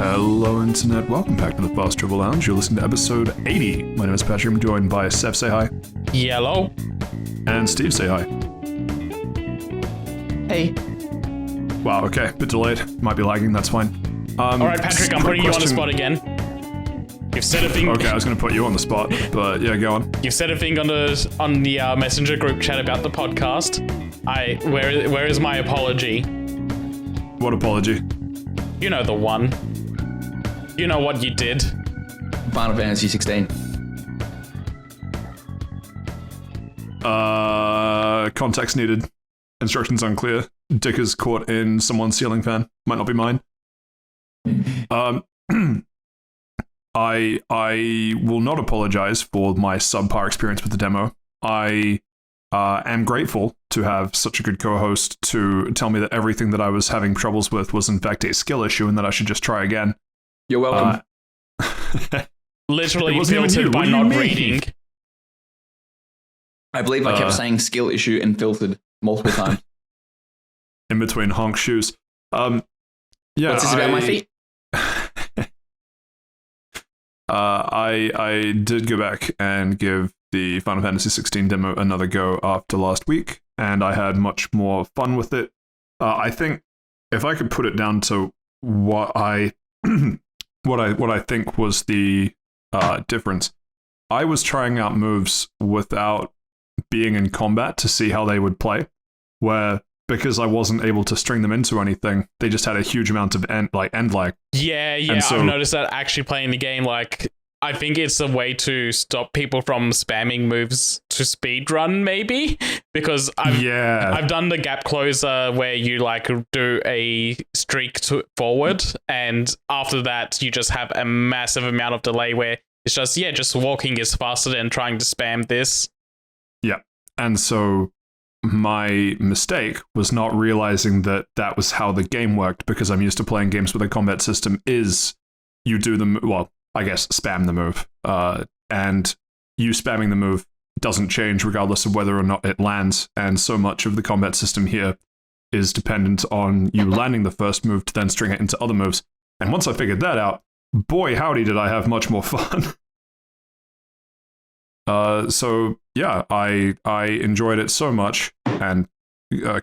Hello, Internet. Welcome back to the Fast Travel Lounge. You're listening to episode 80. My name is Patrick. I'm joined by Seth, say hi. Yellow. And Steve, say hi. Hey. Wow, okay. Bit delayed. Might be lagging, that's fine. Alright, Patrick, I'm putting you on the spot again. You've said a thing. Okay, I was going to put you on the spot, but yeah, go on. You've said a thing on the messenger group chat about the podcast. Where is my apology? What apology? You know the one. You know what you did. Final Fantasy 16. Context needed. Instructions unclear. Dick is caught in someone's ceiling fan. Might not be mine. I will not apologize for my subpar experience with the demo. I am grateful to have such a good co-host to tell me that everything that I was having troubles with was in fact a skill issue and that I should just try again. You're welcome. Literally filtered by not reading. I believe I kept saying skill issue and filtered multiple times. In between honk shoes. Yeah. What's this about my feet? I did go back and give the Final Fantasy 16 demo another go after last week, and I had much more fun with it. I think if I could put it down to what I what I think was the difference, I was trying out moves without being in combat to see how they would play, where because I wasn't able to string them into anything, they just had a huge amount of end lag. Yeah, so, I've noticed that actually playing the game, like, I think it's a way to stop people from spamming moves to speedrun, maybe, because I've done the gap closer where you like do a streak forward, and after that you just have a massive amount of delay where it's just walking is faster than trying to spam this. Yeah, and so my mistake was not realizing that that was how the game worked, because I'm used to playing games where the combat system is you do spam the move, and you spamming the move doesn't change regardless of whether or not it lands, and so much of the combat system here is dependent on you landing the first move to then string it into other moves. And once I figured that out, boy howdy did I have much more fun. So yeah, I enjoyed it so much, and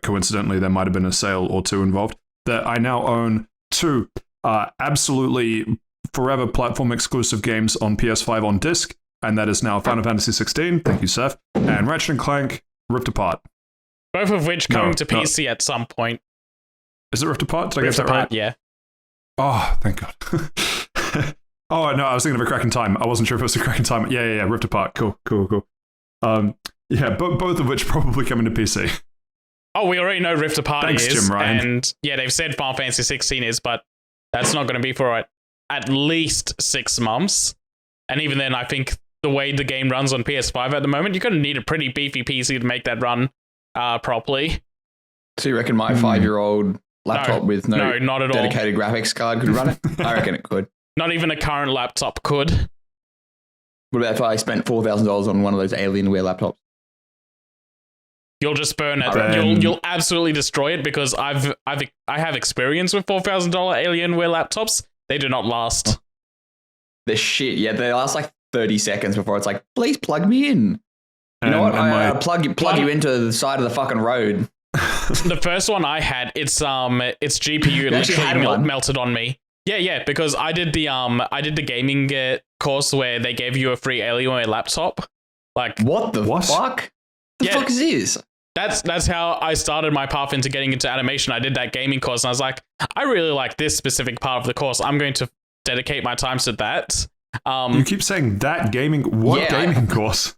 coincidentally there might have been a sale or two involved, that I now own two absolutely forever platform exclusive games on PS5 on disc, and that is now Final Fantasy 16, thank you Seth, and Ratchet & Clank Rift Apart. Both of which coming to PC at some point. Is it Rift Apart? Did I get that right? Yeah. Oh, thank God. Oh, no, I was thinking of A Crack in Time. I wasn't sure if it was A Crack in Time. Yeah, Rift Apart. Cool. Yeah, both of which probably coming to PC. Oh, we already know Rift Apart Thanks, is. Jim Ryan. And yeah, they've said Final Fantasy 16 is, but that's not going to be for at least 6 months. And even then, I think the way the game runs on PS5 at the moment, you're going to need a pretty beefy PC to make that run properly. So you reckon my 5-year-old laptop with no not at dedicated graphics card could run it? I reckon it could. Not even a current laptop could. What about if I spent $4,000 on one of those Alienware laptops? You'll just burn it. You'll absolutely destroy it, because I have experience with $4,000 Alienware laptops. They do not last. They're shit. Yeah, they last like 30 seconds before it's like, please plug me in. You know what? I plug you into the side of the fucking road. The first one I had, its GPU literally melted on me. Yeah, because I did the gaming course where they gave you a free Alienware laptop. Like, what the fuck? The fuck is this? That's how I started my path into getting into animation. I did that gaming course, and I was like, I really like this specific part of the course. I'm going to dedicate my time to that. You keep saying that gaming. What gaming course?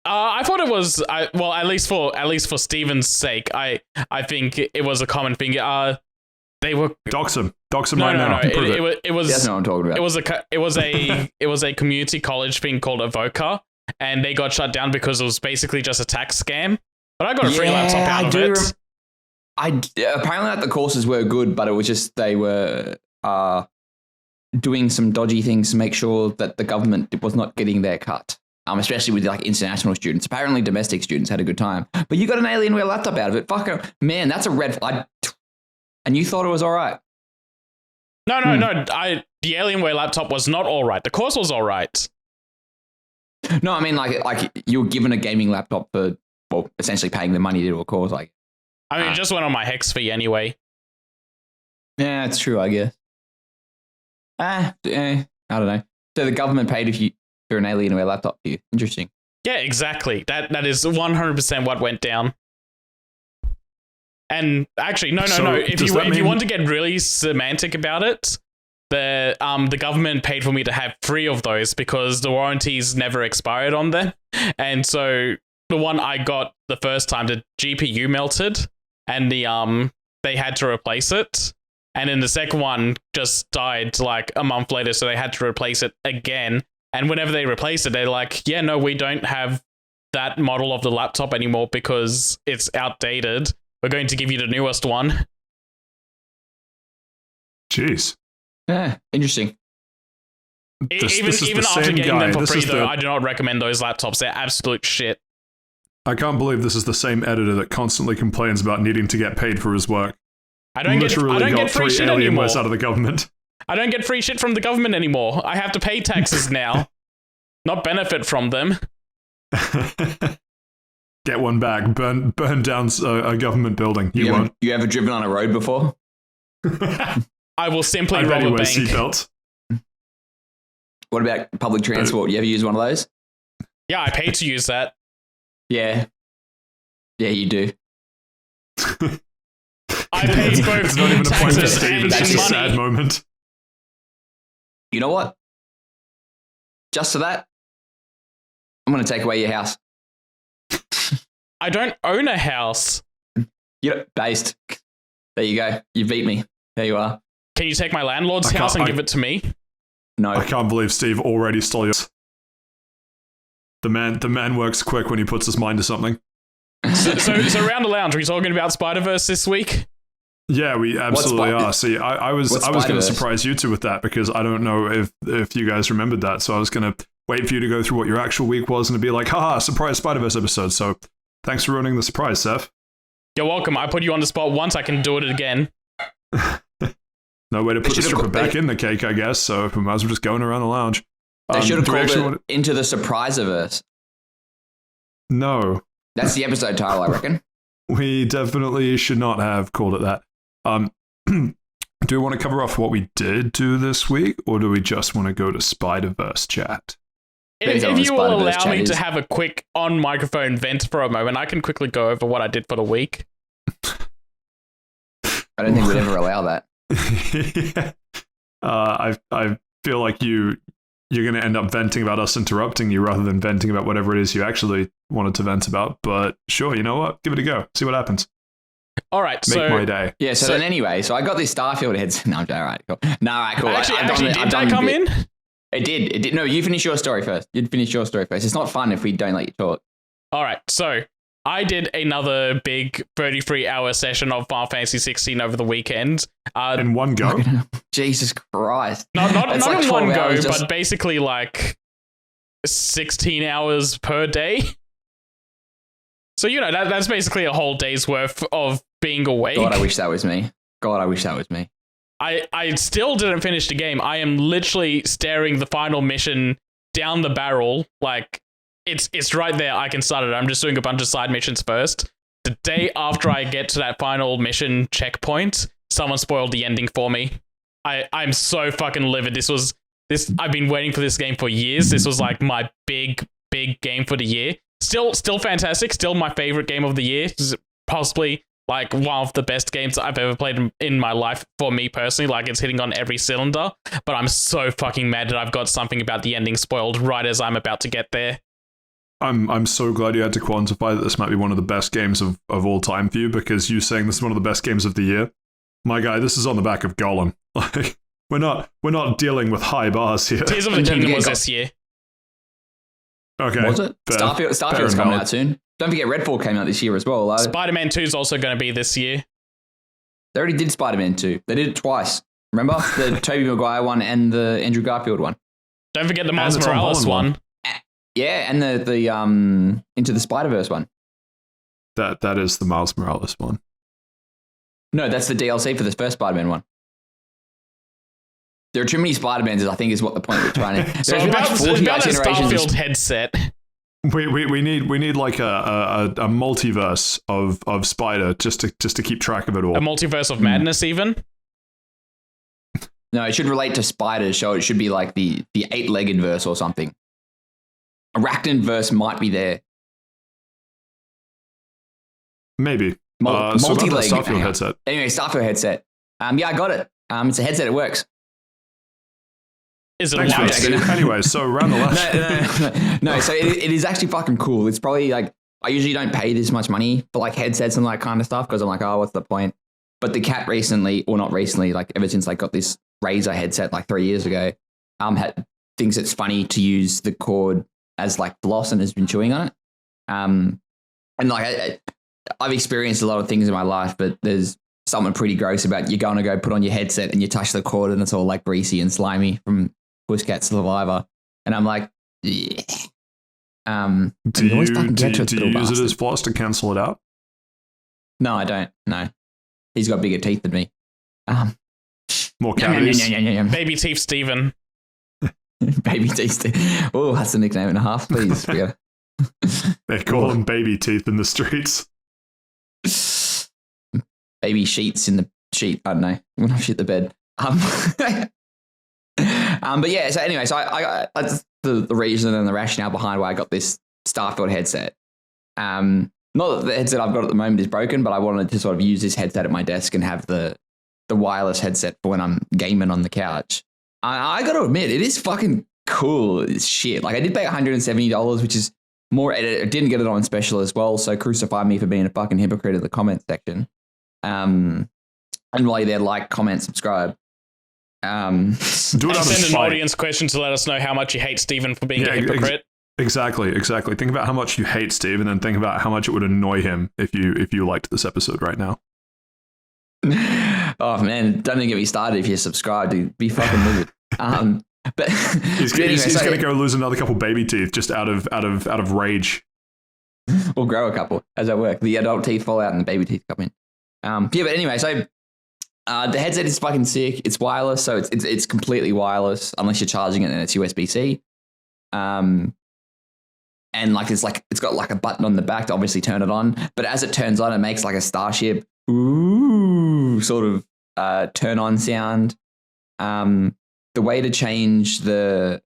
I thought it was at least for Steven's sake. I think it was a common thing. They were dox him right now. It was. That's not what I'm talking about. It was a community college thing called Avoca, and they got shut down because it was basically just a tax scam. But I got a free laptop out of it. Apparently, the courses were good, but it was just they were doing some dodgy things to make sure that the government was not getting their cut. Especially with like international students. Apparently, domestic students had a good time, but you got an Alienware laptop out of it. Fuck, man, that's a red flag. And you thought it was all right. No. The Alienware laptop was not all right. The course was all right. No, I mean like you were given a gaming laptop for essentially paying the money to do a course. Like, I mean, it just went on my hex fee anyway. Yeah, it's true, I guess. I don't know. So the government paid for an Alienware laptop for you. Interesting. Yeah, exactly. That is 100% what went down. And actually, no. If you want to get really semantic about it, the government paid for me to have 3 of those because the warranties never expired on them. And so the one I got the first time, the GPU melted, and they had to replace it. And then the second one just died like a month later, so they had to replace it again. And whenever they replaced it, they're like, yeah, no, we don't have that model of the laptop anymore because it's outdated. We're going to give you the newest one. Jeez. Yeah, interesting. Even after getting them for free, though, I do not recommend those laptops. They're absolute shit. I can't believe this is the same editor that constantly complains about needing to get paid for his work. I don't get free shit anymore. Out of the government. I don't get free shit from the government anymore. I have to pay taxes now, not benefit from them. Get one back. Burn down a government building. You won't. You ever driven on a road before? I will simply rob a bank. Seatbelts. What about public transport? You ever use one of those? Yeah, I pay to use that. Yeah. Yeah, you do. I pay both it's not even a point to taxes Steve. It's just a sad moment. You know what? Just for that, I'm going to take away your house. I don't own a house. Based. There you go. You beat me. There you are. Can you take my landlord's house and give it to me? No. I can't believe Steve already stole yours. The man works quick when he puts his mind to something. So around the lounge, are we talking about Spider-Verse this week? Yeah, we absolutely are. See, I was going to surprise you two with that because I don't know if you guys remembered that. So I was going to wait for you to go through what your actual week was and to be like, haha, surprise Spider-Verse episode. So thanks for ruining the surprise, Seth. You're welcome. I put you on the spot once. I can do it again. No way to put the stripper back in the cake, I guess. So we might as well just going around the lounge. They should have called it Into the Surprise-averse. No. That's the episode title, I reckon. We definitely should not have called it that. Do we want to cover off what we did do this week, or do we just want to go to Spider-Verse chat? If you will allow me to have a quick on-microphone vent for a moment, I can quickly go over what I did for the week. I don't think we'd ever allow that. Yeah. I feel like you're going to end up venting about us interrupting you rather than venting about whatever it is you actually wanted to vent about. But sure, you know what? Give it a go. See what happens. All right, Make my day. Yeah, so then anyway, so I got this Starfield headset. No, all right, cool. No, all right, cool. Actually, did that come in? It did. No, you finish your story first. It's not fun if we don't let you talk. All right, so I did another big 33-hour session of Final Fantasy 16 over the weekend. In one go? Jesus Christ. Not like in one go, but basically like 16 hours per day. So, that's basically a whole day's worth of being awake. God, I wish that was me. I still didn't finish the game. I am literally staring the final mission down the barrel. Like, it's right there. I can start it. I'm just doing a bunch of side missions first. The day after I get to that final mission checkpoint, someone spoiled the ending for me. I'm so fucking livid. I've been waiting for this game for years. This was like my big game for the year. Still fantastic. Still my favorite game of the year. Possibly like one of the best games I've ever played in my life for me personally. Like, it's hitting on every cylinder. But I'm so fucking mad that I've got something about the ending spoiled right as I'm about to get there. I'm so glad you had to quantify that this might be one of the best games of all time for you, because you saying this is one of the best games of the year, my guy, this is on the back of Gollum. Like, we're not dealing with high bars here. Tears of the Kingdom was this year. Okay. Was it? Starfield's coming out soon. Don't forget Redfall came out this year as well. Though. Spider-Man 2 is also going to be this year. They already did Spider-Man 2. They did it twice. Remember? The Tobey Maguire one and the Andrew Garfield one. Don't forget the Miles Morales one. Yeah, and the Into the Spider-Verse one. That is the Miles Morales one. No, that's the DLC for the first Spider-Man one. There are too many Spider-Mans, I think, is what the point we're trying to. So about a Starfield headset. We need like a multiverse of Spider just to keep track of it all. A multiverse of madness, even. No, it should relate to spiders, so it should be like the 8-legged verse or something. Arachnid verse might be there. Maybe. Multi-leg Starfield headset. Anyway, Starfield headset. Yeah, I got it. It's a headset. It works. Is it Thanks, anyway, so around the left. No, so it is actually fucking cool. It's probably like, I usually don't pay this much money for like headsets and that kind of stuff because I'm like, oh, what's the point? But the cat recently, or not recently, like ever since I got this Razer headset like 3 years ago, thinks it's funny to use the cord as like floss and has been chewing on it. And like I've experienced a lot of things in my life, but there's something pretty gross about you're going to go put on your headset and you touch the cord and it's all like greasy and slimy from Pussycat Survivor. And I'm like, yeah. Do you use it as floss to cancel it out? No, I don't. No. He's got bigger teeth than me. More cavities. Baby Teeth Steven. Baby Teeth Steven. Oh, that's a nickname and a half, please. They call him Baby Teeth in the streets. Baby sheets in the sheet. I don't know. When I shit the bed. But yeah, so anyway, so I that's the reason and the rationale behind why I got this Starfield headset. Not that the headset I've got at the moment is broken, but I wanted to sort of use this headset at my desk and have the wireless headset for when I'm gaming on the couch. I got to admit, it is fucking cool as shit. Like I did pay $170, which is more. I didn't get it on special as well, so crucify me for being a fucking hypocrite in the comment section. And while you're there, like, comment, subscribe. And send an audience question to let us know how much you hate Steven for being a hypocrite. Exactly. Think about how much you hate Steve, and then think about how much it would annoy him if you liked this episode right now. Oh man, don't even get me started if you're subscribed. It'd be fucking livid. But he's going to go lose another couple baby teeth just out of rage. We'll grow a couple as I work. The adult teeth fall out and the baby teeth come in. Yeah, but anyway, so the headset is fucking sick. It's wireless, so it's completely wireless unless you're charging it and it's USB-C. And it's got like a button on the back to obviously turn it on. But as it turns on, it makes like a Starship sort of turn on sound. The way to change the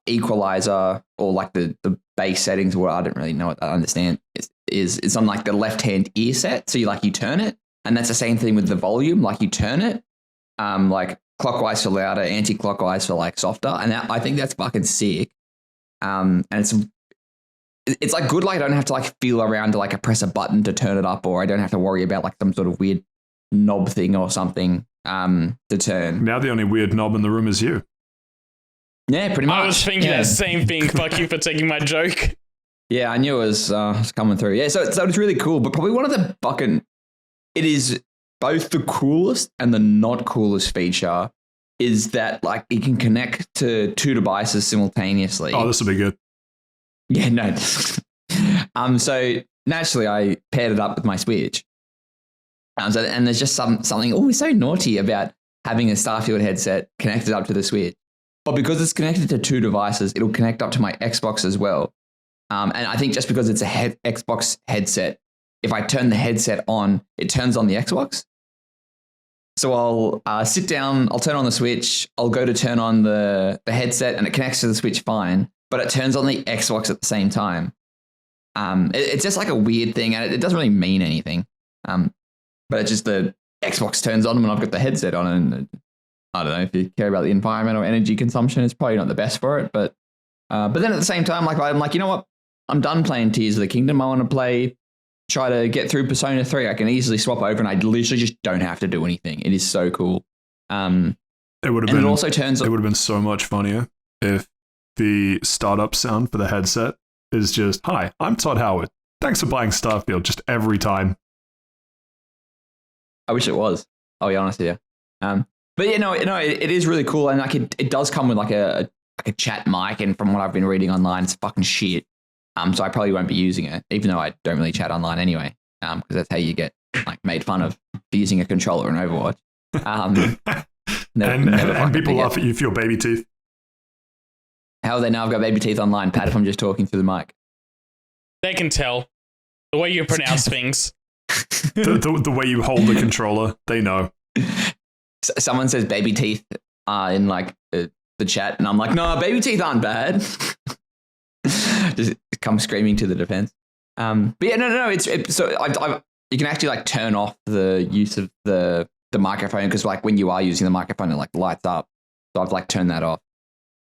equalizer or like the bass settings, or I don't really know what I understand, is it's on like the left-hand ear set. So you turn it, and that's the same thing with the volume. Like you turn it, like clockwise for louder, anti-clockwise for like softer, and I think that's fucking sick. And it's like good. Like I don't have to like feel around to like press a button to turn it up, or I don't have to worry about like some sort of weird knob thing or something to turn. Now the only weird knob in the room is you. Yeah, pretty much. I was thinking that same thing. Fuck you for taking my joke. Yeah, I knew it was coming through. Yeah, so it's really cool, but probably one of the fucking... It is both the coolest and the not coolest feature is that like it can connect to two devices simultaneously. Oh, this will be good. Yeah, no. So naturally I paired it up with my Switch. And there's just something always so naughty about having a Starfield headset connected up to the Switch. But because it's connected to two devices, it'll connect up to my Xbox as well. And I think just because it's a Xbox headset, if I turn the headset on, it turns on the Xbox. So I'll sit down, I'll turn on the Switch, I'll go to turn on the headset, and it connects to the Switch fine, but it turns on the Xbox at the same time. It's just like a weird thing, and it doesn't really mean anything. But it's just the Xbox turns on when I've got the headset on, and I don't know if you care about the environment or energy consumption, it's probably not the best for it. But then at the same time, like I'm like, you know what? I'm done playing Tears of the Kingdom. I want to try to get through Persona 3. I can easily swap over, and I literally just don't have to do anything. It is so cool. It would have been. It also turns. It would have been so much funnier if the startup sound for the headset is just, "Hi, I'm Todd Howard. Thanks for buying Starfield." Just every time. I wish it was. I'll be honest with you. But yeah, no, it is really cool, and like it does come with like a chat mic, and from what I've been reading online, it's fucking shit. So I probably won't be using it, even though I don't really chat online anyway, because that's how you get like made fun of for using a controller in Overwatch. And people laugh at you for your baby teeth. How do they know I've got baby teeth online, Pat, if I'm just talking through the mic? They can tell. The way you pronounce things. The way you hold the controller, they know. Someone says baby teeth in like the chat, and I'm like, no, baby teeth aren't bad. Just come screaming to the defense. But yeah, no. You can actually like turn off the use of the microphone, because like when you are using the microphone, it like lights up. So I've like turned that off.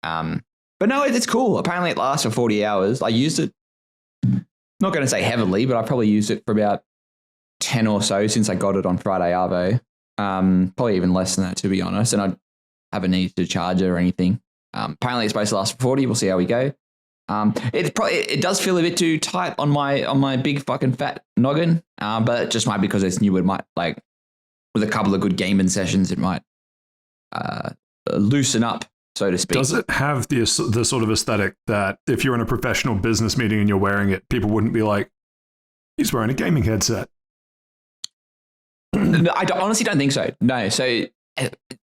But no, it's cool. Apparently it lasts for 40 hours. I used it, not going to say heavily, but I probably used it for about 10 or so since I got it on Friday Arvo. Probably even less than that, to be honest. And I haven't needed to charge it or anything. Apparently it's supposed to last for 40. We'll see how we go. It does feel a bit too tight on my big fucking fat noggin. But it just might be because it's new. It might, like, with a couple of good gaming sessions, it might loosen up, so to speak. Does it have the sort of aesthetic that if you're in a professional business meeting and you're wearing it, people wouldn't be like, he's wearing a gaming headset? No, honestly don't think so. No. So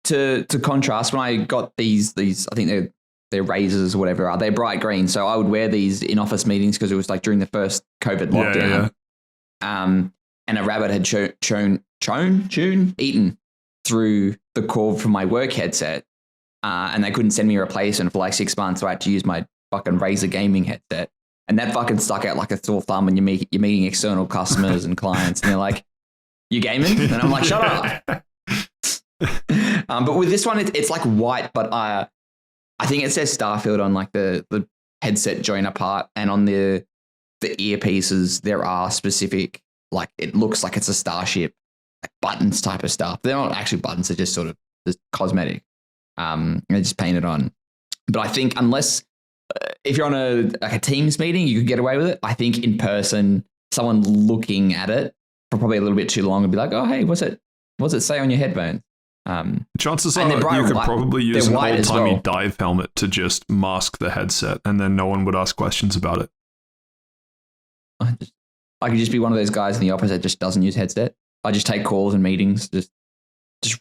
to contrast, when I got these, I think they're razors or whatever, they're bright green. So I would wear these in office meetings because it was like during the first COVID lockdown. Yeah. And a rabbit had eaten through the cord from my work headset. And they couldn't send me a replacement for like 6 months. So I had to use my fucking Razer gaming headset. And that fucking stuck out like a sore thumb when you're meeting external customers and clients. And they're like, you gaming? And I'm like, shut up. But with this one, it's like white, but I think it says Starfield on like the headset joiner part. And on the earpieces, there are specific, like, it looks like it's a Starship, like buttons type of stuff. They're not actually buttons. They're just sort of just cosmetic. And just painted on. But I think unless if you're on a Teams meeting, you could get away with it. I think in person, someone looking at it for probably a little bit too long would be like, oh, hey, what's it say on your headphones? Chances are you could probably use an old-timey dive helmet to just mask the headset, and then no one would ask questions about it. I could just be one of those guys in the office that just doesn't use headset. I just take calls and meetings, just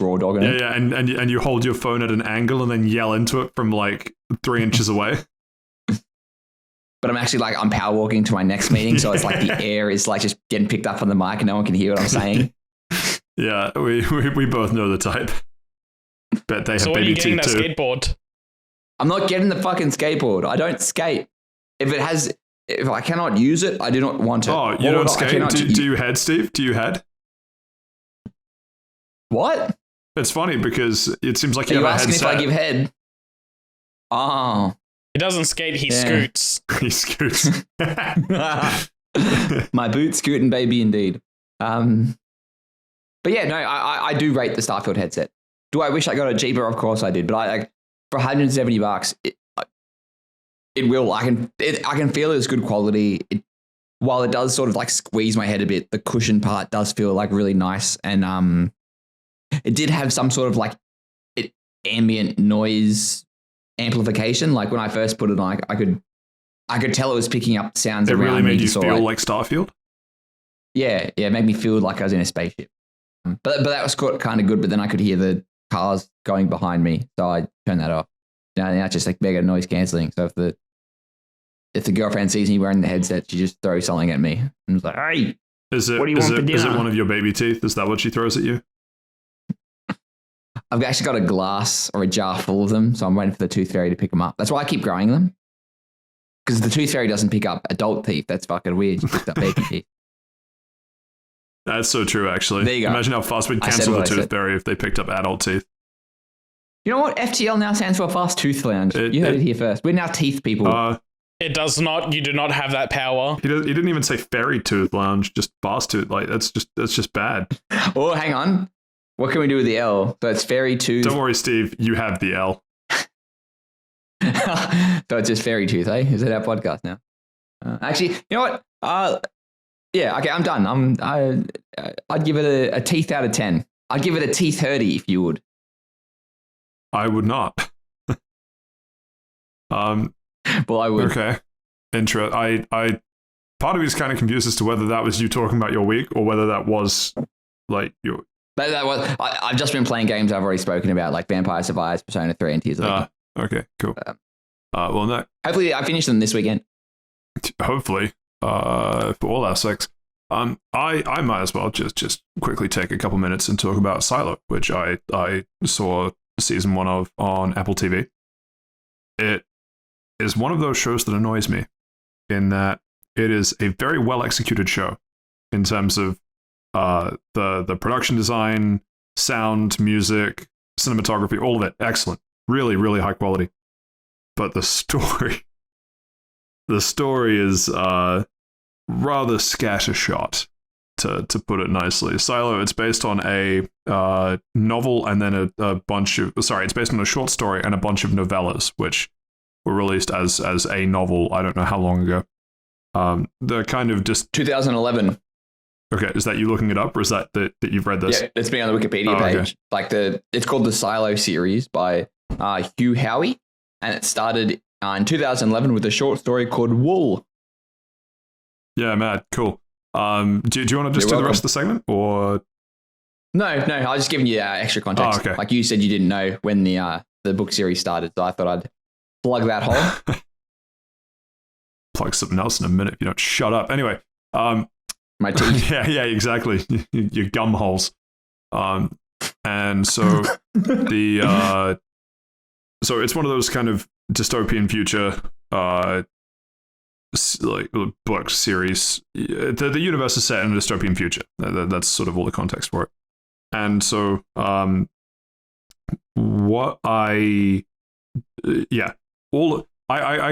raw dogging it. Yeah, and you hold your phone at an angle and then yell into it from like 3 inches away. But I'm actually like, I'm power walking to my next meeting, so it's like the air is like just getting picked up on the mic and no one can hear what I'm saying. Yeah, we both know the type. Bet they have so baby teeth too. So when are you getting that skateboard? I'm not getting the fucking skateboard. I don't skate. If I cannot use it, I do not want it. Oh, you don't skate? Do you head, Steve? Do you head? What? It's funny because it seems like you have a headset. Asking if I give head? Oh. He doesn't skate, he scoots. He scoots. My boot scooting baby indeed. But yeah, no, I do rate the Starfield headset. Do I wish I got it cheaper? Of course I did. But I for $170, it will. I can feel it's good quality. While it does sort of like squeeze my head a bit, the cushion part does feel like really nice. And it did have some sort of like ambient noise amplification. Like when I first put it on, I could tell it was picking up sounds around me. It really made you feel like Starfield? Yeah, it made me feel like I was in a spaceship. But that was kind of good, but then I could hear the cars going behind me, so I turned that off. Now it's just like mega noise cancelling. So if the girlfriend sees me wearing the headset, she just throws something at me. And it's like, hey, what do you want for dinner? Is it one of your baby teeth? Is that what she throws at you? I've actually got a glass or a jar full of them, so I'm waiting for the tooth fairy to pick them up. That's why I keep growing them. Because the tooth fairy doesn't pick up adult teeth. That's fucking weird. She picked up baby teeth. That's so true, actually. There you go. Imagine how fast we'd cancel the tooth fairy if they picked up adult teeth. You know what? FTL now stands for Fast Tooth Lounge. You heard it here first. We're now teeth people. It does not. You do not have that power. He didn't even say fairy tooth lounge, just fast tooth. Like that's just bad. Oh, hang on. What can we do with the L? So it's fairy tooth. Don't worry, Steve. You have the L. So it's just fairy tooth, eh? Is it our podcast now? Actually, you know what? Yeah, okay, I'm done. I'd give it a teeth out of 10. I'd give it a teeth 30 if you would. I would not. Well, I would. Okay. I part of me is kind of confused as to whether that was you talking about your week or whether that was like That was. I've just been playing games I've already spoken about, like Vampire Survivors, Persona 3, and Tears of the Kingdom. Okay, cool. Well, no. Hopefully, I finish them this weekend. Hopefully, for all our sakes. I might as well just quickly take a couple minutes and talk about Silo, which I saw season 1 of on Apple TV. It is one of those shows that annoys me in that it is a very well executed show in terms of the production design, sound, music, cinematography, all of it excellent, really, really high quality. But the story is rather scattershot, to put it nicely. Silo, it's based on a novel and then a bunch of... Sorry, it's based on a short story and a bunch of novellas, which were released as a novel, I don't know how long ago. They're kind of just... 2011. Okay, is that you looking it up, or is that you've read this? Yeah, it's been on the Wikipedia page. Okay. Like it's called the Silo series by Hugh Howey, and it started in 2011 with a short story called Wool. Yeah, mad, cool. Do you want to just do the rest of the segment, or? No, I was just giving you extra context. Okay. Like you said, you didn't know when the book series started, so I thought I'd plug that hole. Plug something else in a minute if you don't shut up. Anyway, my teeth. yeah, exactly. Your gum holes. And so so it's one of those kind of dystopian future like book series. The universe is set in a dystopian future. That's sort of all the context for it. And so I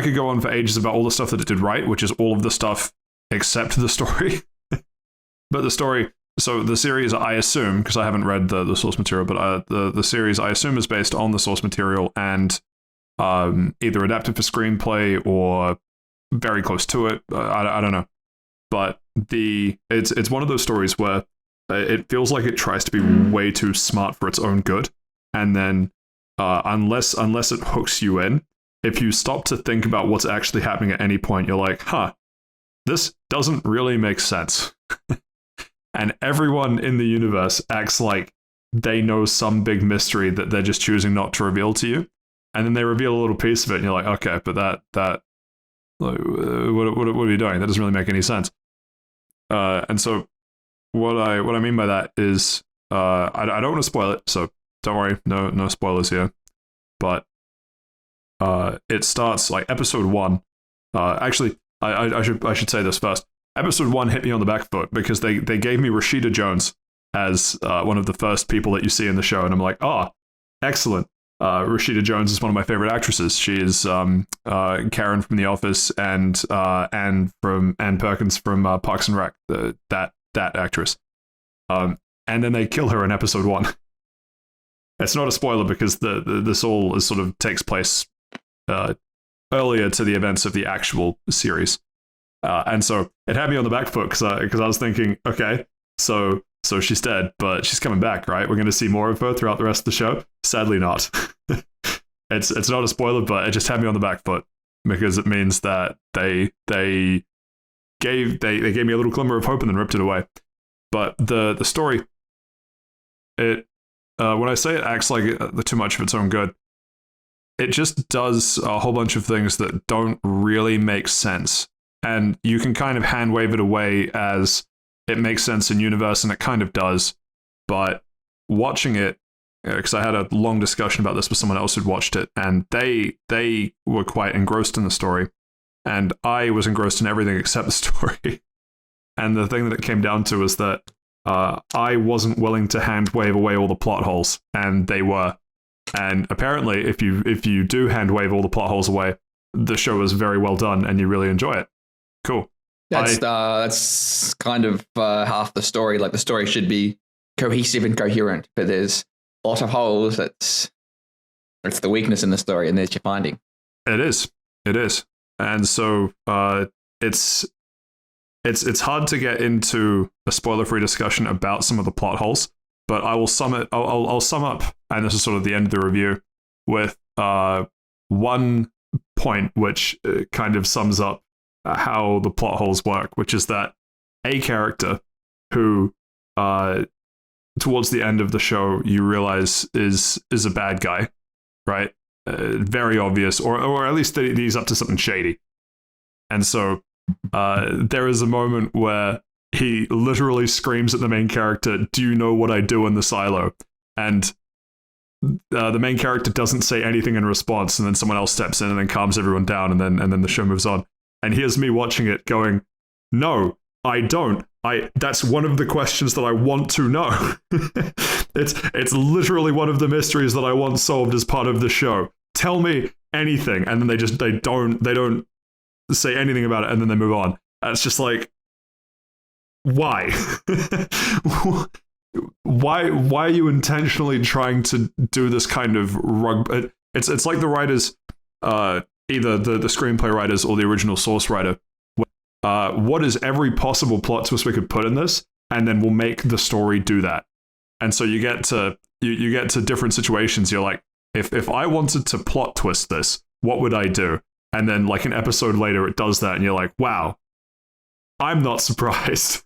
could go on for ages about all the stuff that it did right, which is all of the stuff except the story. But the story, so the series, I assume, because I haven't read the source material, but the series, I assume, is based on the source material and either adapted for screenplay or very close to it. I don't know. But it's one of those stories where it feels like it tries to be way too smart for its own good. And then unless it hooks you in, if you stop to think about what's actually happening at any point, you're like, this doesn't really make sense. And everyone in the universe acts like they know some big mystery that they're just choosing not to reveal to you. And then they reveal a little piece of it, and you're like, okay, but that like, what are you doing? That doesn't really make any sense. And so what I mean by that is I don't want to spoil it, so don't worry, no spoilers here. But it starts like episode 1. Actually, I should say this first. Episode 1 hit me on the back foot because they gave me Rashida Jones as one of the first people that you see in the show, and I'm like, excellent. Rashida Jones is one of my favorite actresses. She is Karen from The Office and Anne Perkins from Parks and Rec. That actress. And then they kill her in episode 1. It's not a spoiler because this all is sort of takes place earlier to the events of the actual series. And so it had me on the back foot because I was thinking, okay, so she's dead, but she's coming back, right? We're going to see more of her throughout the rest of the show. Sadly, not. It's not a spoiler, but it just had me on the back foot because it means that they gave me a little glimmer of hope and then ripped it away. But the story, when I say it acts like too much of its own good, it just does a whole bunch of things that don't really make sense. And you can kind of hand wave it away as it makes sense in universe, and it kind of does. But watching it, because I had a long discussion about this with someone else who'd watched it, and they were quite engrossed in the story, and I was engrossed in everything except the story. And the thing that it came down to is that I wasn't willing to hand wave away all the plot holes, and they were. And apparently, if you do hand wave all the plot holes away, the show is very well done, and you really enjoy it. Cool. That's kind of half the story. Like the story should be cohesive and coherent, but there's a lot of holes. It's the weakness in the story, and there's your finding. It is, and so it's hard to get into a spoiler-free discussion about some of the plot holes. But I will sum it. I'll sum up, and this is sort of the end of the review with one point which kind of sums up how the plot holes work, which is that a character who towards the end of the show you realize is a bad guy, right? Very obvious, or at least that he's up to something shady. And so there is a moment where he literally screams at the main character, "Do you know what I do in the silo?" And the main character doesn't say anything in response, and then someone else steps in and then calms everyone down, and then the show moves on. And here's me watching it going, "No, I don't. That's one of the questions that I want to know." It's literally one of the mysteries that I want solved as part of the show. Tell me anything. And then they don't say anything about it, and then they move on. And it's just like, why? why are you intentionally trying to do this kind of rug? It's like the writers, either the screenplay writers or the original source writer. What is every possible plot twist we could put in this, and then we'll make the story do that. And so you get to you get to different situations. You're like, if I wanted to plot twist this, what would I do? And then like an episode later, it does that, and you're like, wow, I'm not surprised.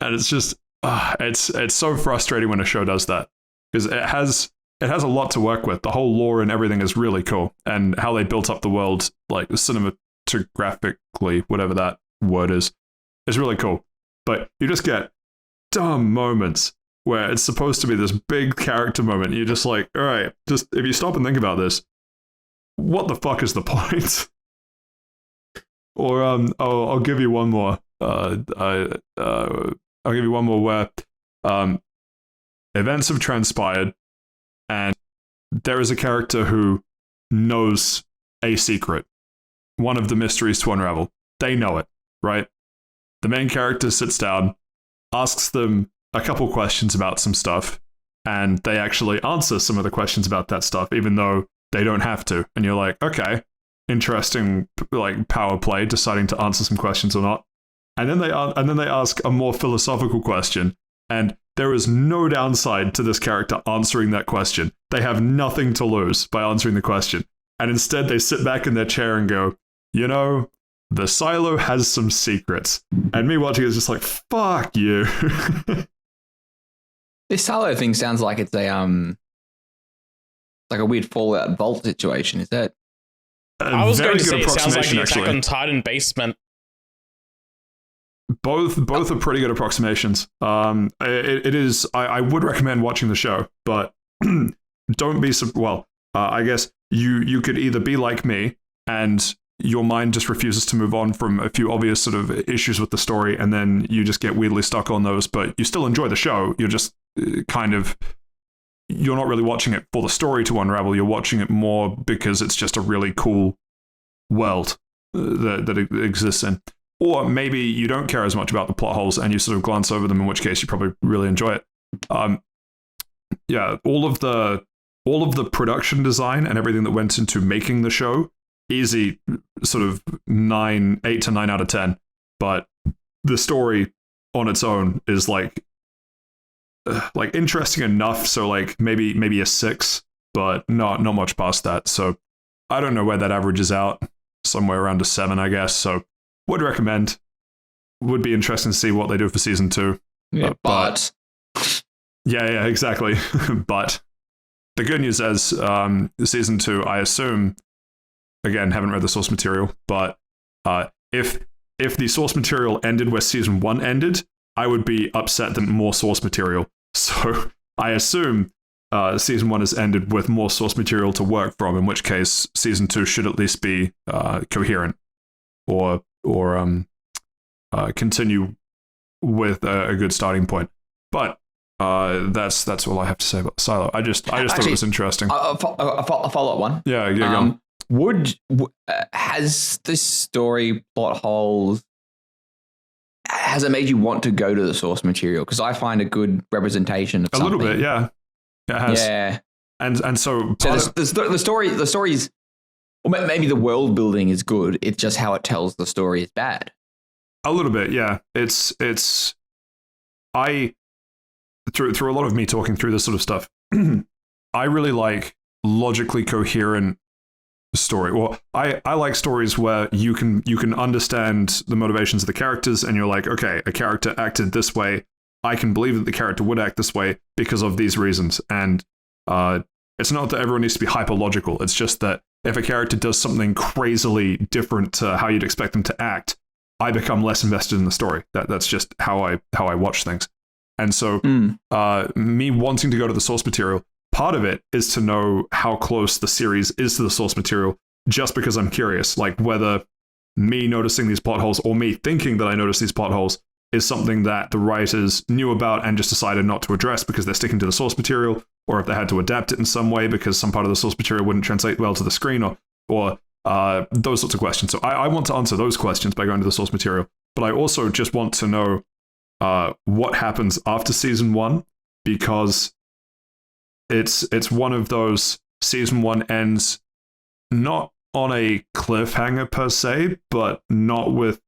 And it's just, it's so frustrating when a show does that, because it has a lot to work with. The whole lore and everything is really cool, and how they built up the world, like cinematographically, whatever that word is really cool. But you just get dumb moments where it's supposed to be this big character moment. You're just like, all right, just if you stop and think about this, what the fuck is the point? Or I'll give you one more. I'll give you one more where events have transpired, and there is a character who knows a secret, one of the mysteries to unravel. They know it, right? The main character sits down, asks them a couple questions about some stuff, and they actually answer some of the questions about that stuff, even though they don't have to. And you're like, okay, interesting, like power play, deciding to answer some questions or not. And then they ask a more philosophical question, and there is no downside to this character answering that question. They have nothing to lose by answering the question. And instead they sit back in their chair and go, you know, the silo has some secrets. And me watching it is just like, fuck you. This silo thing sounds like it's a like a weird Fallout Vault situation. Is that? I was going to say it sounds like the Attack on Titan basement. Both are pretty good approximations. It is. I would recommend watching the show, but don't be. I guess you could either be like me and your mind just refuses to move on from a few obvious sort of issues with the story, and then you just get weirdly stuck on those, but you still enjoy the show. You're just you're not really watching it for the story to unravel. You're watching it more because it's just a really cool world that it exists in. Or maybe you don't care as much about the plot holes and you sort of glance over them, in which case you probably really enjoy it. Yeah, all of the production design and everything that went into making the show, easy sort of 8 to 9 out of 10. But the story on its own is like interesting enough, so like maybe a 6, but not much past that. So I don't know where that averages out, somewhere around a 7, I guess. So would recommend. Would be interesting to see what they do for season 2. Yeah, but yeah, exactly. But the good news is season 2, I assume, again, haven't read the source material, but if the source material ended where season 1 ended, I would be upset that more source material. So I assume season 1 has ended with more source material to work from, in which case season 2 should at least be coherent or continue with a good starting point. But that's all I have to say about Silo. I just thought it was interesting. A follow-up one. Yeah, go on. Has this story plot holes? Has it made you want to go to the source material? Because I find a good representation of something. A little bit, yeah. It has. Yeah. And so the story's, or maybe the world building is good. It's just how it tells the story is bad. A little bit, yeah. It's through a lot of me talking through this sort of stuff, I really like logically coherent story. Well, I like stories where you can understand the motivations of the characters, and you're like, okay, a character acted this way I can believe that the character would act this way because of these reasons. And it's not that everyone needs to be hyper logical. It's just that if a character does something crazily different to how you'd expect them to act, I become less invested in the story. That's just how I watch things. And so me wanting to go to the source material, part of it is to know how close the series is to the source material, just because I'm curious, like whether me noticing these plot holes or me thinking that I noticed these plot holes is something that the writers knew about and just decided not to address because they're sticking to the source material, or if they had to adapt it in some way because some part of the source material wouldn't translate well to the screen, or those sorts of questions. So I want to answer those questions by going to the source material, but I also just want to know what happens after season 1, because it's one of those season 1 ends not on a cliffhanger per se, but not with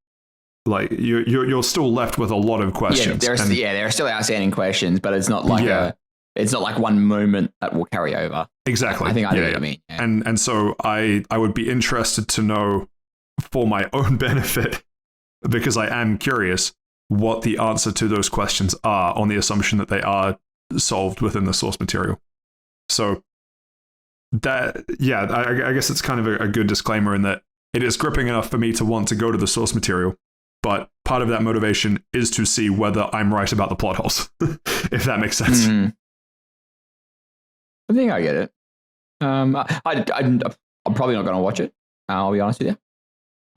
like you're still left with a lot of questions. Yeah, there are still outstanding questions, but it's not like it's not like one moment that will carry over. Exactly. I think I know what you mean. Yeah. And so I would be interested to know, for my own benefit, because I am curious, what the answer to those questions are, on the assumption that they are solved within the source material. So that, I guess it's kind of a good disclaimer in that it is gripping enough for me to want to go to the source material, but part of that motivation is to see whether I'm right about the plot holes, if that makes sense. Mm-hmm. I think I get it. I'm probably not going to watch it. I'll be honest with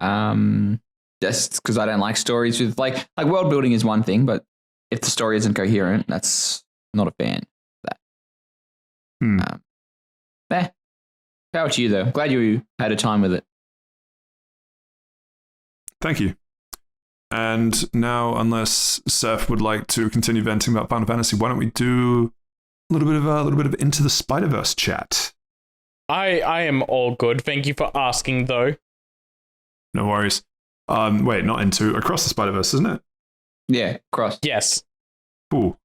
you. Just because I don't like stories with like world building is one thing, but if the story isn't coherent, that's not a fan of that. How about you though? Glad you had a time with it. Thank you. And now, unless Seth would like to continue venting about Final Fantasy, why don't we do a little bit of Into the Spider-Verse chat? I am all good. Thank you for asking, though. No worries. Wait, not Into, Across the Spider-Verse, isn't it? Yeah, Across. Yes. Ooh,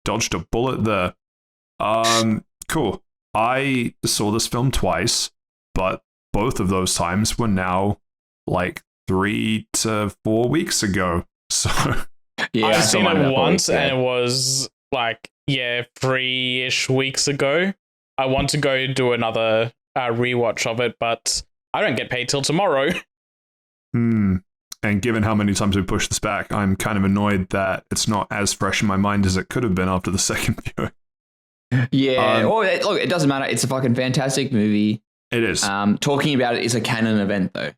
dodged a bullet there. Cool. I saw this film twice, but both of those times were now like 3 to 4 weeks ago. So yeah, I've seen it once, and it was like 3-ish weeks ago. I want to go do another rewatch of it, but I don't get paid till tomorrow. And given how many times we pushed this back, I'm kind of annoyed that it's not as fresh in my mind as it could have been after the second viewing. Yeah, look, it doesn't matter. It's a fucking fantastic movie. It is. Talking about it is a canon event, though.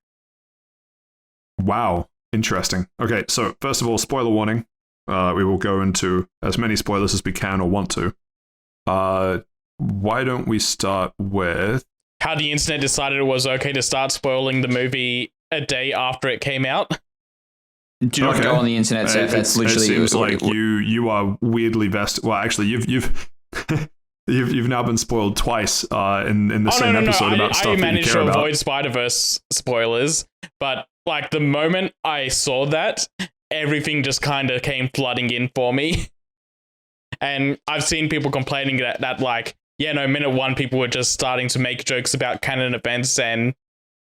Wow, interesting. Okay, so first of all, spoiler warning. We will go into as many spoilers as we can or want to. Why don't we start with how the internet decided it was okay to start spoiling the movie a day after it came out? Do not go on the internet, Seth. That's literally. It seems like you are weirdly vested. Well, actually, you've you've now been spoiled twice in the same episode about stuff that you care about. I managed to avoid Spider-Verse spoilers, but like the moment I saw that, everything just kind of came flooding in for me. And I've seen people complaining that like, minute one, people were just starting to make jokes about canon events and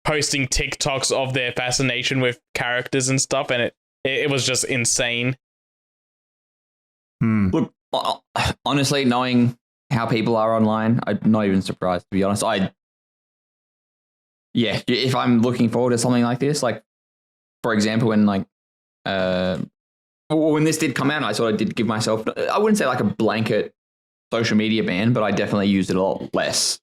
posting TikToks of their fascination with characters and stuff, and it was just insane. Look, honestly, knowing how people are online, I'm not even surprised, to be honest. If I'm looking forward to something like this, like, for example, when when this did come out, I sort of did give myself, I wouldn't say like a blanket social media ban, but I definitely used it a lot less.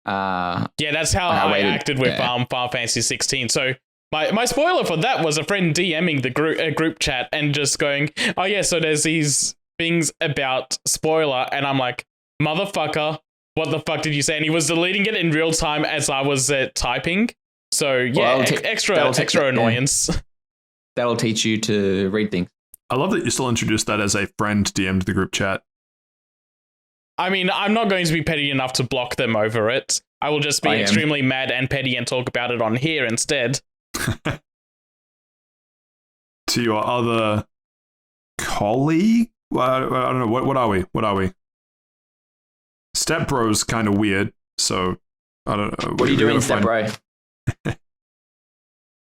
That's how I acted with Final Fantasy 16. So my spoiler for that was a friend DMing the group chat and just going, oh yeah, so there's these things about spoiler, and I'm like, motherfucker, what the fuck did you say? And he was deleting it in real time as I was typing. So extra annoyance. That'll teach you to read things. I love that you still introduced that as a friend DM'd the group chat. I mean, I'm not going to be petty enough to block them over it. I will just be extremely mad and petty and talk about it on here instead. To your other colleague? Well, I don't know. What are we? Step Bro's kind of weird, so I don't know. What are you doing, Step Bro?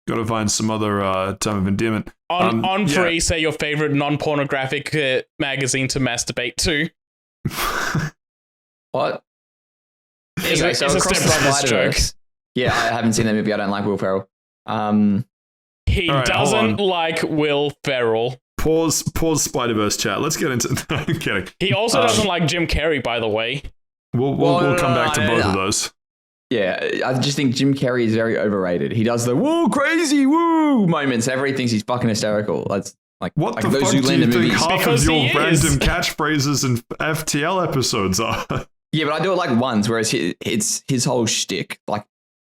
Gotta find some other term of endearment. On free, say your favorite non-pornographic magazine to masturbate to. What? It's a Step Brothers joke. Yeah, I haven't seen that movie. I don't like Will Ferrell. He doesn't like Will Ferrell. Pause Spider-Verse chat. Let's get into... I'm kidding. He also doesn't like Jim Carrey, by the way. We'll come back to both of those. Yeah, I just think Jim Carrey is very overrated. He does the woo crazy woo moments. Everybody thinks he's fucking hysterical. That's like what like the those fuck do you think movies. half Because of your he random is. catchphrases and FTL episodes are? Yeah, but I do it like once, whereas it's his whole shtick. Like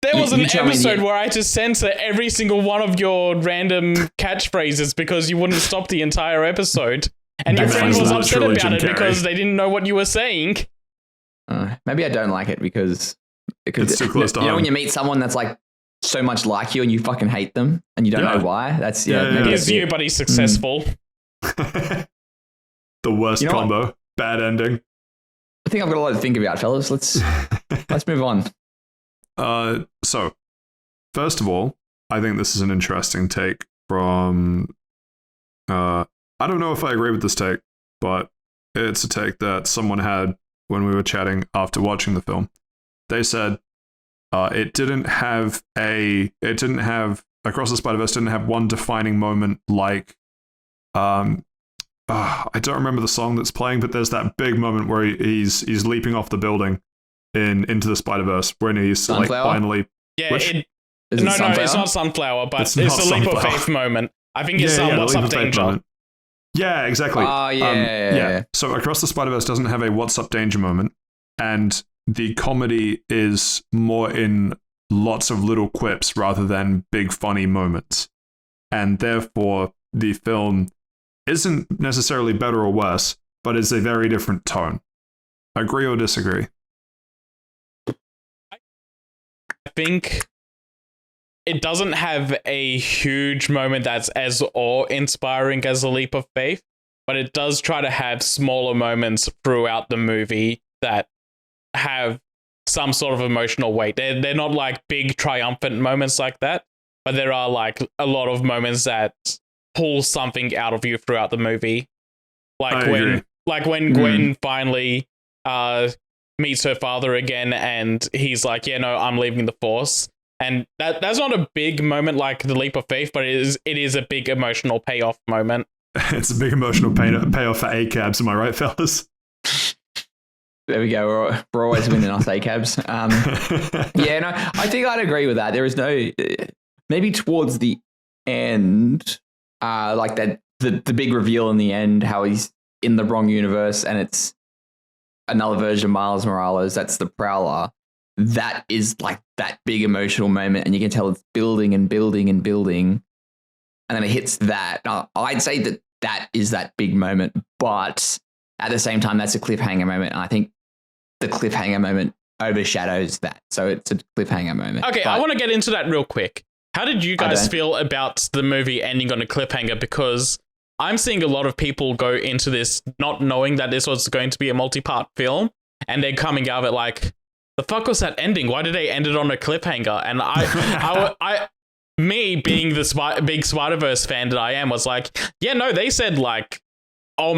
There was you an tell me episode where I had to censor every single one of your random catchphrases because you wouldn't stop the entire episode. And your That friend is was not upset truly about Jim it Carrey. because they didn't know what you were saying. maybe I don't like it because It's too close to you know home. when you meet someone that's like so much like you and you fucking hate them and you don't Yeah. know why. That's Yeah, maybe He's that's you, it. but he's successful. The worst You know what? combo. Bad ending. I think I've got a lot to think about, fellas. Let's move on. So, first of all, I think this is an interesting take from... I don't know if I agree with this take, but it's a take that someone had when we were chatting after watching the film. They said Across the Spider-Verse didn't have one defining moment like... I don't remember the song that's playing, but there's that big moment where he's leaping off the building Into the Spider-Verse when he's Sunflower? like finally... Yeah, Which? Is no, it Sunflower? it's not Sunflower, but It's it's not a leap of Sunflower. faith moment. I think it's the What's leap Up of faith Danger. moment. Yeah, exactly. Oh, yeah. So Across the Spider-Verse doesn't have a What's Up Danger moment, and the comedy is more in lots of little quips rather than big funny moments. And therefore, the film isn't necessarily better or worse, but is a very different tone. Agree or disagree? I think it doesn't have a huge moment that's as awe-inspiring as a leap of faith, but it does try to have smaller moments throughout the movie that have some sort of emotional weight. They're not like big triumphant moments like that, but there are like a lot of moments that pull something out of you throughout the movie. I agree. When Gwen finally meets her father again and he's like, yeah, no, I'm leaving the Force. And that's not a big moment like the leap of faith, but it is a big emotional payoff moment. It's a big emotional payoff for ACABs, am I right, fellas? There we go. We're always winning us ACABs. Yeah, no, I think I'd agree with that. There is no, maybe towards the end, like that the big reveal in the end, how he's in the wrong universe and it's another version of Miles Morales. That's the Prowler. That is like that big emotional moment, and you can tell it's building and building and building, and then it hits that. I'd say that is that big moment, but at the same time, that's a cliffhanger moment, and I think the cliffhanger moment overshadows that. So it's a cliffhanger moment. Okay, I want to get into that real quick. How did you guys don't. feel about the movie ending on a cliffhanger? Because I'm seeing a lot of people go into this not knowing that this was going to be a multi-part film, and they're coming out of it like, the fuck was that ending? Why did they end it on a cliffhanger? And me being the big Spider-Verse fan that I am, was like, yeah, no, they said like a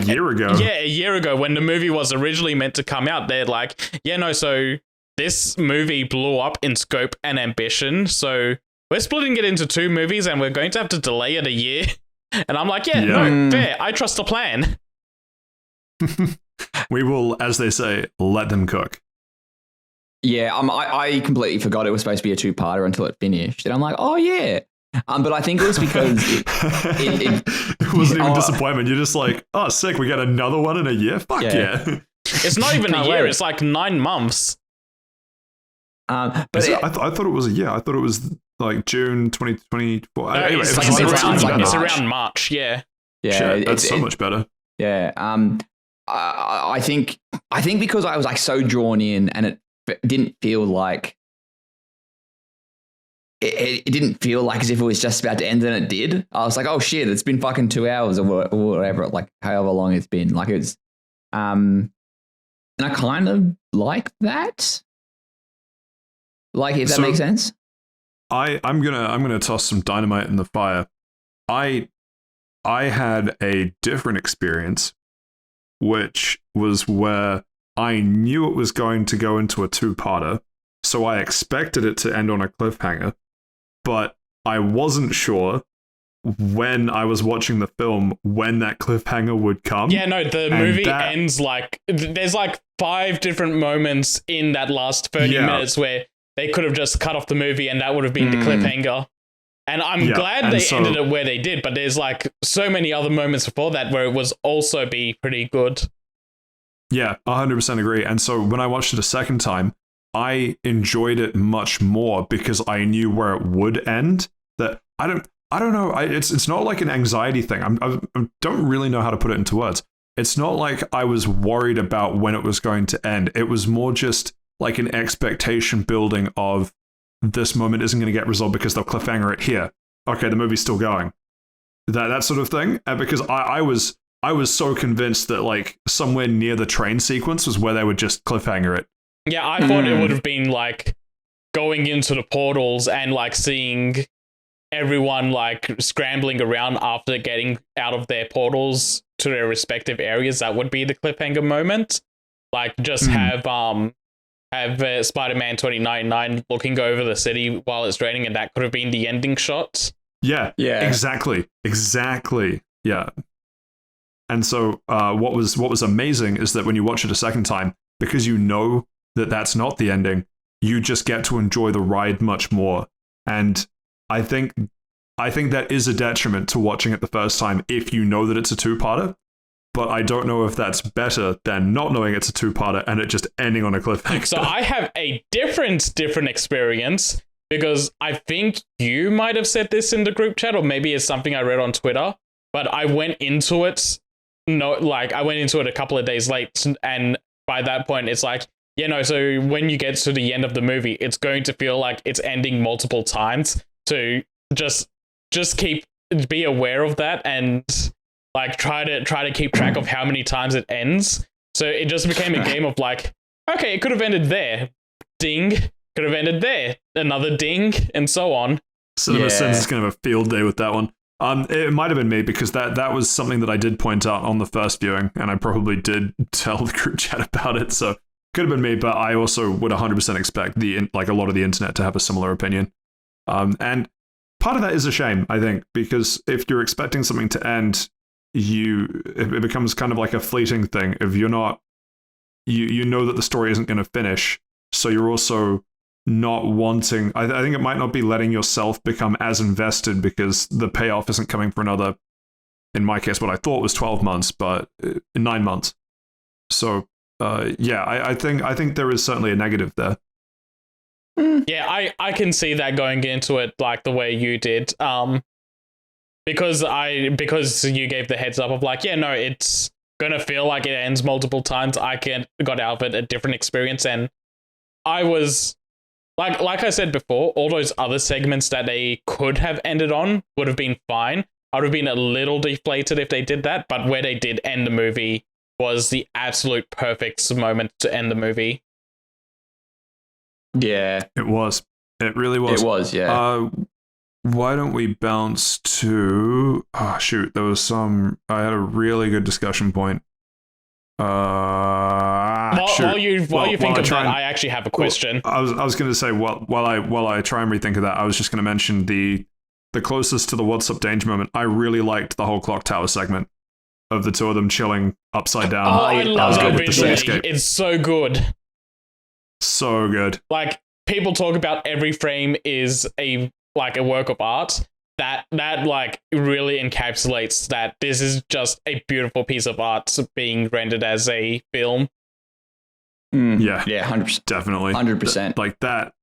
year ago. Yeah, a year ago when the movie was originally meant to come out, they're like, yeah, no, so this movie blew up in scope and ambition, so we're splitting it into 2 movies and we're going to have to delay it a year. And I'm like, no, fair. I trust the plan. We will, as they say, let them cook. Yeah, I completely forgot it was supposed to be a 2-parter until it finished, and I'm like, oh yeah. But I think it was because it wasn't even disappointment. You're just like, oh, sick, we got another one in a year? Fuck yeah. It's not even a year, wait. it's like 9 months. But I thought it was a year. I thought it was like June 2024. Anyway, it's around March, yeah. Yeah, shit, that's so much better. Yeah. I think because I was like so drawn in, and it didn't feel like it didn't feel like as if it was just about to end, and it did. I was like, oh shit, it's been fucking 2 hours or whatever, like however long it's been. Like it's and I kind of like that. Like, if that makes sense. I'm gonna toss some dynamite in the fire. I had a different experience, which was where I knew it was going to go into a two-parter, so I expected it to end on a cliffhanger, but I wasn't sure when I was watching the film when that cliffhanger would come. Yeah, no, the movie ends like there's like 5 different moments in that last 30 minutes where they could have just cut off the movie and that would have been the cliffhanger. And I'm glad they ended it where they did, but there's like so many other moments before that where it was also be pretty good. Yeah, 100% agree. And so when I watched it a second time, I enjoyed it much more because I knew where it would end. That I don't know. It's not like an anxiety thing. I don't really know how to put it into words. It's not like I was worried about when it was going to end. It was more just like an expectation building of this moment isn't going to get resolved because they'll cliffhanger it here. Okay, the movie's still going. That sort of thing. And because I was so convinced that like somewhere near the train sequence was where they would just cliffhanger it. Yeah, I thought it would have been like going into the portals and like seeing everyone like scrambling around after getting out of their portals to their respective areas. That would be the cliffhanger moment. Like just have Spider-Man 2099 looking over the city while it's raining, and that could have been the ending shot. Yeah, exactly. Yeah. And so what was amazing is that when you watch it a second time, because you know that that's not the ending, you just get to enjoy the ride much more. And I think that is a detriment to watching it the first time if you know that it's a two-parter. But I don't know if that's better than not knowing it's a two-parter and it just ending on a cliffhanger. So I have a different experience because I think you might have said this in the group chat, or maybe it's something I read on Twitter. But I went into it a couple of days late, and by that point, it's like, so when you get to the end of the movie, it's going to feel like it's ending multiple times. So just be aware of that and like try to keep track of how many times it ends. So it just became a game of like, okay, it could have ended there, ding, could have ended there, another ding, and so on. Cinema Sins is going to have a field day with that one. It might have been me because that was something that I did point out on the first viewing, and I probably did tell the group chat about it. So could have been me, but I also would 100% expect a lot of the internet to have a similar opinion. And part of that is a shame, I think, because if you're expecting something to end, it becomes kind of like a fleeting thing. If you're not, you know that the story isn't going to finish, so you're also not wanting. I think it might not be letting yourself become as invested because the payoff isn't coming for another. In my case, what I thought was 12 months, but 9 months. So I think there is certainly a negative there. Yeah, I can see that going into it like the way you did. Because you gave the heads up of like, it's gonna feel like it ends multiple times. I got out of it a different experience, and I was like I said before, all those other segments that they could have ended on would have been fine. I would have been a little deflated if they did that, but where they did end the movie was the absolute perfect moment to end the movie. Yeah, it was. It really was. It was. Yeah. Why don't we bounce to... Oh, shoot. There was some... I had a really good discussion point. While you think of that, I actually have a question. I was going to say, while I try and rethink of that, I was just going to mention the closest to the What's Up Danger moment. I really liked the whole clock tower segment of the two of them chilling upside down. Oh, I love that visually. It's so good. So good. Like, people talk about every frame is a work of art. That like really encapsulates that this is just a beautiful piece of art being rendered as a film. Yeah, 100%, definitely, 100%. Like that.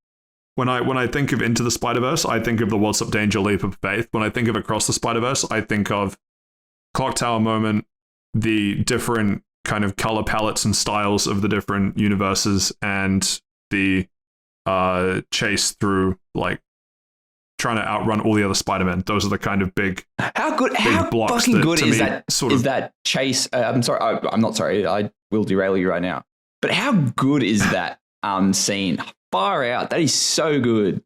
When I think of Into the Spider-Verse, I think of the What's Up Danger leap of faith. When I think of Across the Spider-Verse, I think of clock tower moment, the different kind of color palettes and styles of the different universes, and the chase through like trying to outrun all the other Spider-Men. Those are the kind of big blocks fucking good is that that chase? I'm sorry, I'm not sorry. I will derail you right now. But how good is that scene? Far out. That is so good.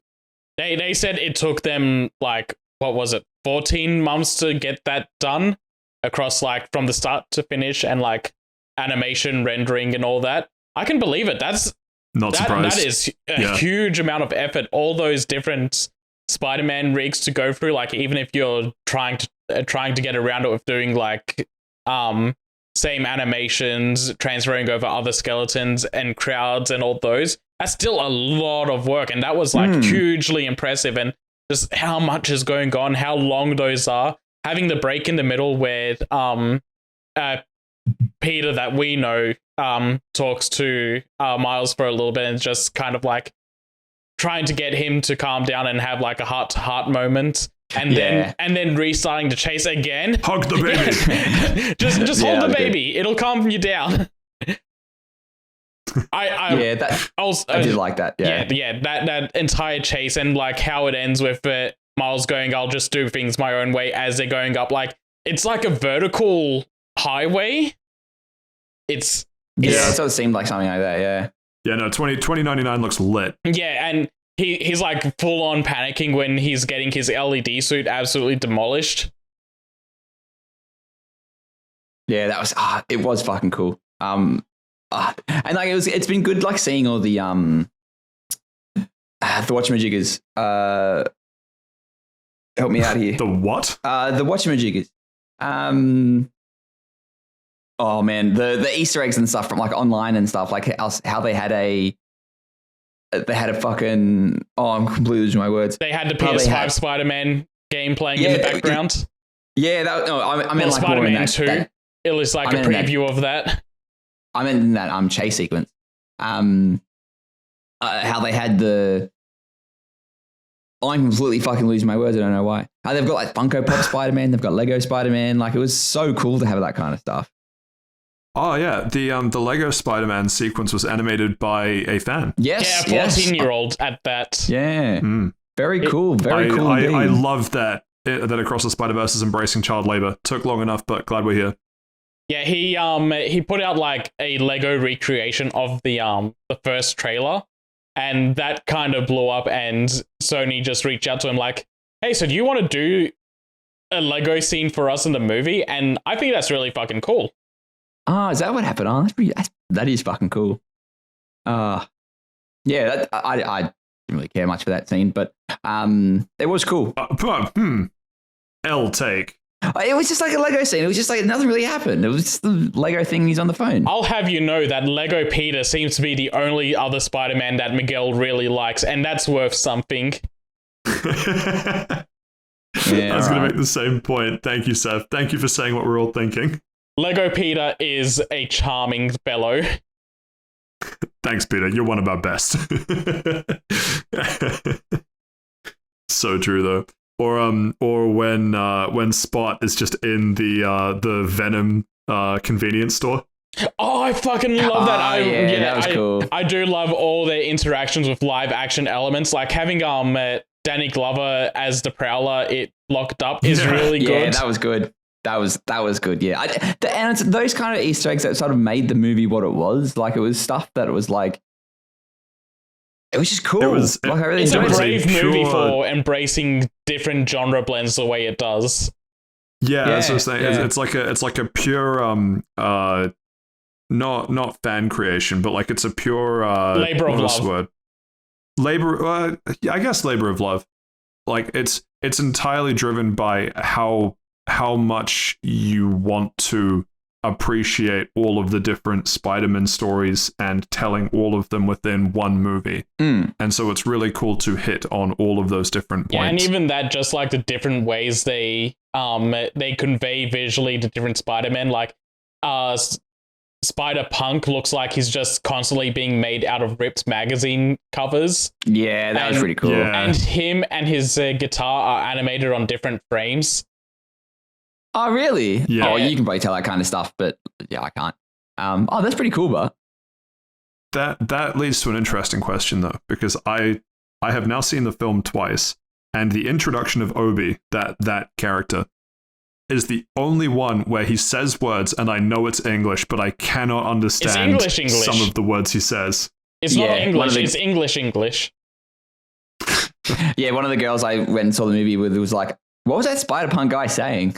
They said it took them like, what was it, 14 months to get that done across like from the start to finish and like animation, rendering, and all that. I can believe it. That's not surprised. That is a huge amount of effort. All those different Spider-Man rigs to go through. Like even if you're trying to get around it with doing like same animations, transferring over other skeletons and crowds and all those, that's still a lot of work. And that was like hugely impressive. And just how much is going on, how long those are. Having the break in the middle where Peter that we know talks to Miles for a little bit and just kind of like trying to get him to calm down and have like a heart-to-heart moment. And then restarting to chase again. Hug the baby. just hold the baby. Good. It'll calm you down. I did like that. Yeah. That entire chase and like how it ends with Miles going, "I'll just do things my own way" as they're going up. Like it's like a vertical highway. It sort of seemed like something like that. Yeah. Yeah. No. 2099 looks lit. Yeah, and he's like full on panicking when he's getting his LED suit absolutely demolished. Yeah, that was it was fucking cool. And like it's been good like seeing all the whatchamajiggers. Help me out here. The what? The whatchamajiggers. Oh man, the Easter eggs and stuff from like online and stuff, like how they had a fucking I'm completely losing my words. They had the PS5 Spider-Man game playing in the background. I meant like Spider-Man more in 2. It was like a preview of that. I meant in that chase sequence. How they had the. I'm completely fucking losing my words. I don't know why. How they've got like Funko Pop Spider-Man. They've got Lego Spider-Man. Like it was so cool to have that kind of stuff. Oh yeah, the Lego Spider-Man sequence was animated by a fan. Yes, yeah, a 14-year-old at that. Yeah, very cool. Very cool. I love that Across the Spider-Verse is embracing child labor. Took long enough, but glad we're here. Yeah, he put out like a Lego recreation of the first trailer, and that kind of blew up. And Sony just reached out to him like, "Hey, so do you want to do a Lego scene for us in the movie?" And I think that's really fucking cool. Oh, is that what happened? Oh, that is fucking cool. Yeah, I didn't really care much for that scene, but it was cool. L take. It was just like a Lego scene. It was just like nothing really happened. It was just the Lego thing. He's on the phone. I'll have you know that Lego Peter seems to be the only other Spider-Man that Miguel really likes, and that's worth something. I was going to make the same point. Thank you, Seth. Thank you for saying what we're all thinking. Lego Peter is a charming fellow. Thanks, Peter. You're one of our best. So true, though. Or when Spot is just in the Venom convenience store. Oh, I fucking love that. That was cool. I do love all their interactions with live action elements, like having Danny Glover as the Prowler. It locked up is really good. Yeah, that was good. That was good. Yeah, and it's those kind of Easter eggs that sort of made the movie what it was. Like it was stuff that it was like. It was just cool. It's a brave movie for embracing different genre blends the way it does. Yeah, that's what I'm saying. Yeah. It's like a pure not fan creation, but like it's a pure labor of love. Word? Labor, I guess labor of love. Like it's entirely driven by how much you want to appreciate all of the different Spider-Man stories and telling all of them within one movie. And so it's really cool to hit on all of those different points. Yeah, and even that, just like the different ways they convey visually the different Spider-Man, like Spider-Punk looks like he's just constantly being made out of ripped magazine covers. Yeah, that was pretty cool. Yeah. And him and his guitar are animated on different frames. Oh, really? Yeah. Oh, you can probably tell that kind of stuff, but yeah, I can't. That's pretty cool, but that leads to an interesting question though, because I have now seen the film twice, and the introduction of Obi, that character, is the only one where he says words and I know it's English, but I cannot understand English. some of the words he says. It's not English, it's English. Yeah, one of the girls I went and saw the movie with was like, "What was that Spider-Punk guy saying?"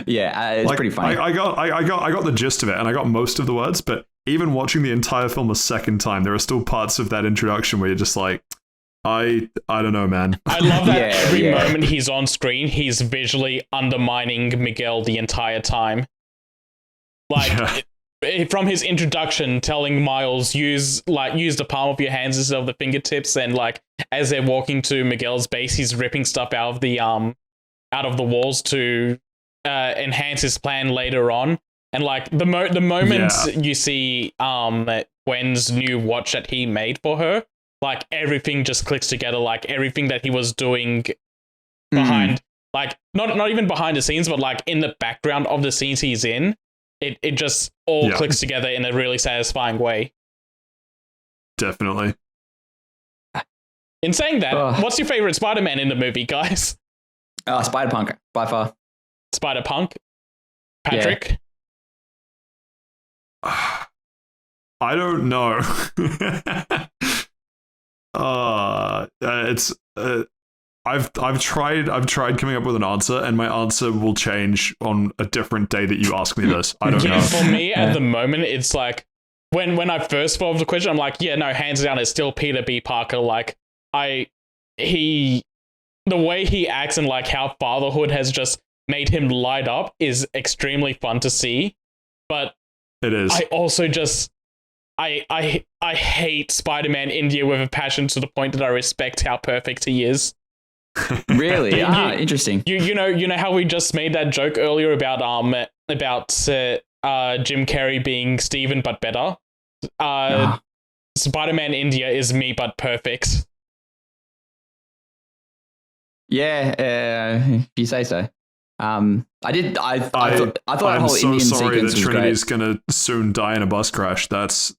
Yeah, it's pretty funny. I got the gist of it, and I got most of the words. But even watching the entire film a second time, there are still parts of that introduction where you're just like, I don't know, man. I love that every moment he's on screen, he's visually undermining Miguel the entire time. Like from his introduction, telling Miles use the palm of your hands instead of the fingertips, and like as they're walking to Miguel's base, he's ripping stuff out of the walls to enhance his plan later on. And like the moment you see Gwen's new watch that he made for her, like everything just clicks together. Like everything that he was doing behind, like not even behind the scenes, but like in the background of the scenes he's in, it just all clicks together in a really satisfying way. Definitely. In saying that, what's your favorite Spider-Man in the movie, guys? Spider-Punk, by far. Spider-Punk? Patrick? Yeah. I don't know. I've tried coming up with an answer, and my answer will change on a different day that you ask me this. I don't know. For me, at the moment, it's like when I first thought of the question, I'm like, yeah, no, hands down, it's still Peter B. Parker. Like the way he acts and like how fatherhood has just made him light up is extremely fun to see. But it is. I also just I hate Spider-Man India with a passion to the point that I respect how perfect he is. Really? Interesting. You know how we just made that joke earlier about Jim Carrey being Steven but better? Spider-Man India is me but perfect. Yeah, if you say so. I thought that whole so Indian sorry sequence that was Trinity's great. gonna soon die in a bus crash. That's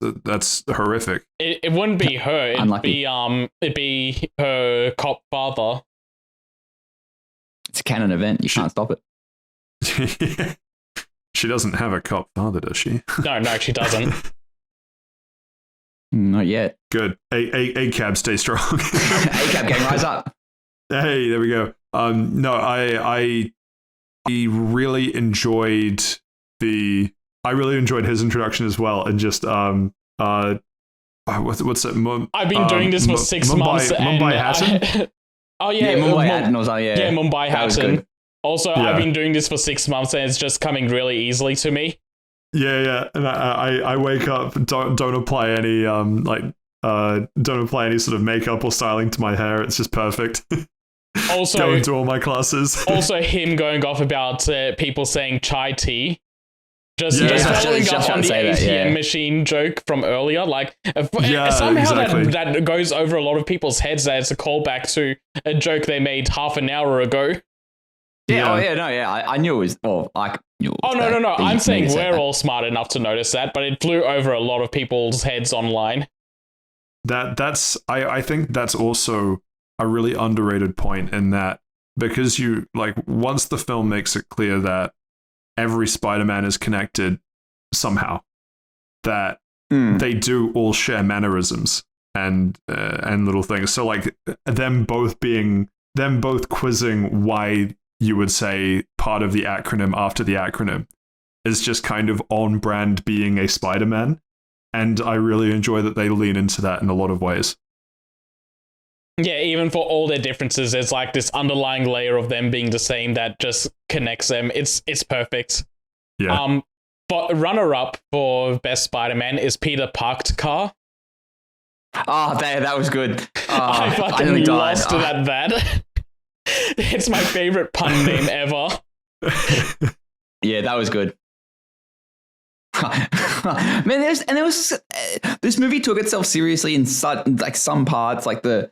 horrific. It wouldn't be her. It'd be her cop father. It's a canon event. You can't stop it. She doesn't have a cop father, does she? No, she doesn't. Not yet. Good. A-Cab, stay strong. A-Cab gang, rise up. Hey, there we go. No, I really enjoyed his introduction as well, and just what's it? I've been doing this for 6 months. Mumbai Hatton. Mumbai Hatton was Mumbai Hatton. Also, I've been doing this for 6 months, and it's just coming really easily to me. Yeah, and I wake up, don't apply any don't apply any sort of makeup or styling to my hair. It's just perfect. Also, going to all my classes. Also, him going off about people saying chai tea. Just following up on the ATM machine joke from earlier. Like, somehow that goes over a lot of people's heads that it's a callback to a joke they made half an hour ago. I knew it was. Well, I knew it was. No. I'm saying we're all smart enough to notice that, but it flew over a lot of people's heads online. That's I think that's also a really underrated point, in that because you like once the film makes it clear that every Spider-Man is connected somehow, that they do all share mannerisms and little things. So like them both quizzing why you would say part of the acronym after the acronym is just kind of on brand being a Spider-Man, and I really enjoy that they lean into that in a lot of ways. Yeah, even for all their differences, there's like this underlying layer of them being the same that just connects them. It's perfect. Yeah. But runner-up for best Spider-Man is Peter Parked Car. Oh, that was good. I fucking lost it at that. It's my favorite pun name ever. Yeah, that was good. Man, this movie took itself seriously in some parts, like the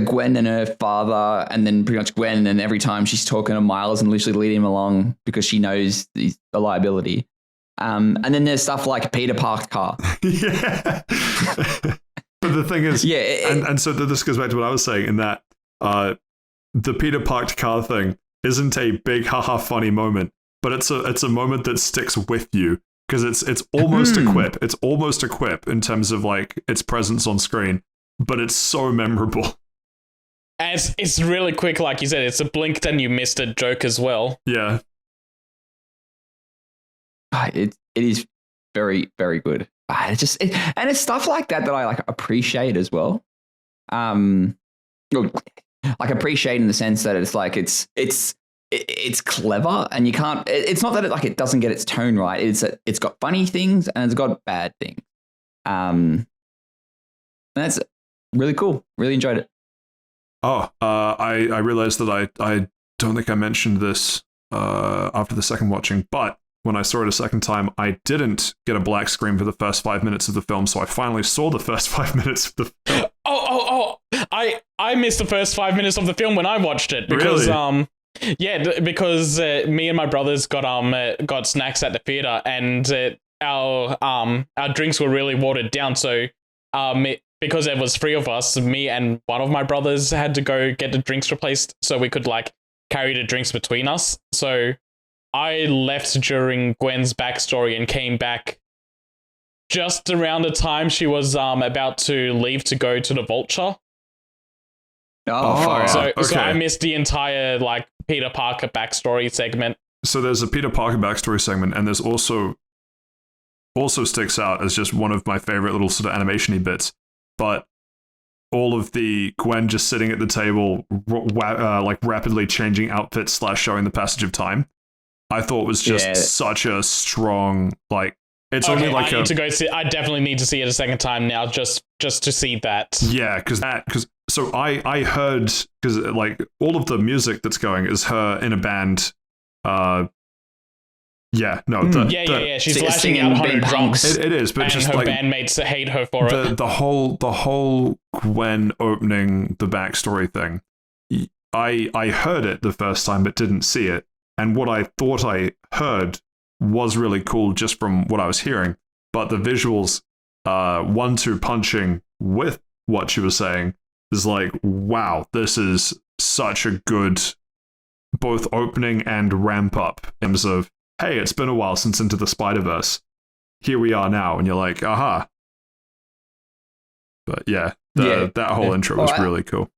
Gwen and her father, and then pretty much Gwen, and every time she's talking to Miles and literally leading him along because she knows he's a liability. And then there's stuff like Peter Parked Car. Yeah. But the thing is, and so this goes back to what I was saying, in that the Peter Parked Car thing isn't a big haha funny moment, but it's a moment that sticks with you, because it's almost a quip. It's almost a quip in terms of like its presence on screen, but it's so memorable. And it's really quick, like you said. It's a blinked and you missed it joke as well. Yeah. It is very, very good. And it's stuff like that I like appreciate as well. Like appreciate in the sense that it's like it's clever, and you can't. It's not that it doesn't get its tone right. It's got funny things and it's got bad things. And that's really cool. Really enjoyed it. Oh, I realized that I don't think I mentioned this after the second watching, but when I saw it a second time, I didn't get a black screen for the first 5 minutes of the film, so I finally saw the first 5 minutes of the film. I missed the first 5 minutes of the film when I watched it because because me and my brothers got snacks at the theater, and our drinks were really watered down. So because there was 3 of us, me and one of my brothers had to go get the drinks replaced so we could like carry the drinks between us. So I left during Gwen's backstory and came back just around the time she was about to leave to go to the Vulture. So I missed the entire like Peter Parker backstory segment. So there's a Peter Parker backstory segment, and there's also sticks out as just one of my favorite little sort of animation-y bits. But all of the Gwen just sitting at the table, like rapidly changing outfits / showing the passage of time, I thought was just such a strong, like, it's only like I definitely need to see it a second time now, just to see that. Yeah, because I heard, because like all of the music that's going is her in a band. She's lashing out on her drunks. It is, but and just her like bandmates hate her for it. The whole Gwen opening the backstory thing. I heard it the first time, but didn't see it. And what I thought I heard was really cool just from what I was hearing. But the visuals, 1-2 punching with what she was saying is like, wow, this is such a good both opening and ramp up in terms of, hey, it's been a while since Into the Spider-Verse. Here we are now. And you're like, aha. But that whole intro was really cool.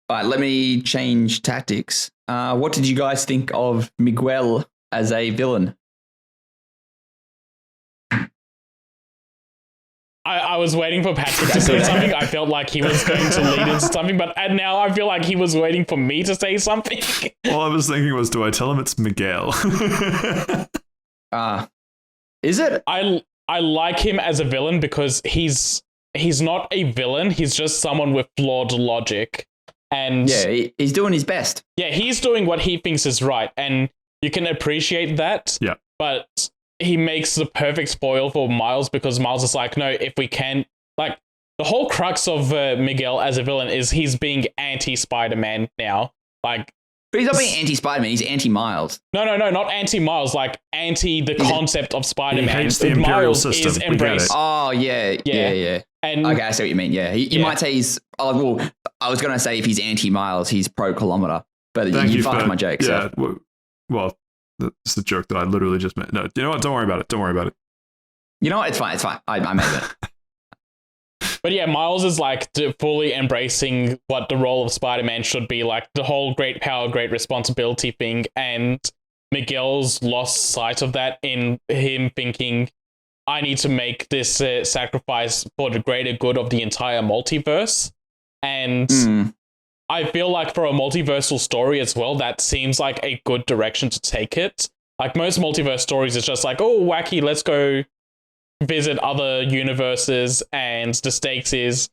All right, let me change tactics. What did you guys think of Miguel as a villain? I was waiting for Patrick to say something. I felt like he was going to lead into something, but now I feel like he was waiting for me to say something. All I was thinking was, do I tell him it's Miguel? Is it? I like him as a villain because he's not a villain. He's just someone with flawed logic. And he's doing his best. Yeah, he's doing what he thinks is right, and you can appreciate that. Yeah. But he makes the perfect spoil for Miles because Miles is like, no, if we can, like, the whole crux of Miguel as a villain is he's being anti-Spider-Man now. Like, but he's not being anti-Spider-Man, he's anti-Miles. No, not anti-Miles, like anti the concept of Spider-Man. He hates the Imperial system. Is embraced. Oh, yeah. And okay, I see what you mean. Yeah, you might say he's. Oh, well, I was gonna say if he's anti-Miles, he's pro-kilometer. But you fucked my joke. Yeah. So. Well, that's the joke that I literally just made. No, you know what? Don't worry about it. You know what? It's fine. I made it. But yeah, Miles is like fully embracing what the role of Spider-Man should be, like the whole great power, great responsibility thing. And Miguel's lost sight of that in him thinking, I need to make this sacrifice for the greater good of the entire multiverse. And I feel like for a multiversal story as well, that seems like a good direction to take it. Like most multiverse stories, it's just like, oh, wacky, let's go visit other universes, and the stakes is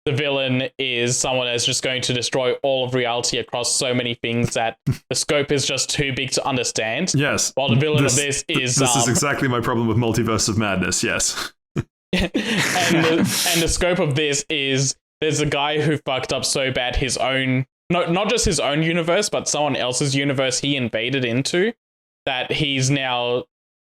the villain is someone that's just going to destroy all of reality across so many things that the scope is just too big to understand. Yes. While the villain of this is... This is exactly my problem with Multiverse of Madness, yes. and the scope of this is there's a guy who fucked up so bad his own... not just his own universe, but someone else's universe he invaded into, that he's now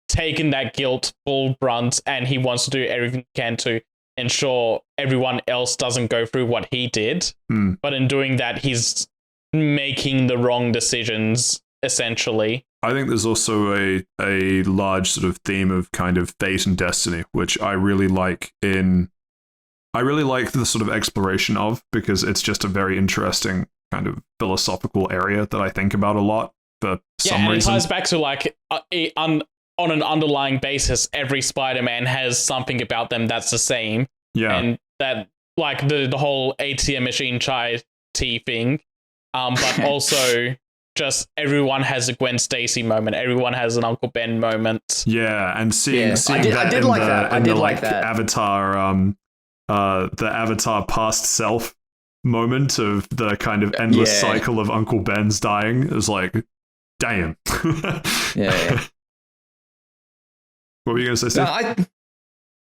taken that guilt full brunt, and he wants to do everything he can to ensure everyone else doesn't go through what he did. But in doing that, he's making the wrong decisions, essentially. I think there's also a large sort of theme of kind of fate and destiny, which I really like in I really like the sort of exploration of, because it's just a very interesting kind of philosophical area that I think about a lot for some reason. It ties back to like on an underlying basis, every Spider-Man has something about them that's the same. Yeah. And that, like, the whole ATM machine chai tea thing, but also just everyone has a Gwen Stacy moment. Everyone has an Uncle Ben moment. Yeah, and seeing I did like that. I did like that. Avatar, the Avatar past self moment of the kind of endless cycle of Uncle Ben's dying is like, damn. Yeah. What were you going to say, Steve?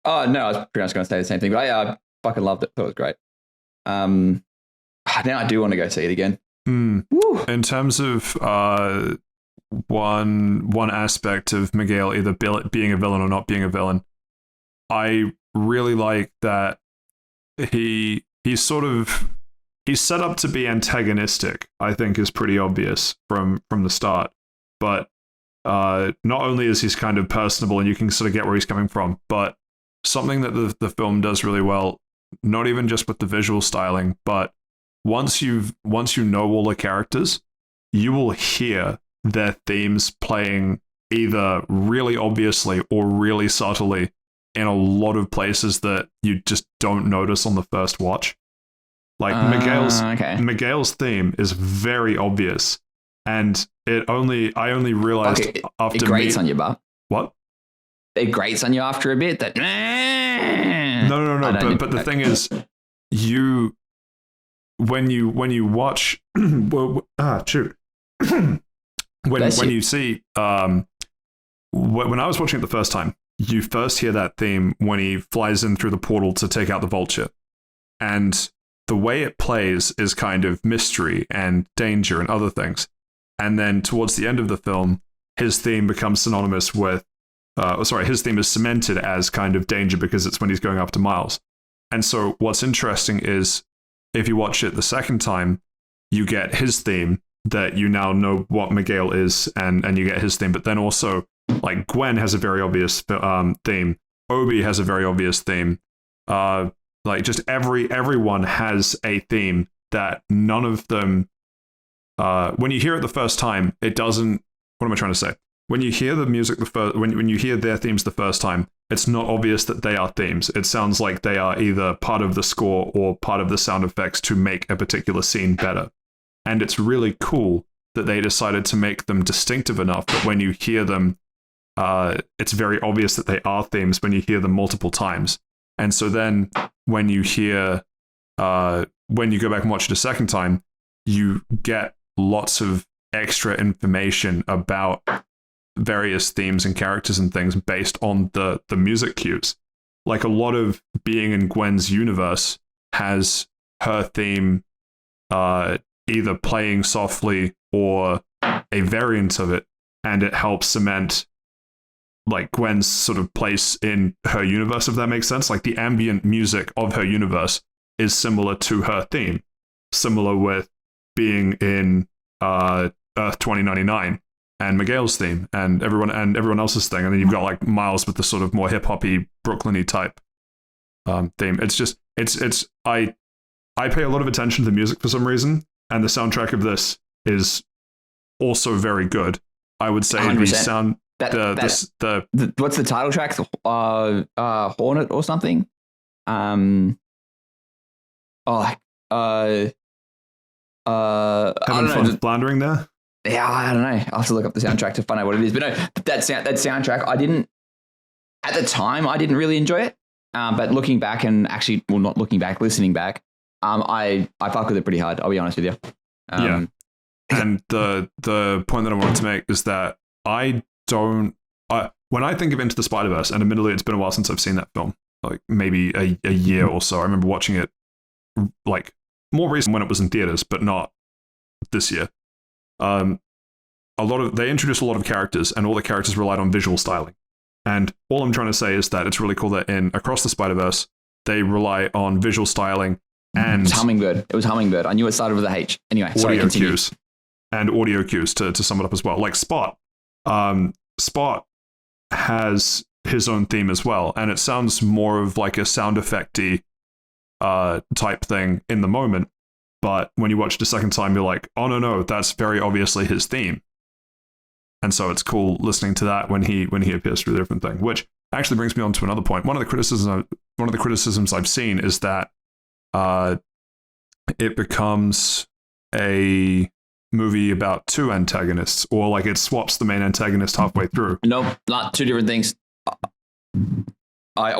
No, I was pretty much going to say the same thing, but I fucking loved it. Thought it was great. Now I do want to go see it again. In terms of one aspect of Miguel either being a villain or not being a villain, I really like that he's set up to be antagonistic. I think is pretty obvious from the start, but not only is he kind of personable and you can sort of get where he's coming from, but something that the film does really well, not even just with the visual styling, but once you know all the characters, you will hear their themes playing either really obviously or really subtly in a lot of places that you just don't notice on the first watch. Like Miguel's theme is very obvious, and I only realized after it grates on your butt. What? It grates on you after a bit. That no. But the thing is, when you watch, when you see, when I was watching it the first time, you first hear that theme when he flies in through the portal to take out the Vulture, and the way it plays is kind of mystery and danger and other things. And then towards the end of the film, his theme becomes synonymous with, his theme is cemented as kind of danger because it's when he's going after Miles. And so what's interesting is if you watch it the second time, you get his theme that you now know what Miguel is, and you get his theme. But then also, like, Gwen has a very obvious theme. Obi has a very obvious theme. Like, just everyone has a theme that none of them, when you hear it the first time, it doesn't, what am I trying to say? When you hear the music when you hear their themes the first time, it's not obvious that they are themes. It sounds like they are either part of the score or part of the sound effects to make a particular scene better. And it's really cool that they decided to make them distinctive enough that when you hear them, it's very obvious that they are themes when you hear them multiple times. And so then when you hear, when you go back and watch it a second time, you get lots of extra information about various themes and characters and things based on the music cues. Like, a lot of being in Gwen's universe has her theme either playing softly or a variant of it, and it helps cement like Gwen's sort of place in her universe, if that makes sense. Like, the ambient music of her universe is similar to her theme, similar with being in Earth 2099 and Miguel's theme and everyone else's thing. And then you've got like Miles with the sort of more hip-hoppy Brooklyn-y type theme. It's just I pay a lot of attention to the music for some reason, and the soundtrack of this is also very good. I would say 100%. The sound what's the title track? Hornet or something? Having fun floundering there? Yeah, I don't know. I'll have to look up the soundtrack to find out what it is. But no, that soundtrack, at the time, I didn't really enjoy it. But looking back and actually, well, not looking back, listening back, I fuck with it pretty hard. I'll be honest with you. Yeah. And the point that I wanted to make is that when I think of Into the Spider-Verse, and admittedly it's been a while since I've seen that film, like maybe a year or so. I remember watching it like more recent when it was in theaters, but not this year. They introduced a lot of characters, and all the characters relied on visual styling. And all I'm trying to say is that it's really cool that in Across the Spider-Verse, they rely on visual styling and Hummingbird. It was Hummingbird. I knew it started with a H. Anyway, audio cues and audio cues to sum it up as well. Like Spot. Spot has his own theme as well, and it sounds more of like a sound effecty type thing in the moment. But when you watch it a second time, you're like, oh no, that's very obviously his theme. And so it's cool listening to that when he appears through a different thing. Which actually brings me on to another point. One of the criticisms I've seen is that it becomes a movie about two antagonists, or like it swaps the main antagonist halfway through. Nope, not two different things. I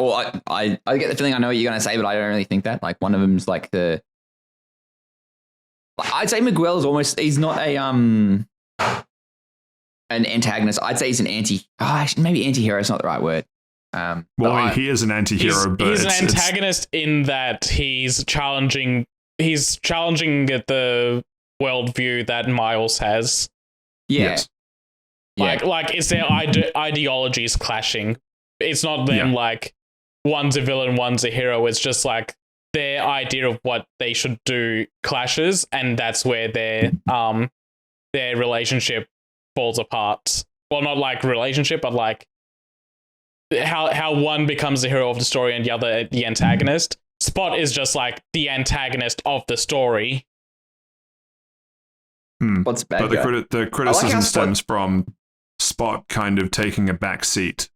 get the feeling I know what you're going to say, but I don't really think that. Like one of them's like I'd say Miguel is almost, he's not an antagonist. I'd say he's an maybe anti-hero is not the right word. He is an anti-hero, but he's an antagonist in that he's challenging the worldview that Miles has. Yeah. Yes. Like it's their ideologies clashing. It's not them like one's a villain, one's a hero. It's just like their idea of what they should do clashes, and that's where their relationship falls apart. Well, not like relationship, but like how one becomes the hero of the story and the other the antagonist. Spot is just like the antagonist of the story. What's bad? But the criticism stems from Spot kind of taking a back seat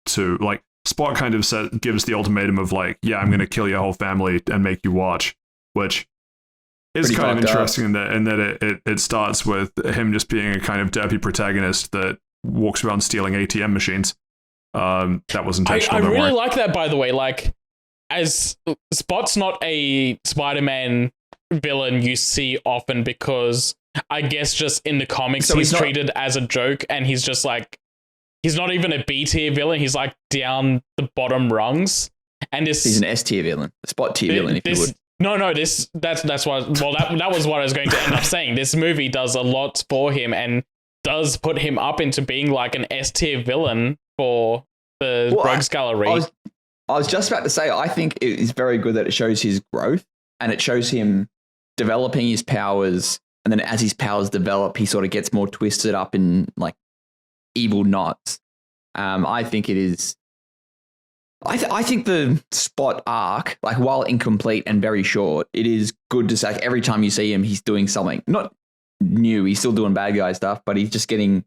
to like Spot kind of gives the ultimatum of like, yeah, I'm going to kill your whole family and make you watch, which is pretty kind of interesting in that it starts with him just being a kind of derpy protagonist that walks around stealing ATM machines. That was intentional. I really like that, by the way. Like, as Spot's not a Spider-Man villain you see often because I guess just in the comics he's treated as a joke, and he's just like, he's not even a B tier villain. He's like down the bottom rungs, and he's an S tier villain, a Spot tier villain, if you would. That's what. Well, that was what I was going to end up saying. This movie does a lot for him and does put him up into being like an S tier villain for the Rogues Gallery. I was just about to say, I think it is very good that it shows his growth and it shows him developing his powers, and then as his powers develop, he sort of gets more twisted up in like evil knots. I think it is. I think the Spot arc, like while incomplete and very short, it is good to say every time you see him, he's doing something not new. He's still doing bad guy stuff, but he's just getting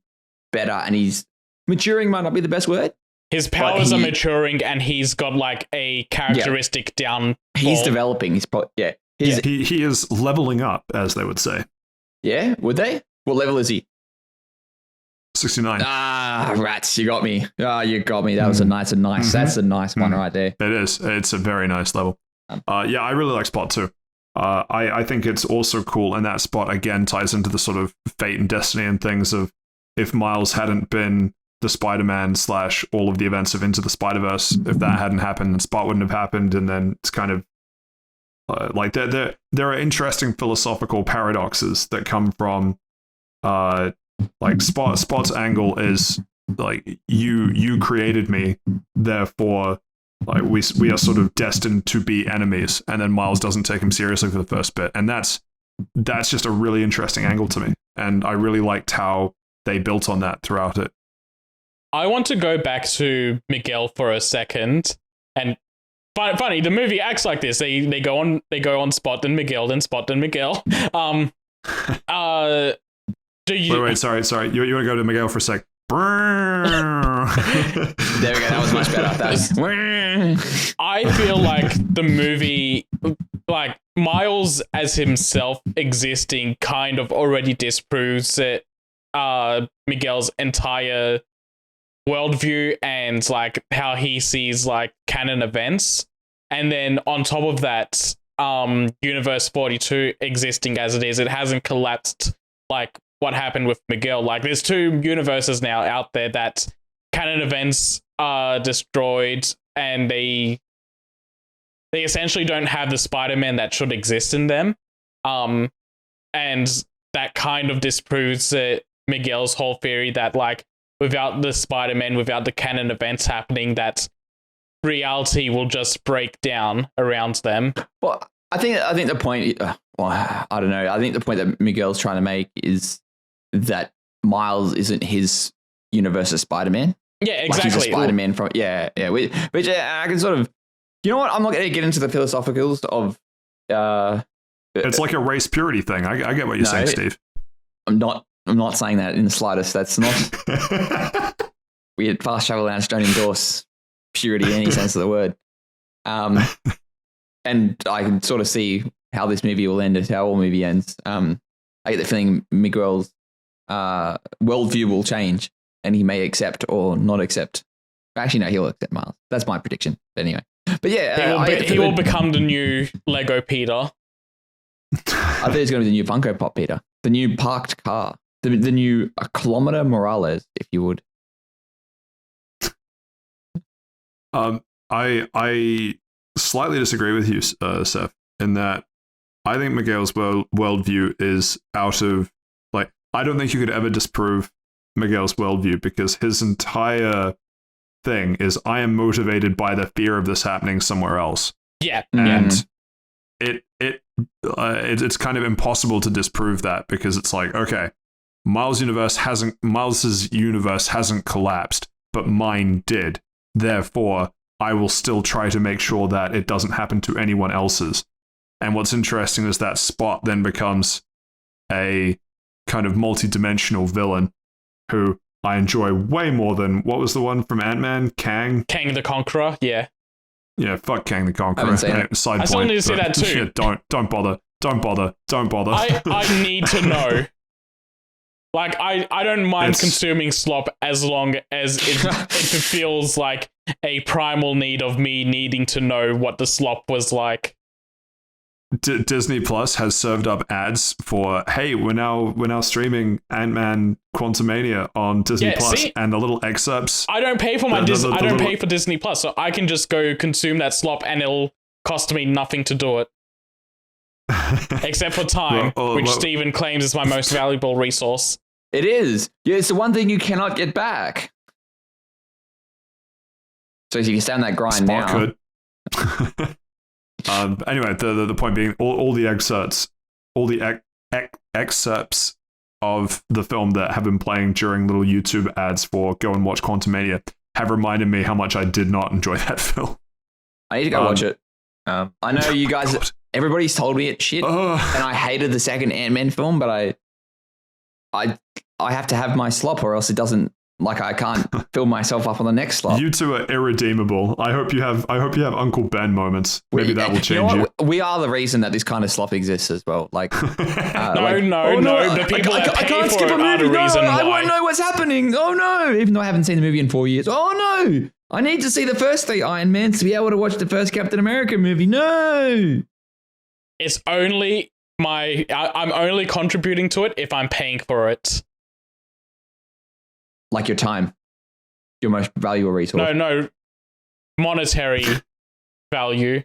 better and he's maturing. Might not be the best word. His powers are maturing, and he's got like a characteristic down. He's developing. He is leveling up, as they would say. Yeah, would they? What level is he? 69. Ah, rats! You got me. You got me. That was a nice. That's a nice one right there. It is. It's a very nice level. I really like Spot too. I think it's also cool, and that Spot again ties into the sort of fate and destiny and things of if Miles hadn't been the Spider-Man / all of the events of Into the Spider-Verse, if that hadn't happened, then Spot wouldn't have happened, and then it's kind of like there are interesting philosophical paradoxes that come from like Spot's angle is like you created me, therefore like we are sort of destined to be enemies, and then Miles doesn't take him seriously for the first bit, and that's just a really interesting angle to me, and I really liked how they built on that throughout it. I want to go back to Miguel for a second, and funny, the movie acts like this. They go on Spot, then Miguel, then Spot, then Miguel. Do you? Wait, sorry. You want to go to Miguel for a sec? There we go. That was much better. I feel like the movie, like Miles as himself existing, kind of already disproves it. Miguel's entire worldview and like how he sees like canon events, and then on top of that, Universe 42 existing as it is, it hasn't collapsed like what happened with Miguel. Like there's two universes now out there that canon events are destroyed, and they essentially don't have the Spider-Man that should exist in them, and that kind of disproves Miguel's whole theory that like without the Spider-Man, without the canon events happening, that reality will just break down around them. Well, I think the point, I don't know. I think the point that Miguel's trying to make is that Miles isn't his universe of Spider-Man. Yeah, exactly. Like he's a Spider-Man from which I can sort of You know what? I'm not going to get into the philosophicals of. It's like a race purity thing. I get what you're saying, Steve. I'm not saying that in the slightest. That's not. We at Fast Travel Lounge don't endorse purity in any sense of the word. And I can sort of see how this movie will end, how all movie ends. I get the feeling Miguel's worldview will change, and he may accept or not accept. Actually, no, he'll accept Miles. That's my prediction. But anyway, but yeah, he will become the new Lego Peter. I think it's going to be the new Funko Pop Peter, the new parked car, the new Kilometer Morales, if you would. I slightly disagree with you, Seth, in that I think Miguel's worldview is out of, like, I don't think you could ever disprove Miguel's worldview, because his entire thing is, I am motivated by the fear of this happening somewhere else. Yeah. And it's kind of impossible to disprove that, because it's like, okay, Miles's universe hasn't collapsed, but mine did. Therefore, I will still try to make sure that it doesn't happen to anyone else's. And what's interesting is that Spot then becomes a kind of multi-dimensional villain who I enjoy way more than, what was the one from Ant-Man? Kang the Conqueror, yeah. Yeah, fuck Kang the Conqueror. I haven't seen it. I still need to see that too. Yeah, don't bother. I need to know. Like, I don't mind consuming slop as long as it fulfills like a primal need of me needing to know what the slop was like. Disney Plus has served up ads for, hey, we're now streaming Ant-Man Quantumania on Disney Plus, see? And the little excerpts. I don't pay for pay for Disney Plus, so I can just go consume that slop, and it'll cost me nothing to do it, except for time, which Steven claims is my most valuable resource. It is. Yeah, it's the one thing you cannot get back. So if you can stay on that grind Spot now. Could. Anyway, the point being, all the excerpts, excerpts of the film that have been playing during little YouTube ads for go and watch Quantumania have reminded me how much I did not enjoy that film. I need to go watch it. I know you guys, everybody's told me it's shit, and I hated the second Ant-Man film, but I have to have my slop, or else it doesn't. Like, I can't fill myself up on the next slot. You two are irredeemable. I hope you have Uncle Ben moments. Maybe that will change you. We are the reason that this kind of slop exists as well. Like, no. The people that pay can't for skip it a movie. are the reason why. I won't know what's happening. Oh no! Even though I haven't seen the movie in 4 years. Oh no! I need to see the first 3 Iron Mans to be able to watch the first Captain America movie. No! It's only I'm only contributing to it if I'm paying for it. Like your time, your most valuable resource. No, monetary value.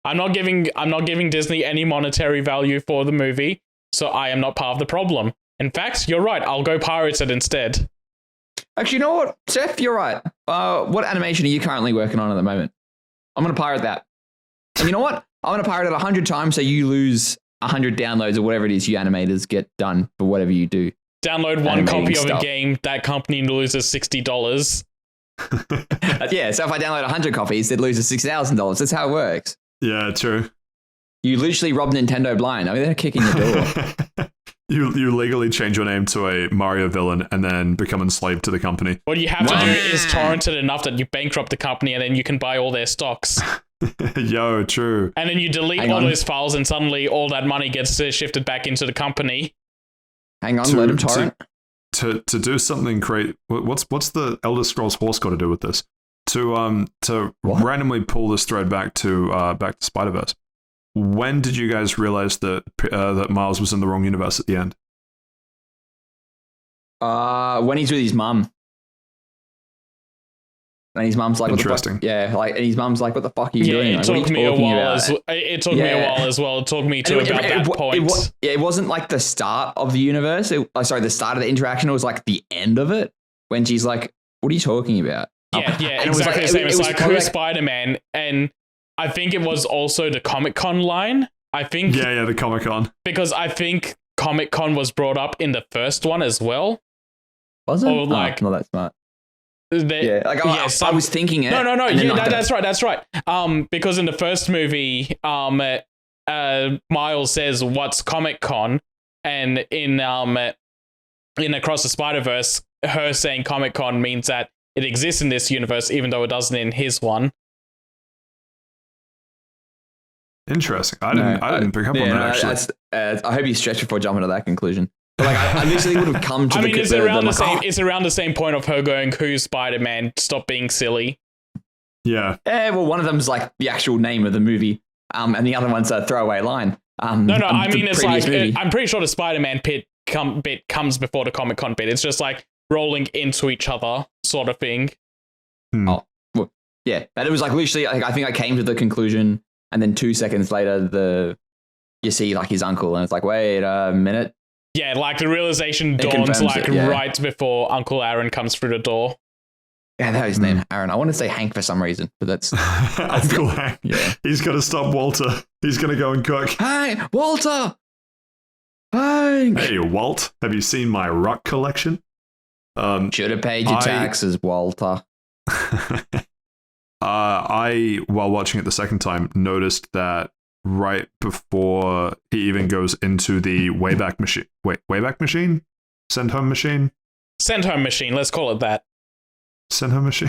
I'm not giving Disney any monetary value for the movie, so I am not part of the problem. In fact, you're right. I'll go pirate it instead. Actually, you know what, Seth? You're right. What animation are you currently working on at the moment? I'm going to pirate that. And you know what? I'm going to pirate it 100 times so you lose 100 downloads or whatever it is you animators get done for whatever you do. Download one copy of a game, that company loses $60. Yeah, so if I download 100 copies, it loses $6,000. That's how it works. Yeah, true. You literally rob Nintendo blind. I mean, they're kicking your door. You legally change your name to a Mario villain and then become enslaved to the company. What you have to do is torrent it enough that you bankrupt the company, and then you can buy all their stocks. Yo, true. And then you delete all those files, and suddenly all that money gets shifted back into the company. Hang on, let him torrent. To do something great. What's the Elder Scrolls horse got to do with this? To randomly pull this thread back to Spider-Verse. When did you guys realize that that Miles was in the wrong universe at the end? When he's with his mum. And his mum's like, interesting. What the fuck? Yeah, like, and his mum's like, what the fuck are you doing? It took me a while as well. It took me a while as well. It took me to about that point. It wasn't like the start of the universe. The start of the interaction. It was like the end of it when she's like, what are you talking about? Yeah, exactly the same. It's like, who's Spider-Man? And I think it was also the Comic-Con line. I think. Yeah, the Comic-Con. Because I think Comic-Con was brought up in the first one as well. Was it? Or like, not that smart. I was thinking it. No. Yeah, that's right. Because in the first movie, Miles says, "What's Comic-Con?" And in Across the Spider-Verse, her saying Comic-Con means that it exists in this universe, even though it doesn't in his one. Interesting. I didn't pick up on that actually. I hope you stretch before jumping to that conclusion. But I literally would have come to it's around the same point of her going, "Who's Spider-Man? Stop being silly." Yeah. Well, one of them's like the actual name of the movie, and the other one's a throwaway line. No. I mean, it's like I'm pretty sure the Spider-Man bit comes before the Comic-Con bit. It's just like rolling into each other, sort of thing. Oh, well, yeah. But it was like literally. I think I came to the conclusion, and then 2 seconds later, you see like his uncle, and it's like, wait a minute. Yeah, like the realization dawns right before Uncle Aaron comes through the door. Yeah, that was his name, Aaron. I want to say Hank for some reason, but that's Uncle Hank. Yeah, he's got to stop Walter. He's going to go and cook. Hey, Walter. Hank. Hey, Walt. Have you seen my rock collection? Should have paid your taxes, Walter. I, while watching it the second time, noticed that right before he even goes into the Wayback Machine. Wayback Machine? Send Home Machine? Send Home Machine, let's call it that. Send Home Machine?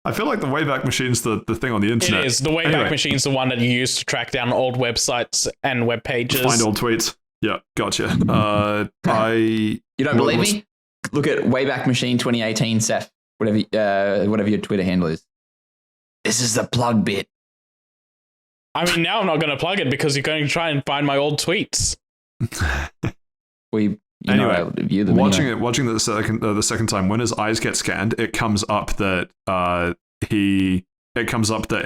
I feel like the Wayback Machine's the thing on the internet. It is. The Wayback Machine's the one that you use to track down old websites and web pages. Find old tweets. Yeah, gotcha. You don't believe me? Look at Wayback Machine 2018, Seth. Whatever your Twitter handle is. This is the plug bit. I mean, now I'm not going to plug it because you're going to try and find my old tweets. Watching it the second time, when his eyes get scanned, it comes up that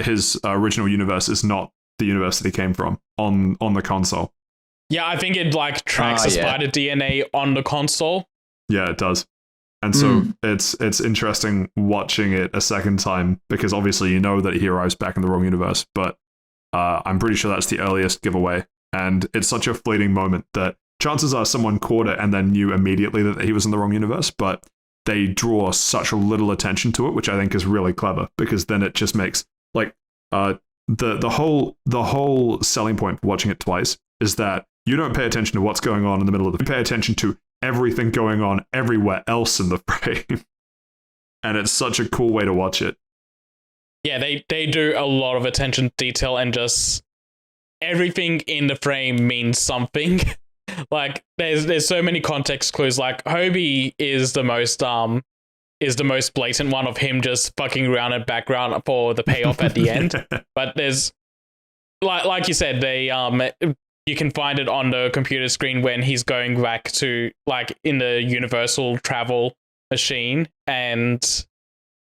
his original universe is not the universe that he came from on the console. Yeah, I think it like tracks the spider DNA on the console. Yeah, it does. And so it's interesting watching it a second time because obviously you know that he arrives back in the wrong universe, but I'm pretty sure that's the earliest giveaway. And it's such a fleeting moment that chances are someone caught it and then knew immediately that he was in the wrong universe, but they draw such a little attention to it, which I think is really clever because then it just makes like the whole selling point for watching it twice is that you don't pay attention to what's going on in the middle of you pay attention to everything going on everywhere else in the frame. And it's such a cool way to watch it. Yeah, they do a lot of attention to detail and just everything in the frame means something. Like there's so many context clues. Like Hobie is the most blatant one of him just fucking around in background for the payoff at the end. But there's like you said, you can find it on the computer screen when he's going back to like in the Universal Travel machine. And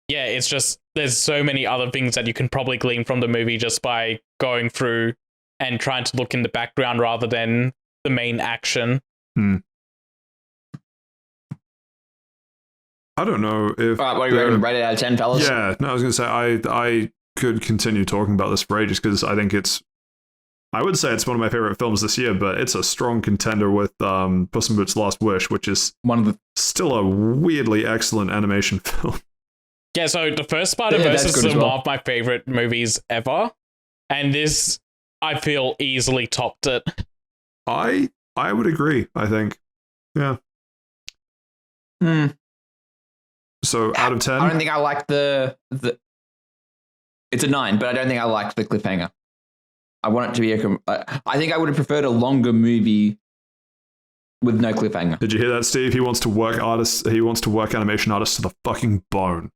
yeah, it's just there's so many other things that you can probably glean from the movie just by going through and trying to look in the background rather than the main action. I don't know if... All right, what are you rating? Rate it out of 10, fellas? Yeah, no, I was going to say, I could continue talking about this for ages because I think I would say it's one of my favorite films this year, but it's a strong contender with Puss in Boots' Last Wish, which is still a weirdly excellent animation film. Yeah, so the first Spider-Verse is one of my favorite movies ever, and this, I feel, easily topped it. I would agree, I think. Yeah. So, out of 10? I don't think I like the... It's a 9, but I don't think I like the cliffhanger. I want it to be I think I would have preferred a longer movie with no cliffhanger. Did you hear that, Steve? He wants to work animation artists to the fucking bone.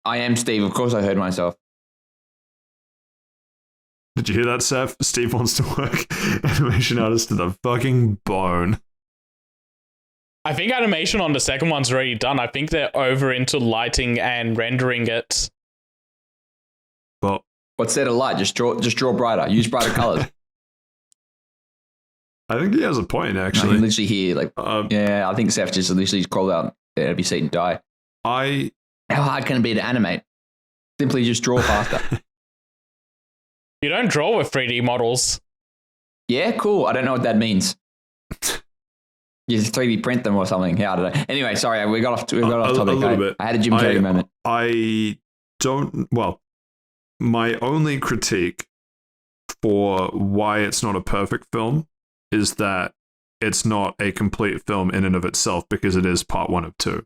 I am Steve. Of course I heard myself. Did you hear that, Seth? Steve wants to work animation artists to the fucking bone. I think animation on the second one's already done. I think they're over into lighting and rendering it. Well, what's there to light? Just draw brighter. Use brighter colors. I think he has a point, actually. No, you literally hear, like, I think Seth just literally crawled out out of your seat and die. How hard can it be to animate? Simply just draw faster. You don't draw with 3D models. Yeah, cool. I don't know what that means. You 3D print them or something. Yeah, I don't know. Anyway, sorry, we got off topic. A little bit. I had a Jim Carrey moment. My only critique for why it's not a perfect film is that it's not a complete film in and of itself because it is part 1 of 2.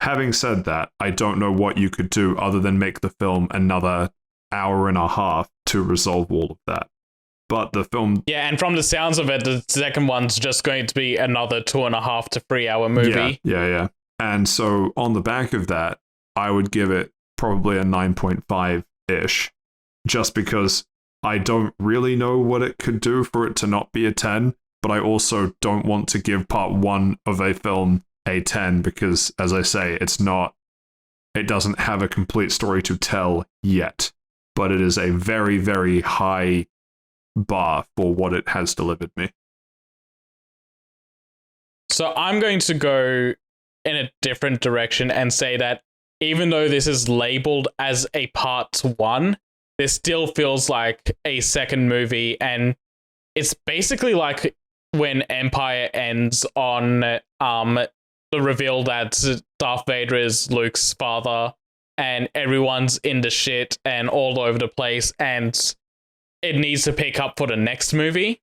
Having said that, I don't know what you could do other than make the film another hour and a half to resolve all of that. But the film... Yeah, and from the sounds of it, the second one's just going to be another 2.5 to 3 hour movie. Yeah. And so on the back of that, I would give it probably a 9.5-ish, just because I don't really know what it could do for it to not be a 10, but I also don't want to give part 1 of a film a 10 because, as I say, it doesn't have a complete story to tell yet, but it is a very, very high bar for what it has delivered me. So I'm going to go in a different direction and say that even though this is labeled as a part 1, this still feels like a second movie, and it's basically like when Empire ends on the reveal that Darth Vader is Luke's father and everyone's in the shit and all over the place and it needs to pick up for the next movie.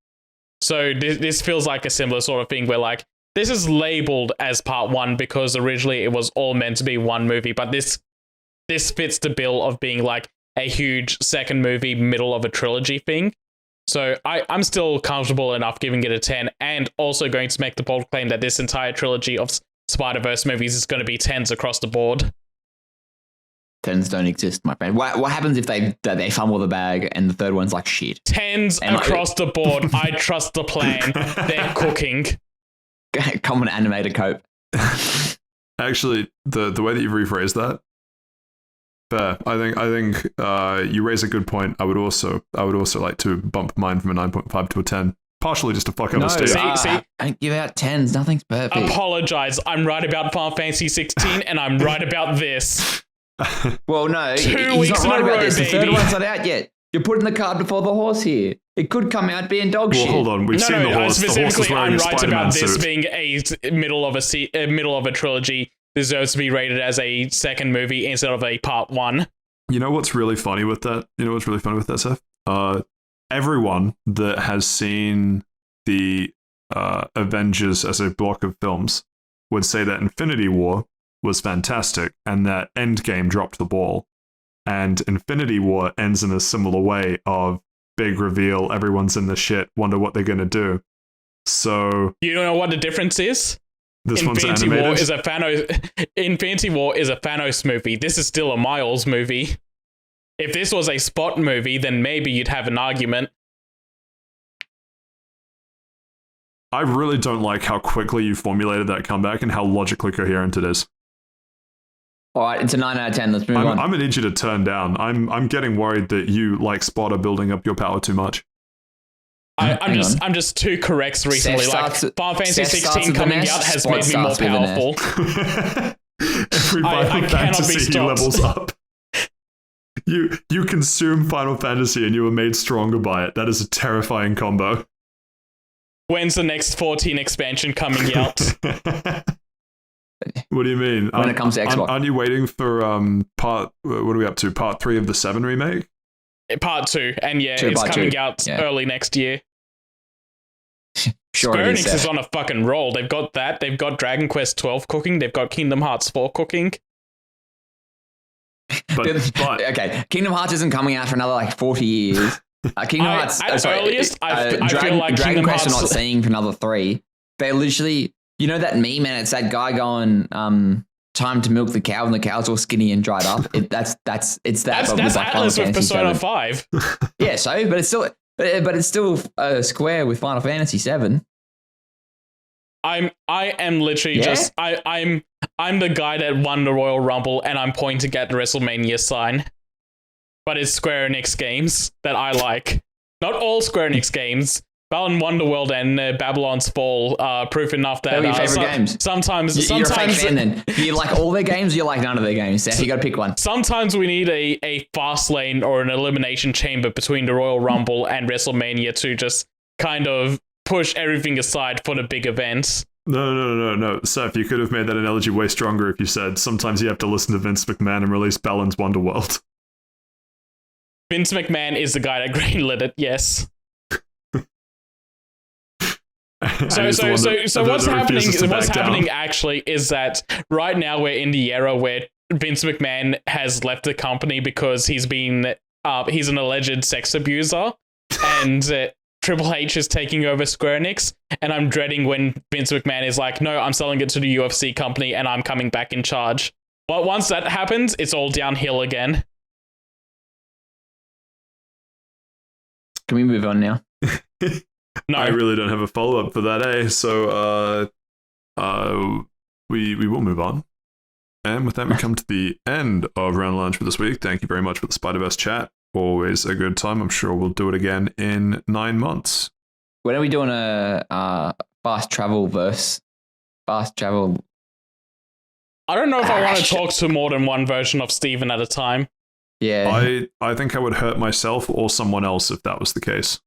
So this feels like a similar sort of thing where like this is labeled as part 1 because originally it was all meant to be one movie, but this fits the bill of being like a huge second movie, middle of a trilogy thing. So I'm still comfortable enough giving it a 10 and also going to make the bold claim that this entire trilogy of Spider-Verse movies is going to be 10s across the board. 10s don't exist, my friend. What happens if they fumble the bag and the third one's like shit? 10s and across the board. I trust the plan. They're cooking. Common animator cope. Actually, the way that you've rephrased that, fair. I think you raise a good point. I would also like to bump mine from a 9.5 to a 10. Partially just to fuck up the state. See? Don't give out 10s. Nothing's perfect. Apologize. I'm right about Final Fantasy 16 and I'm right about this. Well, no. 2 weeks not in right a row, about this. baby. The third one's not out yet. You're putting the cart before the horse here. It could come out being dog shit. Well, hold on. We've seen the horse. The horse is wearing I'm a right Spider-Man about this suit. being a middle of a trilogy deserves to be rated as a second movie instead of a part 1. You know what's really funny with that? Seth? Everyone that has seen the Avengers as a block of films would say that Infinity War was fantastic and that Endgame dropped the ball. And Infinity War ends in a similar way of big reveal, everyone's in the shit, wonder what they're going to do. So... You don't know what the difference is? This one's animated? Infinity War is a Thanos movie. This is still a Miles movie. If this was a Spot movie, then maybe you'd have an argument. I really don't like how quickly you formulated that comeback and how logically coherent it is. All right, it's a 9 out of 10. Let's move on. I'm going to need you to turn down. I'm getting worried that you, like Spot, are building up your power too much. I'm just too corrects recently. Like Final Fantasy 16 coming out has made me more powerful. Every Final Fantasy he levels up. You consume Final Fantasy and you were made stronger by it. That is a terrifying combo. When's the next 14 expansion coming out? What do you mean? When it comes to Xbox. Aren't you waiting for what are we up to? Part 3 of the 7 remake? Part 2, and it's coming out early next year. Sure, Square Enix is on a fucking roll. They've got that. They've got Dragon Quest 12 cooking. They've got Kingdom Hearts 4 cooking. But okay, Kingdom Hearts isn't coming out for another like 40 years. Kingdom Hearts, earliest, I feel like Dragon Kingdom Quest Hearts are not seeing for another 3. They're literally, you know that meme, and it's that guy going, time to milk the cow, and the cow's all skinny and dried up. That's Atlas with Persona 5. Yeah, so but it's still Square with Final Fantasy 7. I am literally just I'm the guy that won the Royal Rumble and I'm pointing at the WrestleMania sign. But it's Square Enix games that I like. Not all Square Enix games. Balan Wonderworld and Babylon's Fall are proof enough that they're your favorite games. Sometimes you're a fake fan then. You like all their games, you like none of their games. So you got to pick one. Sometimes we need a fast lane or an elimination chamber between the Royal Rumble and WrestleMania to just kind of push everything aside for the big events. No. Seth, you could have made that analogy way stronger if you said sometimes you have to listen to Vince McMahon and release Balan's Wonderworld. Vince McMahon is the guy that greenlit it, yes. So what's happening actually is that right now we're in the era where Vince McMahon has left the company because he's an alleged sex abuser, and Triple H is taking over Square Enix, and I'm dreading when Vince McMahon is like, no, I'm selling it to the UFC company and I'm coming back in charge. But once that happens, it's all downhill again. Can we move on now? No. I really don't have a follow-up for that, So we will move on. And with that, we come to the end of Round Lunch for this week. Thank you very much for the Spider-Verse chat. Always a good time. I'm sure we'll do it again in 9 months. When are we doing a fast travel verse? Fast travel. I don't know if I want to talk to more than one version of Steven at a time. Yeah. I think I would hurt myself or someone else if that was the case.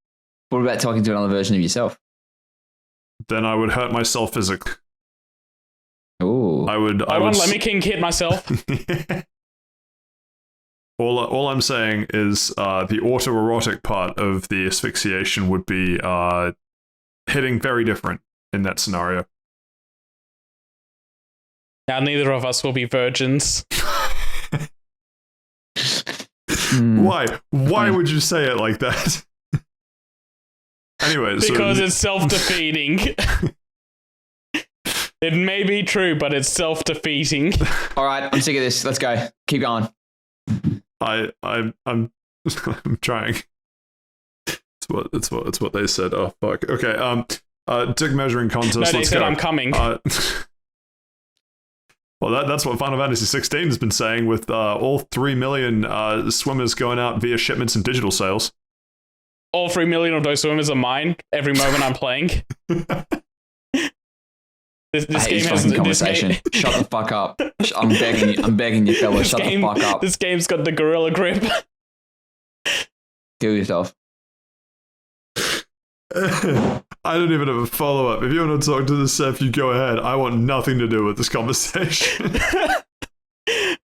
What about talking to another version of yourself? Then I would hurt myself physically. Ooh. I would let me king hit myself. All I'm saying is the autoerotic part of the asphyxiation would be hitting very different in that scenario. Now neither of us will be virgins. Why? Why would you say it like that? Anyway, because it's self-defeating. It may be true, but it's self-defeating. All right, I'm sick of this. Let's go. Keep going. I'm trying. It's what they said. Oh fuck. Okay. Dick measuring contest. No, they said go. I'm coming. Well, that's what Final Fantasy 16 has been saying, with all 3 million swimmers going out via shipments and digital sales. All 3 million of those swimmers are mine every moment I'm playing. This game has conversation. Shut the fuck up. I'm begging you, fellas. Shut the fuck up. This game's got the gorilla grip. Kill yourself. I don't even have a follow-up. If you want to talk to this, Seth, you go ahead. I want nothing to do with this conversation. I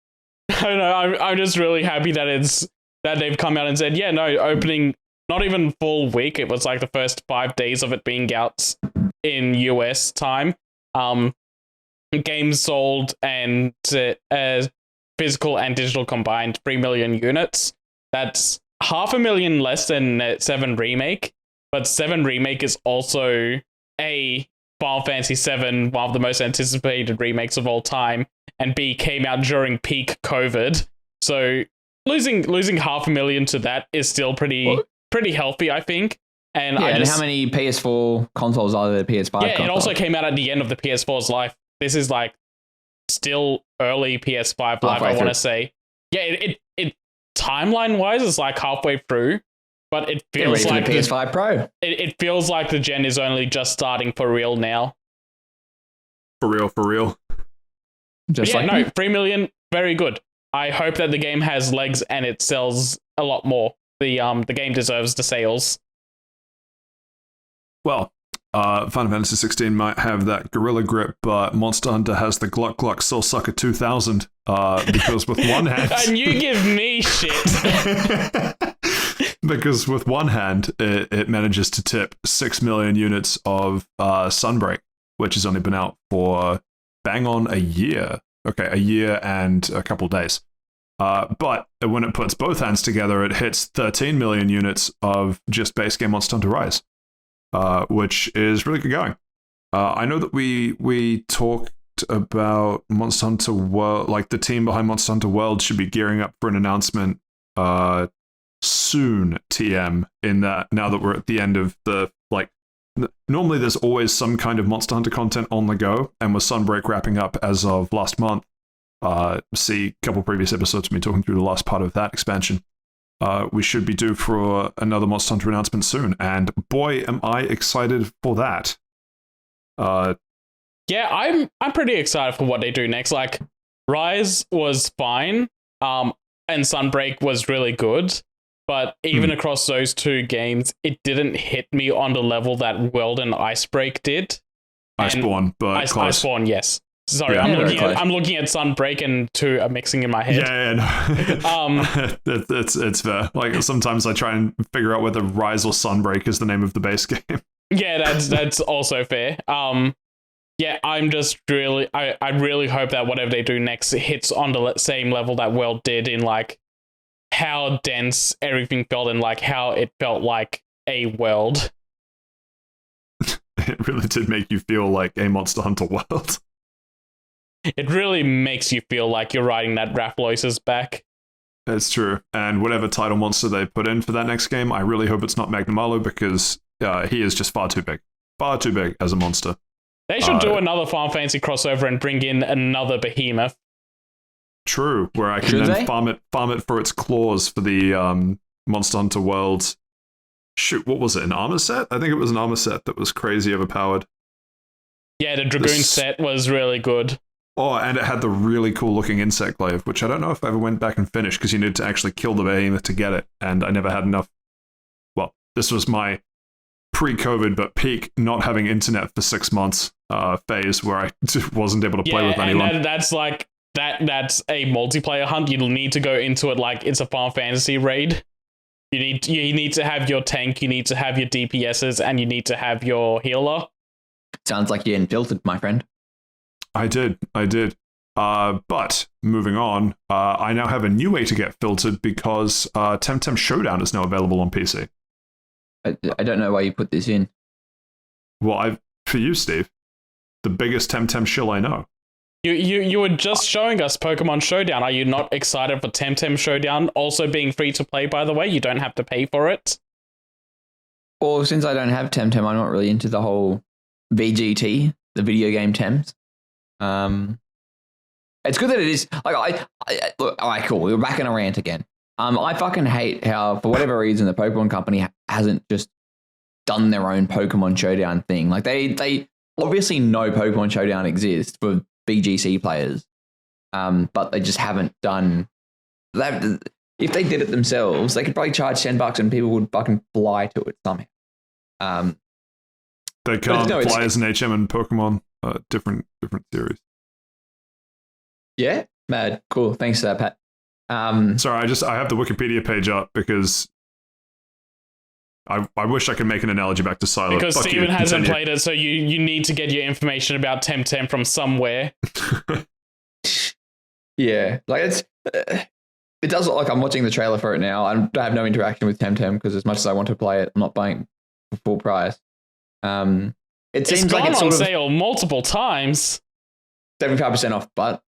don't know. I'm just really happy that they've come out and said, yeah, no, opening not even full week. It was like the first 5 days of it being out in US time. Games sold and physical and digital combined 3 million units. That's 500,000 less than 7 Remake, but 7 Remake is also A, Final Fantasy 7, one of the most anticipated remakes of all time, and B, came out during peak COVID. So losing 500,000 to that is still pretty healthy, I think. And and how many PS4 consoles are there? PS5. Yeah, it also came out at the end of the PS4's life. This is like still early PS5 life, I want to say. Yeah, it timeline wise is like halfway through, but it feels like the PS5 Pro. It feels like the gen is only just starting for real now. For real. Just yeah, no, 3 million, very good. I hope that the game has legs and it sells a lot more. The game deserves the sales. Well, Final Fantasy 16 might have that gorilla grip, but Monster Hunter has the Gluck Gluck Soul Sucker 2000, because with one hand... And you give me shit! Because with one hand, it manages to tip 6 million units of Sunbreak, which has only been out for bang on a year. Okay, a year and a couple days. But when it puts both hands together, it hits 13 million units of just base game Monster Hunter Rise. Which is really good going. I know that we talked about Monster Hunter World, like the team behind Monster Hunter World should be gearing up for an announcement soon, TM, in that now that we're at the end of the, like, normally there's always some kind of Monster Hunter content on the go, and with Sunbreak wrapping up as of last month, see a couple previous episodes of me talking through the last part of that expansion. We should be due for another Monster Hunter announcement soon, and boy, am I excited for that. Yeah, I'm pretty excited for what they do next. Like, Rise was fine, and Sunbreak was really good, but even across those two games, it didn't hit me on the level that World and Icebreak did. Iceborne, but close. Iceborne, yes. Sorry, I'm looking at Sunbreak and two are mixing in my head. Yeah, no. it's fair. Like sometimes I try and figure out whether Rise or Sunbreak is the name of the base game. Yeah, that's also fair. Yeah, I'm just really, I really hope that whatever they do next hits on the same level that World did in like how dense everything felt and like how it felt like a world. It really did make you feel like a Monster Hunter world. It really makes you feel like you're riding that Rathlois's back. It's true. And whatever title monster they put in for that next game, I really hope it's not Magnamalu because he is just far too big. Far too big as a monster. They should do another Farm Fantasy crossover and bring in another behemoth. True, where I can then farm it for its claws for the Monster Hunter World. Shoot, what was it? An armor set? I think it was an armor set that was crazy overpowered. Yeah, the Dragoon set was really good. Oh, and it had the really cool looking insect glaive, which I don't know if I ever went back and finished because you needed to actually kill the behemoth to get it, and I never had enough. Well, this was my pre-COVID but peak not having internet for 6 months phase where I wasn't able to play with anyone. And that's like that's a multiplayer hunt. You'll need to go into it like it's a Farm Fantasy raid. You need to have your tank, you need to have your DPSs, and you need to have your healer. Sounds like you're infiltrated, my friend. I did. But moving on, I now have a new way to get filtered because Temtem Showdown is now available on PC. I don't know why you put this in. Well, for you, Steve, the biggest Temtem shill I know. You were just showing us Pokemon Showdown. Are you not excited for Temtem Showdown also being free to play, by the way? You don't have to pay for it. Well, since I don't have Temtem, I'm not really into the whole VGT, the video game Tems. It's good that it is. Like, look, all right, cool. We're back in a rant again. I fucking hate how, for whatever reason, the Pokemon Company hasn't just done their own Pokemon Showdown thing. Like, they obviously know Pokemon Showdown exists for BGC players, but they just haven't done that. If they did it themselves, they could probably charge $10 and people would fucking fly to it somehow. They can't fly as an HM and Pokemon, different series. Yeah, mad, cool. Thanks for that, Pat. Sorry, I have the Wikipedia page up because I wish I could make an analogy back to Silo. Because Steven hasn't played it, so you need to get your information about Temtem from somewhere. Yeah, like it does look like I'm watching the trailer for it now. I have no interaction with Temtem because as much as I want to play it, I'm not buying for full price. It seems like it's on sale multiple times. 75% off, but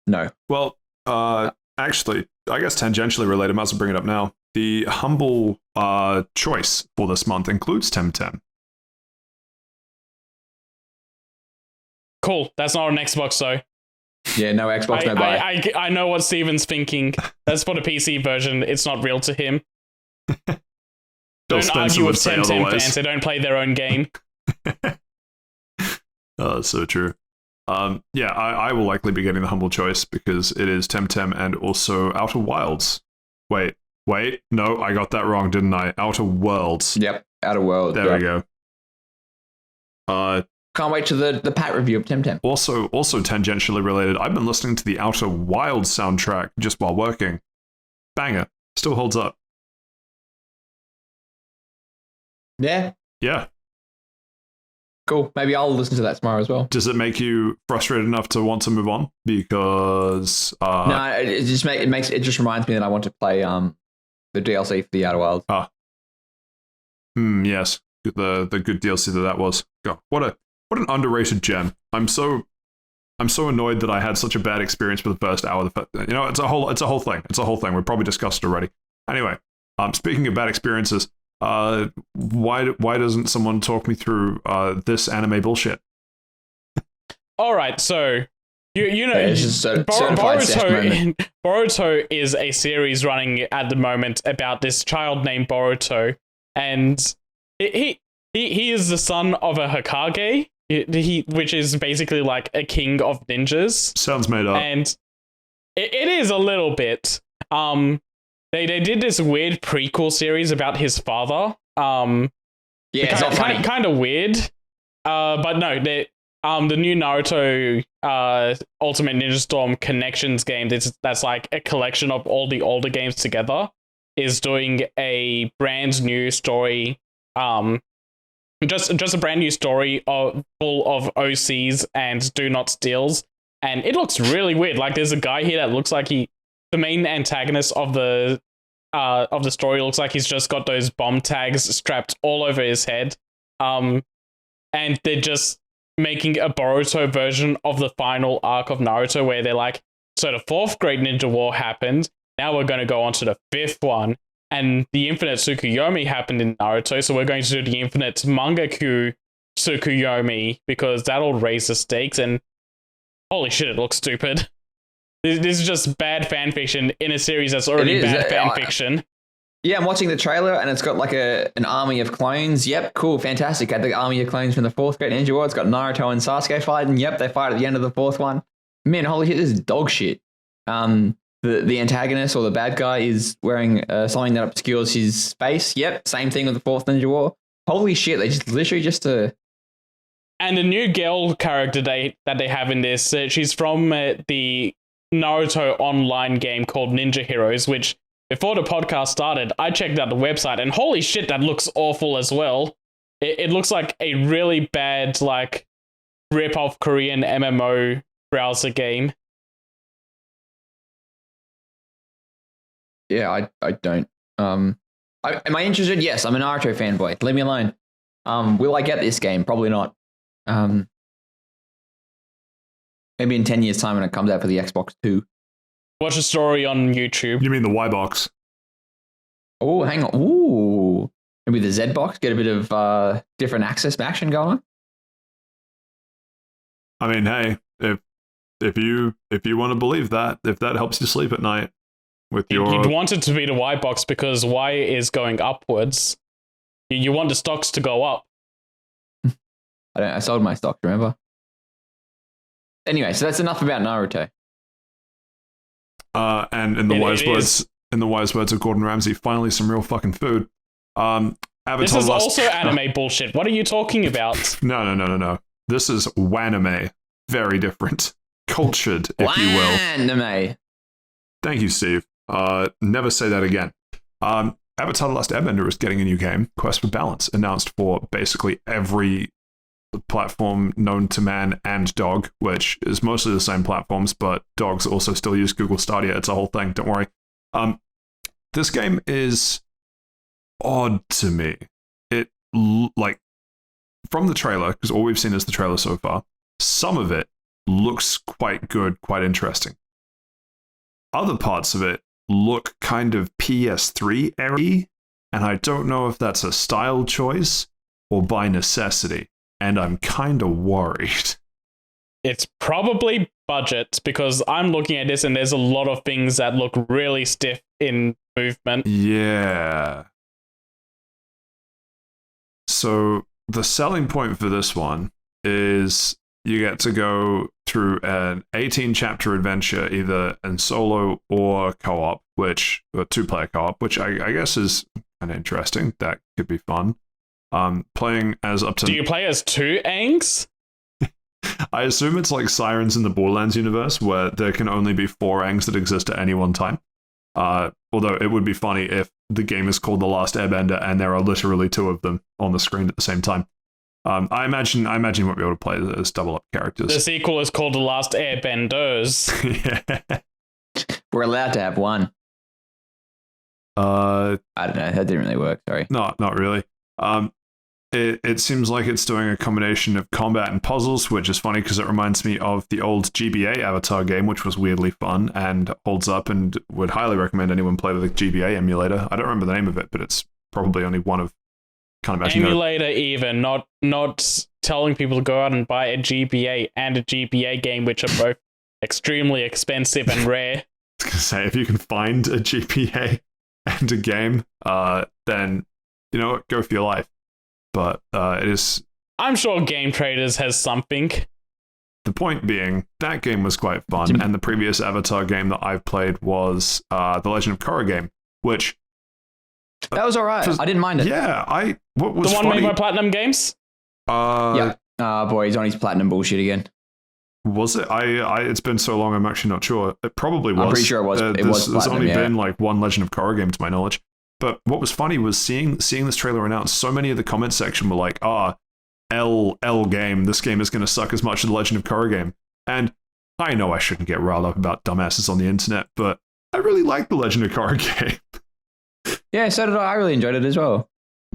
no. Well, actually, I guess tangentially related, might as well bring it up now. The Humble choice for this month includes Temtem. Cool. That's not on Xbox, though. Yeah, no Xbox, no buy. I know what Steven's thinking. That's for the PC version. It's not real to him. Don't argue with Temtem fans. They don't play their own game. Oh, so true. Yeah, I will likely be getting the Humble choice because it is Temtem and also Outer Wilds. Wait, no, I got that wrong, didn't I? Outer Worlds. Yep, Outer Worlds. There we go. Can't wait to the Pat review of Temtem. Also tangentially related, I've been listening to the Outer Wilds soundtrack just while working. Banger. Still holds up. Yeah. Yeah. Cool. Maybe I'll listen to that tomorrow as well. Does it make you frustrated enough to want to move on? Because no, it just reminds me that I want to play the DLC for the Outer Wilds. Yes, the good DLC that was. God, what an underrated gem. I'm so annoyed that I had such a bad experience with the first hour. It's a whole thing. It's a whole thing. We've probably discussed it already. Anyway, speaking of bad experiences. Why doesn't someone talk me through this anime bullshit? All right, so you know, Boruto is a series running at the moment about this child named Boruto, and he is the son of a Hokage, which is basically like a king of ninjas. Sounds made up, and it is a little bit. They did this weird prequel series about his father. Yeah, it's not funny. Kind of weird. But no, the new Naruto Ultimate Ninja Storm Connections game, that's like a collection of all the older games together, is doing a brand new story. Just a brand new story full of OCs and do not steals, and it looks really weird. Like there's a guy here that looks like the main antagonist of the story looks like he's just got those bomb tags strapped all over his head. And they're just making a Boruto version of the final arc of Naruto where they're like, so the fourth Great Ninja War happened, now we're going to go on to the fifth one. And the Infinite Tsukuyomi happened in Naruto, so we're going to do the Infinite Mangaku Tsukuyomi because that'll raise the stakes, and holy shit, it looks stupid. This is just bad fanfiction in a series that's already bad fanfiction. Yeah, I'm watching the trailer, and it's got like an army of clones. Yep, cool, fantastic. Got the army of clones from the fourth Great Ninja War. It's got Naruto and Sasuke fighting. Yep, they fight at the end of the fourth one. Man, holy shit, this is dog shit. The antagonist or the bad guy is wearing something that obscures his face. Yep, same thing with the fourth Ninja War. Holy shit, they just literally just And the new girl character that they have in this, she's from the Naruto online game called Ninja Heroes, which before the podcast started, I checked out the website, and holy shit, that looks awful as well. It looks like a really bad like rip-off Korean MMO browser game. Yeah, I don't. Am I interested? Yes, I'm a Naruto fanboy. Leave me alone. Will I get this game? Probably not. Maybe in 10 years' time when it comes out for the Xbox 2. Watch a story on YouTube. You mean the Y box? Oh, hang on. Ooh, maybe the Z box. Get a bit of different access action going on. I mean, hey, if you want to believe that, if that helps you sleep at night. You'd want it to be the Y box because Y is going upwards. You want the stocks to go up. I sold my stock, remember? Anyway, so that's enough about Naruto. And in the wise words of Gordon Ramsay, finally some real fucking food. This is also anime bullshit. What are you talking about? No. This is wanime. Very different. Cultured, if you will. Wanime. Thank you, Steve. Never say that again. Avatar The Last Airbender is getting a new game, Quest for Balance, announced for basically every platform known to man and dog, which is mostly the same platforms, but dogs also still use Google Stadia. It's a whole thing, don't worry. This game is odd to me. It, like, from the trailer, because all we've seen is the trailer so far, some of it looks quite good, quite interesting. Other parts of it look kind of PS3 era-y, and I don't know if that's a style choice or by necessity, and I'm kind of worried. It's probably budget, because I'm looking at this and there's a lot of things that look really stiff in movement. Yeah. So the selling point for this one is you get to go through an 18-chapter adventure, either in solo or co-op, or two-player co-op, which I guess is kind of interesting. That could be fun. Playing as up to... Do you play as two Aangs? I assume it's like Sirens in the Borderlands universe, where there can only be 4 Aangs that exist at any one time. Although it would be funny if the game is called The Last Airbender and there are literally 2 of them on the screen at the same time. I imagine you won't be able to play as double up characters. The sequel is called The Last Airbenders. Yeah. We're allowed to have one. I don't know. That didn't really work. Sorry. No, not really. It seems like it's doing a combination of combat and puzzles, which is funny because it reminds me of the old GBA Avatar game, which was weirdly fun and holds up, and would highly recommend anyone play with a GBA emulator. I don't remember the name of it, but it's probably only one of kind of emulator even, not telling people to go out and buy a GBA and a GBA game, which are both extremely expensive and rare. I was gonna say, if you can find a GBA and a game, then you know what, go for your life. But it is... I'm sure Game Traders has something. The point being, that game was quite fun, and the previous Avatar game that I've played was The Legend of Korra game, which... That was alright. I didn't mind it. Yeah, what was the one funny, made by Platinum Games? Yeah. Boy, he's on his platinum bullshit again. Was it? It's been so long, I'm actually not sure. It probably was. I'm pretty sure it was. There's only been like one Legend of Korra game to my knowledge. But what was funny was seeing this trailer announced. So many of the comment section were like, L game. This game is going to suck as much as the Legend of Korra game. And I know I shouldn't get riled up about dumbasses on the internet, but I really like the Legend of Korra game. Yeah, so did I. I really enjoyed it as well.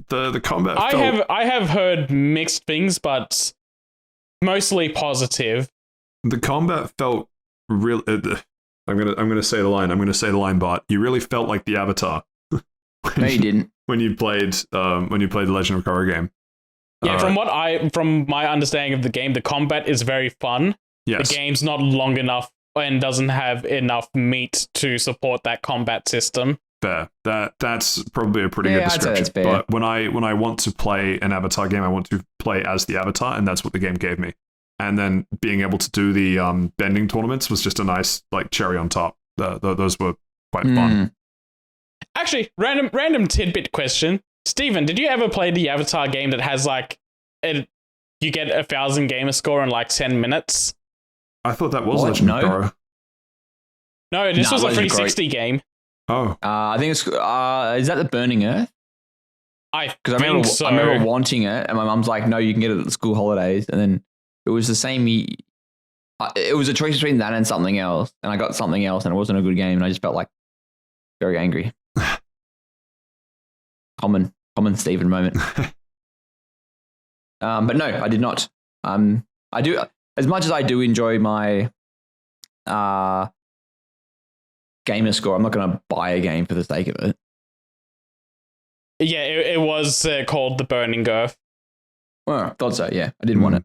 The combat. I have heard mixed things, but mostly positive. The combat felt real. I'm gonna say the line. I'm gonna say the line, Bart. You really felt like the Avatar. No, you didn't. When you played the Legend of Korra game. Yeah, from my understanding of the game, the combat is very fun. Yes. The game's not long enough and doesn't have enough meat to support that combat system. Fair. That's probably a pretty good description. But when I want to play an Avatar game, I want to play as the Avatar, and that's what the game gave me. And then being able to do the bending tournaments was just a nice like cherry on top. Those were quite fun. Actually, random tidbit question. Steven, did you ever play the Avatar game that has like you get 1,000 gamer score in like 10 minutes? I thought that was Legend of Korra. No, this was a 360 game. Oh. I think it's is that the Burning Earth? I remember wanting it, and my mum's like, "No, you can get it at the school holidays." And then it was the same. It was a choice between that and something else, and I got something else, and it wasn't a good game, and I just felt like very angry. Common Steven moment. But no, I did not. I do, as much as I do enjoy my gamer score, I'm not going to buy a game for the sake of it. Yeah, it was called The Burning Earth. Well, thought so, yeah. I didn't want it.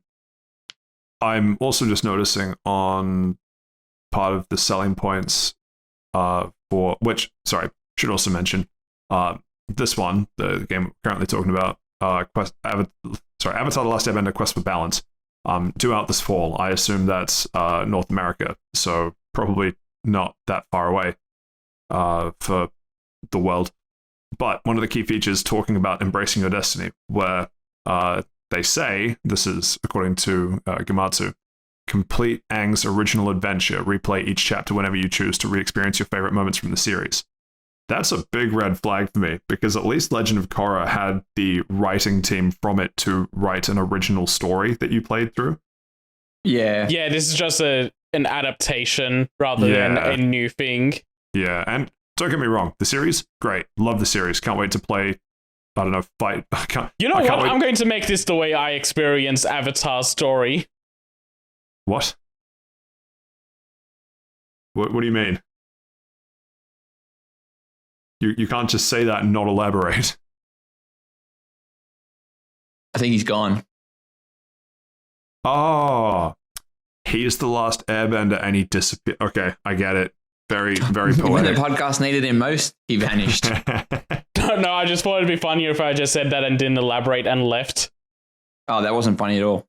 I'm also just noticing on part of the selling points for which, should also mention, this one, the game we're currently talking about, Avatar The Last Airbender Quest for Balance, due out this fall. I assume that's North America, so probably not that far away for the world. But one of the key features talking about embracing your destiny, where they say, this is according to Gamatsu, complete Aang's original adventure, replay each chapter whenever you choose to re-experience your favorite moments from the series. That's a big red flag for me, because at least Legend of Korra had the writing team from it to write an original story that you played through. Yeah. Yeah, this is just an adaptation rather than a new thing. Yeah, and don't get me wrong, the series, great. Love the series. Can't wait to play, I don't know, fight. You know what? I'm going to make this the way I experience Avatar's story. What? What do you mean? You can't just say that and not elaborate. I think he's gone. Oh, he's the last airbender and he disappeared. Okay, I get it. Very, very poetic. When the podcast needed him most, he vanished. No, I just thought it'd be funnier if I just said that and didn't elaborate and left. Oh, that wasn't funny at all.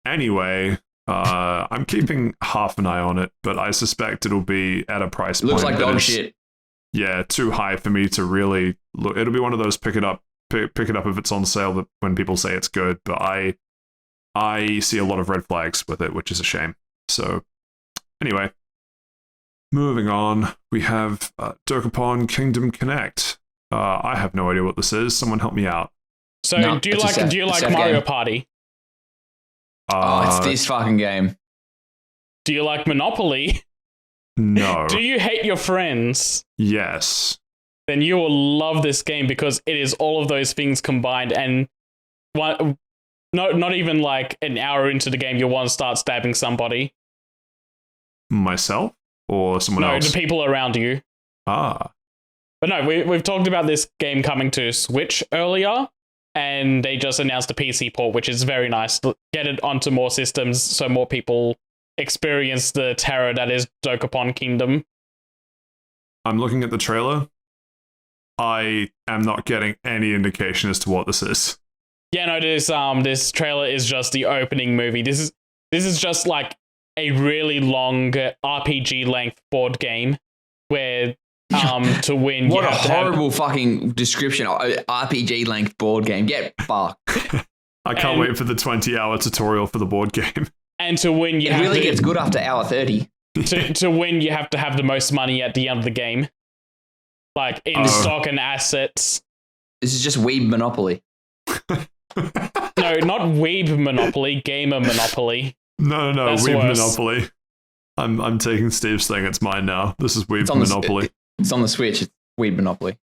Anyway, I'm keeping half an eye on it, but I suspect it'll be at a price point. Looks like dog shit. Yeah, too high for me to really look. It'll be one of those pick it up if it's on sale that when people say it's good, but I see a lot of red flags with it, which is a shame. So anyway, moving on, we have Dokapon Kingdom Connect. I have no idea what this is. Someone help me out. So no, do you like Mario Party? It's this fucking game. Do you like Monopoly? No. Do you hate your friends? Yes. Then you will love this game because it is all of those things combined, and not even like an hour into the game, you'll want to start stabbing somebody. Myself or someone else? No, the people around you. Ah. But no, we've talked about this game coming to Switch earlier, and they just announced a PC port, which is very nice. Get it onto more systems so more people experience the terror that is Dokapon Kingdom. I'm looking at the trailer. I am not getting any indication as to what this is. Yeah, no, this trailer is just the opening movie. This is just like a really long RPG length board game where To win. What a horrible fucking description. RPG length board game. Get fucked. I can't wait for the 20-hour tutorial for the board game. And to win, it really gets good after hour 30. To win, you have to have the most money at the end of the game, like in stock and assets. This is just Weeb Monopoly. No, not Weeb Monopoly. Gamer Monopoly. No, Weeb Monopoly. I'm taking Steve's thing. It's mine now. This is Weeb Monopoly. It's on the Switch. It's Weeb Monopoly.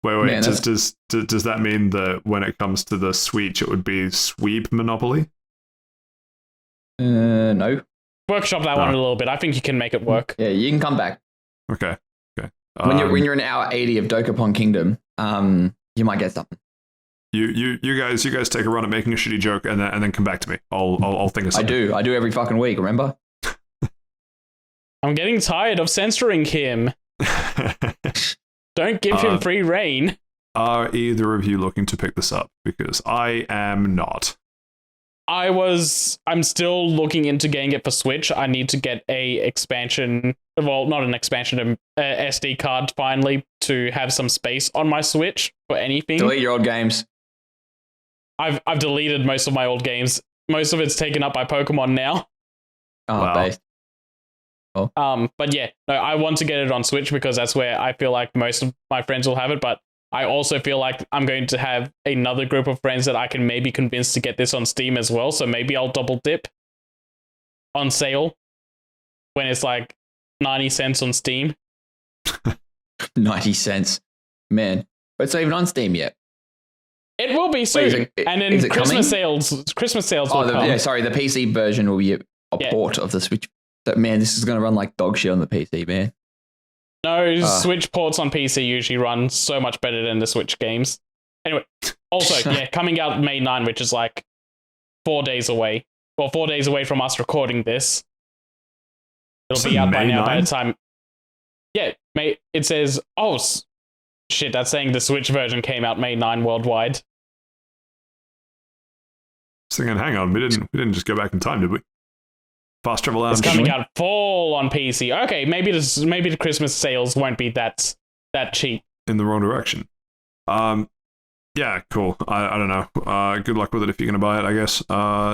Wait. Man, does that mean that when it comes to the Switch, it would be Sweeb Monopoly? No. Workshop that one a little bit. I think you can make it work. Yeah, you can come back. Okay. When you're in hour 80 of Dokapon Kingdom, you might get something. You guys take a run at making a shitty joke and then come back to me. I'll think of something. I do every fucking week. Remember? I'm getting tired of censoring him. Don't give him free reign. Are either of you looking to pick this up? Because I am not. I'm still looking into getting it for Switch. I need to get a expansion. Well, not an expansion, SD card finally to have some space on my Switch for anything. Delete your old games. I've deleted most of my old games. Most of it's taken up by Pokemon now. Oh, wow. Based. Oh. But yeah, no, I want to get it on Switch because that's where I feel like most of my friends will have it. But I also feel like I'm going to have another group of friends that I can maybe convince to get this on Steam as well. So maybe I'll double dip on sale when it's like 90 cents on Steam. 90 cents. Man, but it's not even on Steam yet. It will be soon. And then Christmas sales will come. Yeah, sorry, the PC version will be a port of the Switch. But man, this is going to run like dog shit on the PC, man. No, Switch ports on PC usually run so much better than the Switch games. Anyway, also, coming out May 9, which is like 4 days away. Well, 4 days away from us recording this. It'll be out by now by the time... Yeah, it says... Oh, shit, that's saying the Switch version came out May 9 worldwide. Thinking, hang on, we didn't just go back in time, did we? Fast travel out. It's coming out full on PC. Okay, maybe the Christmas sales won't be that cheap. In the wrong direction. Yeah, cool. I don't know. Good luck with it if you're gonna buy it, I guess.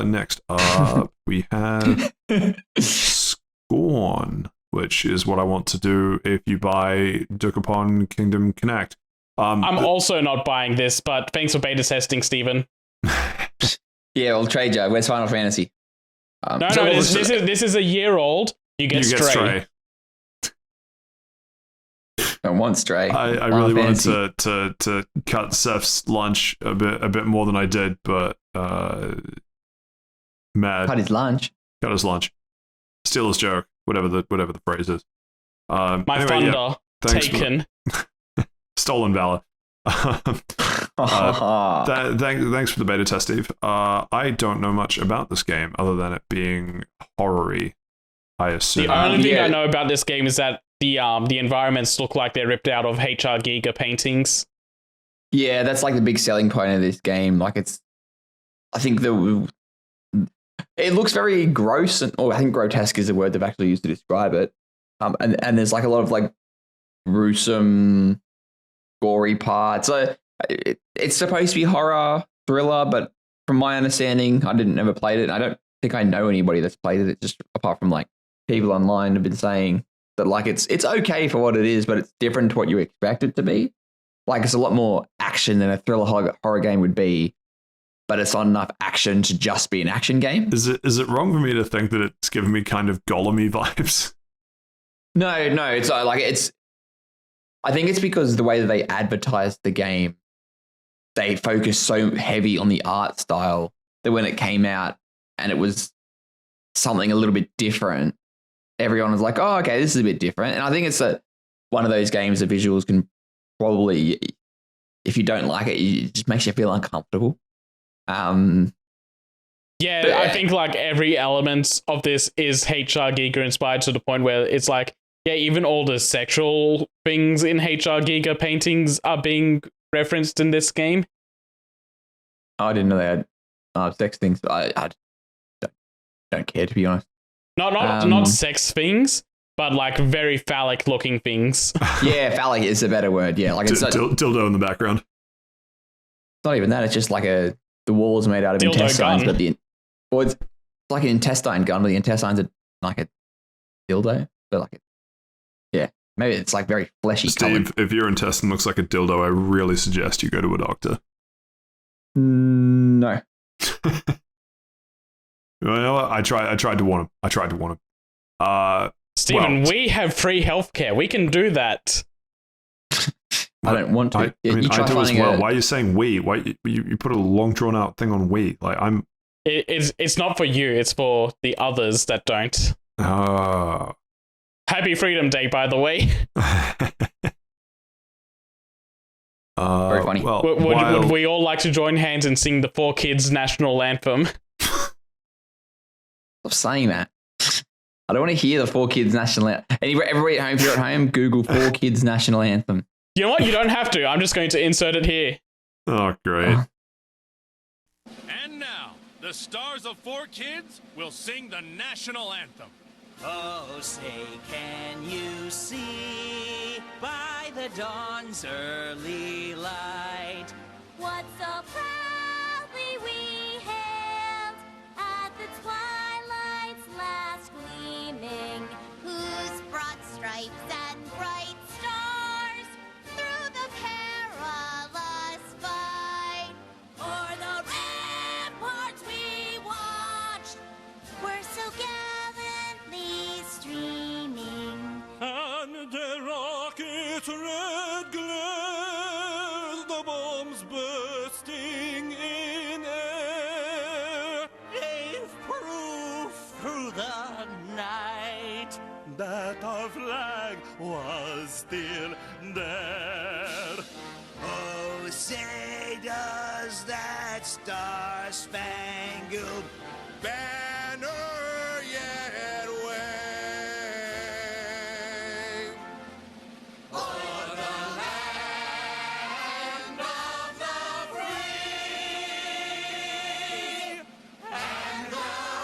Next up we have Scorn, which is what I want to do if you buy Dokapon Kingdom Connect. I'm also not buying this, but thanks for beta testing, Stephen. Yeah, I'll trade you. Where's Final Fantasy? This is a year old. You get Stray. I want Stray. I really wanted to cut Seth's lunch a bit more than I did, but mad. Cut his lunch. Steal his joke. Whatever the phrase is. My thunder taken. Stolen valor. Thanks for the beta test, Steve. I don't know much about this game other than it being horror-y, I assume. The only thing I know about this game is that the environments look like they're ripped out of HR Giga paintings. Yeah, that's like the big selling point of this game. Like it looks very gross, I think grotesque is the word they've actually used to describe it. And there's like a lot of like gruesome, gory parts. So it's supposed to be horror thriller, but from my understanding, I never played it. I don't think I know anybody that's played it. Just apart from like people online have been saying that like it's okay for what it is, but it's different to what you expect it to be. Like it's a lot more action than a thriller horror game would be, but it's not enough action to just be an action game. Is it wrong for me to think that it's giving me kind of Golem-y vibes? No, it's like I think it's because the way that they advertised the game, they focused so heavy on the art style that when it came out and it was something a little bit different, everyone was like, oh, okay, this is a bit different. And I think it's one of those games that visuals can probably, if you don't like it, it just makes you feel uncomfortable. I think like every element of this is HR Giga inspired to the point where it's like, yeah, even all the sexual things in HR Giga paintings are being referenced in this game. I didn't know they had sex things. I don't care, to be honest. Not sex things, but like very phallic looking things. Yeah, phallic is a better word. Yeah, like it's dildo in the background. Not even that. It's just like the wall is made out of Dildo intestines, gun. but it's like an intestine gun, but the intestines are like a dildo. But like, yeah, maybe it's like very fleshy. Steve, if your intestine looks like a dildo, I really suggest you go to a doctor. No. Well, I tried to warn him. Stephen, we have free healthcare. We can do that. I don't want to. I do as well. Why are you saying we? Why you put a long drawn out thing on we? Like I'm. It's not for you. It's for the others that don't. Happy Freedom Day, by the way. Very funny. Well, would we all like to join hands and sing the 4Kids national anthem? Stop saying that. I don't want to hear the 4Kids national anthem. Everybody at home, if you're at home, Google 4Kids national anthem. You know what? You don't have to. I'm just going to insert it here. Oh, great. And now, the stars of 4Kids will sing the national anthem. Oh, say, can you see by the dawn's early light what so proudly we hailed at the twilight's last gleaming, whose broad stripes and bright stars through the perilous fight o'er the ramparts we watched were so gallantly streaming. And the rocket's red glare, the bombs bursting in air, gave proof through the night that our flag was still there. Oh, say does that star-spangled Banner yet wave o'er the land of the free and the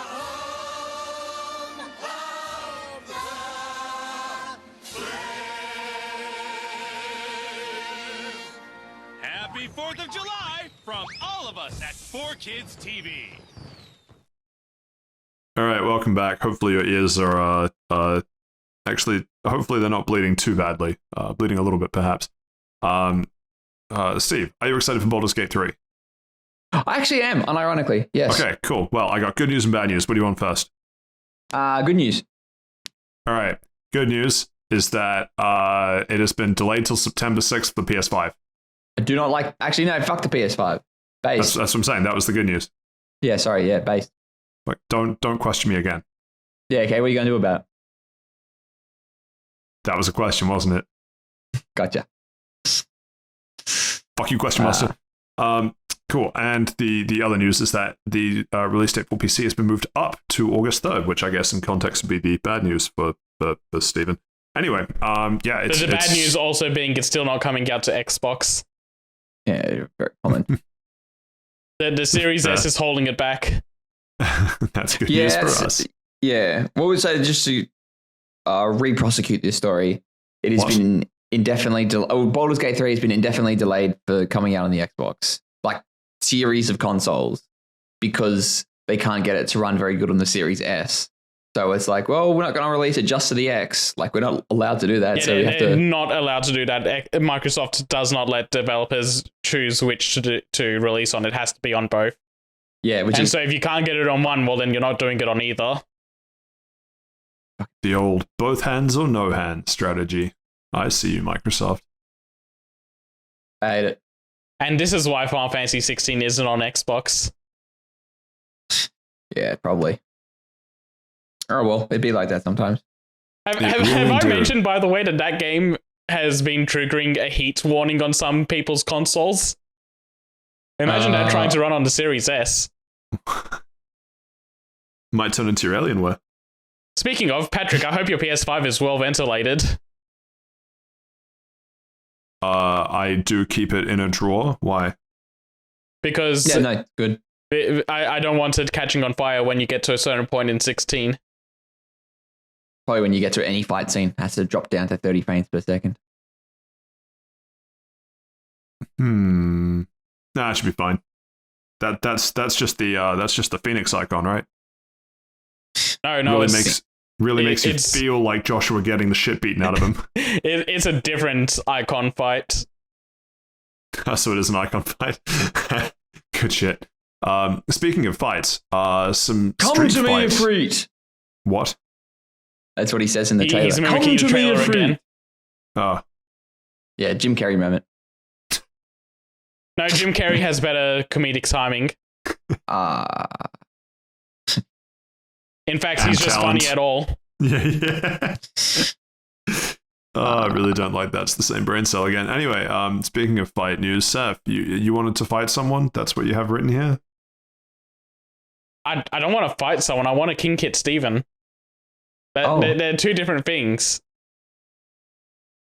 home of the brave. Happy 4th of July from all of us at 4Kids TV. All right, welcome back. Hopefully your ears are actually. Hopefully they're not bleeding too badly. Bleeding a little bit, perhaps. Steve, are you excited for Baldur's Gate 3? I actually am, unironically. Yes. Okay, cool. Well, I got good news and bad news. What do you want first? Good news. All right. Good news is that it has been delayed till September 6th for the PS5. I do not like. Actually, no. Fuck the PS5. Base. That's what I'm saying. That was the good news. Yeah. Sorry. Yeah. Base. Like, don't question me again. Yeah. Okay. What are you gonna do about it? That was a question, wasn't it? Gotcha. Fuck you, question master. Cool. And the other news is that the release date for PC has been moved up to August 3rd, which I guess in context would be the bad news for Stephen. Anyway, yeah. The bad news also being it's still not coming out to Xbox. Yeah, very common. The Series S is holding it back. That's good news for us. Yeah. What would say just to re-prosecute this story? It has been indefinitely delayed. Baldur's Gate 3 has been indefinitely delayed for coming out on the Xbox, like series of consoles, because they can't get it to run very good on the Series S. So it's like, well, we're not going to release it just to the X. Like, we're not allowed to do that. Yeah, so we have to. Not allowed to do that. Microsoft does not let developers choose which to release on. It has to be on both. Yeah, so if you can't get it on one, well, then you're not doing it on either. The old both hands or no hands strategy. I see you, Microsoft. I hate it. And this is why Final Fantasy 16 isn't on Xbox. Yeah, probably. Oh, well, it'd be like that sometimes. Have I mentioned, by the way, that game has been triggering a heat warning on some people's consoles? Imagine that trying to run on the Series S. Might turn into your Alienware. Speaking of, Patrick, I hope your PS5 is well ventilated. I do keep it in a drawer. Why? Because good. I don't want it catching on fire when you get to a certain point in 16. Probably when you get to any fight scene, it has to drop down to 30 frames per second. Nah, it should be fine. That's just the Phoenix icon, right? No, Really makes you feel like Joshua getting the shit beaten out of him. It's a different icon fight. So it is an icon fight. Good shit. Speaking of fights, some Come street to me, fights. Ifrit! What? That's what he says in the trailer. He's mimicking the trailer again. Oh. Yeah, Jim Carrey moment. No, Jim Carrey has better comedic timing. In fact, he's just funny at all. Yeah. I really don't like that's the same brain cell again. Anyway, speaking of fight news, Seth, you wanted to fight someone? That's what you have written here? I don't want to fight someone. I want to King Kit Steven. They're two different things.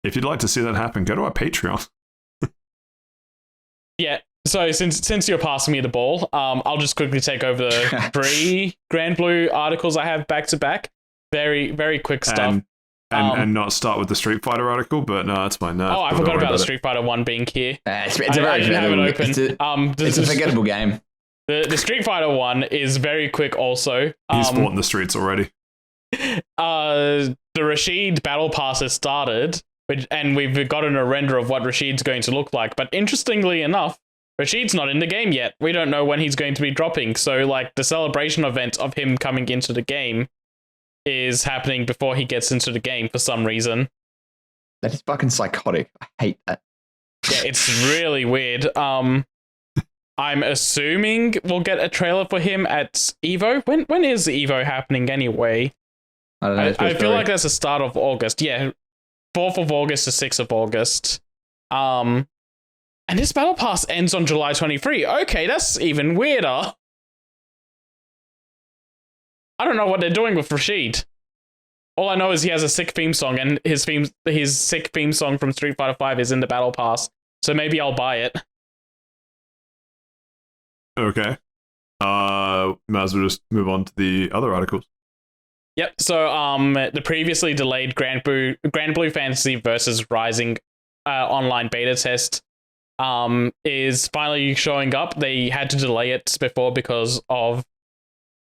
If you'd like to see that happen, go to our Patreon. Yeah. So since you're passing me the ball, I'll just quickly take over the 3 Grand Blue articles I have back to back. Very, very quick stuff. And not start with the Street Fighter article, but no, that's fine. No, I forgot about the Street Fighter 1 being here. It's a very it's a forgettable game. The Street Fighter 1 is very quick also. He's fought in the streets already. The Rashid Battle Pass has started, and we've gotten a render of what Rashid's going to look like. But interestingly enough, Rashid's not in the game yet. We don't know when he's going to be dropping. So, like, the celebration event of him coming into the game is happening before he gets into the game for some reason. That is fucking psychotic. I hate that. Yeah, it's really weird. I'm assuming we'll get a trailer for him at Evo. When is Evo happening anyway? I don't know. I feel like that's the start of August. Yeah, 4th of August to 6th of August. And this battle pass ends on July 23. Okay, that's even weirder. I don't know what they're doing with Rashid. All I know is he has a sick theme song, and his sick theme song from Street Fighter V is in the battle pass. So maybe I'll buy it. Okay. Might as well just move on to the other articles. Yep. So the previously delayed Grand Blue Fantasy versus Rising online beta test is finally showing up. They had to delay it before because of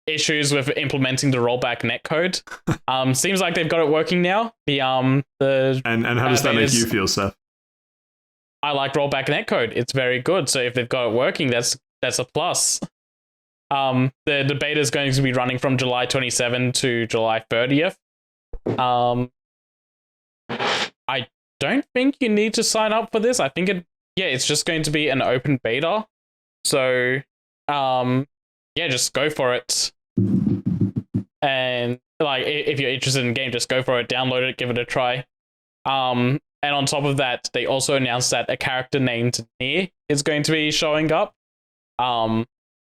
issues with implementing the rollback netcode. Seems like they've got it working now. And how does that make you feel, Seth? I like rollback netcode. It's very good. So if they've got it working, that's a plus. The beta is going to be running from July 27 to July 30th. I don't think you need to sign up for this. I think it's just going to be an open beta. So, just go for it. And like, if you're interested in the game, just go for it, download it, give it a try. And on top of that, they also announced that a character named Nier is going to be showing up.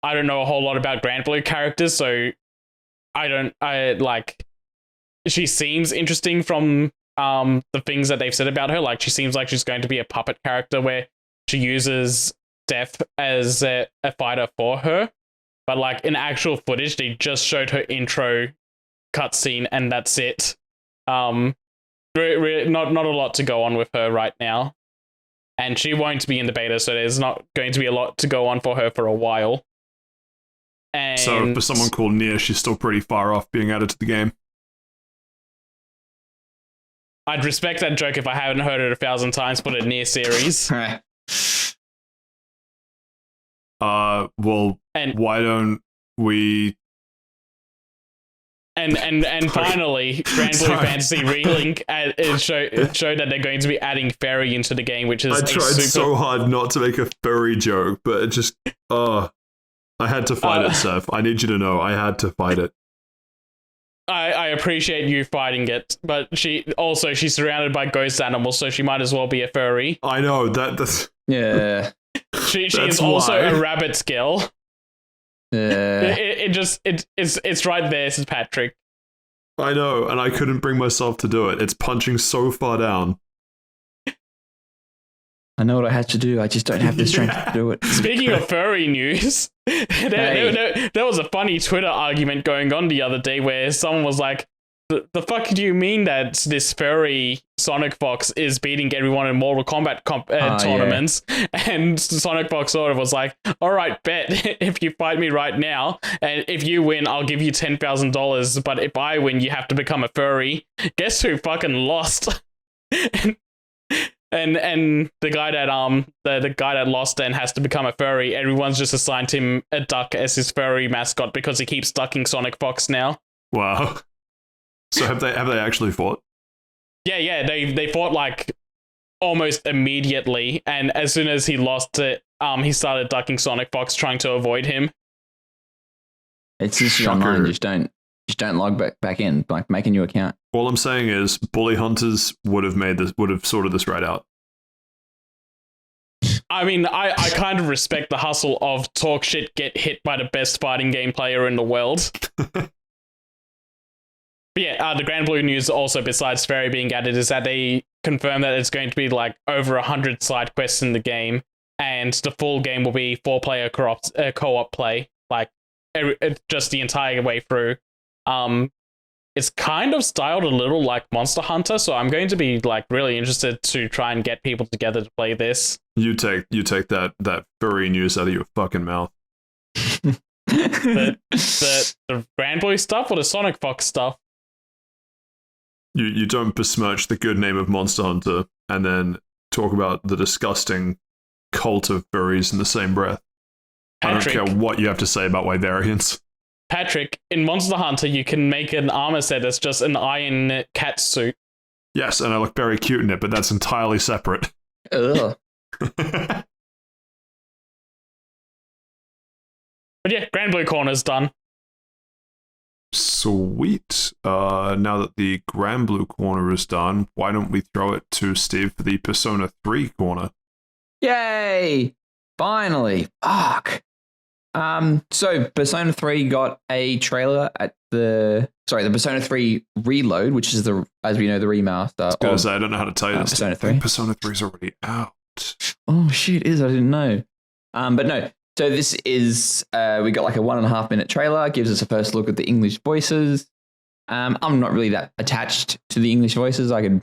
I don't know a whole lot about Grand Blue characters, so she seems interesting from the things that they've said about her. Like, she seems like she's going to be a puppet character where she uses Death as a fighter for her. But like in actual footage, they just showed her intro cutscene and that's it. Not a lot to go on with her right now. And she won't be in the beta, so there's not going to be a lot to go on for her for a while. And so for someone called Nier, she's still pretty far off being added to the game. I'd respect that joke if I haven't heard it 1,000 times, but a Nier series. Why don't we... And finally, Grand Blue Fantasy Relink showed that they're going to be adding fairy into the game, which is I tried so hard not to make a furry joke, but it just... I had to fight it, Seth. I need you to know, I had to fight it. I appreciate you fighting it, but she's surrounded by ghost animals, so she might as well be a furry. I know, that's... Yeah. She is also a rabbit skill. Yeah. It's right there, says Patrick. I know, and I couldn't bring myself to do it. It's punching so far down. I know what I had to do. I just don't have the strength to do it. Speaking of furry news, there was a funny Twitter argument going on the other day where someone was like, the fuck do you mean that this furry Sonic Fox is beating everyone in Mortal Kombat tournaments? Yeah. And Sonic Fox sort of was like, all right, bet if you fight me right now, and if you win, I'll give you $10,000. But if I win, you have to become a furry. Guess who fucking lost? And the guy that the guy that lost then has to become a furry. Everyone's just assigned him a duck as his furry mascot because he keeps ducking Sonic Fox now. Wow. So have they actually fought? Yeah, they fought like almost immediately, and as soon as he lost it, he started ducking Sonic Fox, trying to avoid him. It's just online. Just don't log back in, like make a new account. All I'm saying is, Bully Hunters would have sorted this right out. I mean, I kind of respect the hustle of talk shit, get hit by the best fighting game player in the world. But yeah, the Grand Blue news also, besides Fairy being added, is that they confirm that it's going to be like over 100 side quests in the game, and the full game will be 4-player co-op play, like just the entire way through. It's kind of styled a little like Monster Hunter, so I'm going to be like really interested to try and get people together to play this. You take that furry news out of your fucking mouth. the Grand Blue stuff or the Sonic Fox stuff? You don't besmirch the good name of Monster Hunter and then talk about the disgusting cult of furries in the same breath. Patrick, I don't care what you have to say about Wyverians. Patrick, in Monster Hunter, you can make an armor set that's just an iron cat suit. Yes, and I look very cute in it, but that's entirely separate. Ugh. But yeah, Grand Blue Corner's done. Sweet. Now that the Grand Blue Corner is done, why don't we throw it to Steve for the Persona 3 corner? Yay! Finally. Fuck. So Persona 3 got a trailer at the Persona 3 Reload, which is as we know, the remaster. I don't know how to tell you this. Persona 3. Persona 3 is already out. Oh shit, I didn't know. But no. So this is we got like a 1.5 minute trailer. Gives us a first look at the English voices. I'm not really that attached to the English voices. I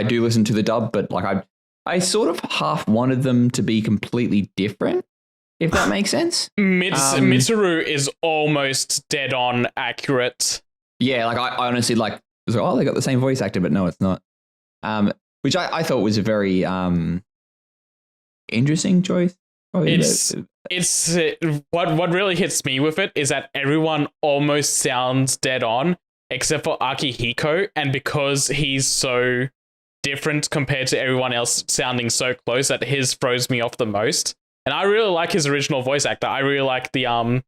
do listen to the dub, but like I sort of half wanted them to be completely different, if that makes sense. Mitsuru is almost dead on accurate. Yeah, like I honestly was like, oh, they got the same voice actor, but no, it's not. Which I thought was a very interesting choice. It's what really hits me with it is that everyone almost sounds dead on except for Akihiko, and because he's so different compared to everyone else sounding so close, that his throws me off the most. And I really like his original voice actor. I really like the Liam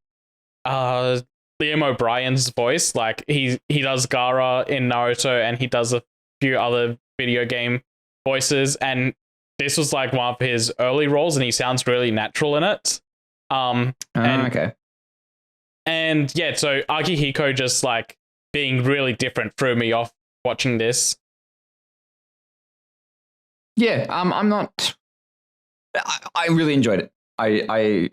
O'Brien's voice. Like he does Gaara in Naruto, and he does a few other video game voices, and this was like one of his early roles, and he sounds really natural in it. Okay. And yeah, so Akihiko just like being really different threw me off watching this. Yeah, I'm not. I really enjoyed it. I